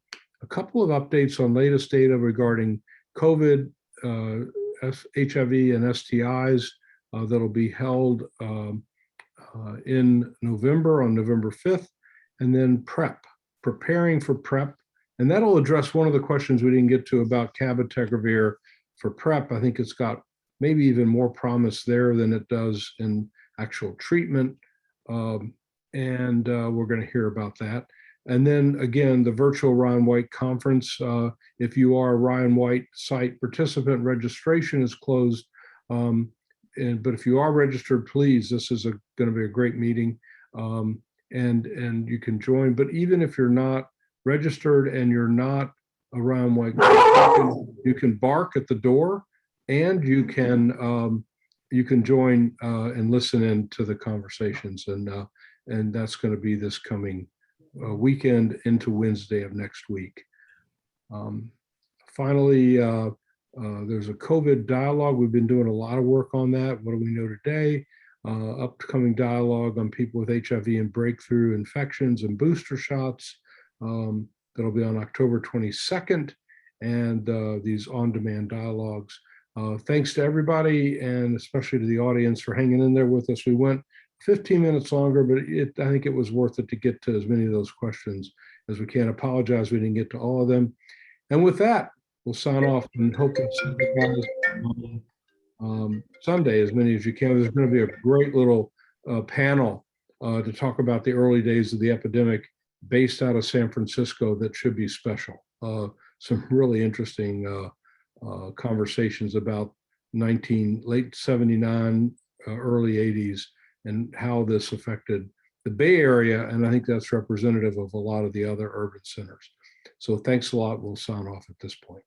couple of updates on latest data regarding COVID, HIV, and STIs that'll be held in November, on November 5th. and then PrEP, preparing for PrEP. And that'll address one of the questions we didn't get to about cabotegravir for PrEP. I think it's got maybe even more promise there than it does in actual treatment. And we're going to hear about that. And then again, the virtual Ryan White conference. If you are a Ryan White site participant, registration is closed. But if you are registered, please, this is going to be a great meeting, and you can join. But even if you're not registered and you're not a Ryan White, you can bark at the door, and you can join and listen in to the conversations, and that's going to be this coming weekend into Wednesday of next week. Finally, there's a COVID dialogue. We've been doing a lot of work on that. What do we know today? Upcoming dialogue on people with HIV and breakthrough infections and booster shots. That'll be on October 22nd, and these on-demand dialogues. Thanks to everybody, and especially to the audience for hanging in there with us. We went 15 minutes longer, but I think it was worth it to get to as many of those questions as we can. Apologize we didn't get to all of them. And with that, we'll sign off and hope to see you guys on Sunday, as many as you can. There's going to be a great little panel to talk about the early days of the epidemic based out of San Francisco that should be special. Some really interesting conversations about late 79, early 80s, and how this affected the Bay Area. And I think that's representative of a lot of the other urban centers. So thanks a lot. We'll sign off at this point.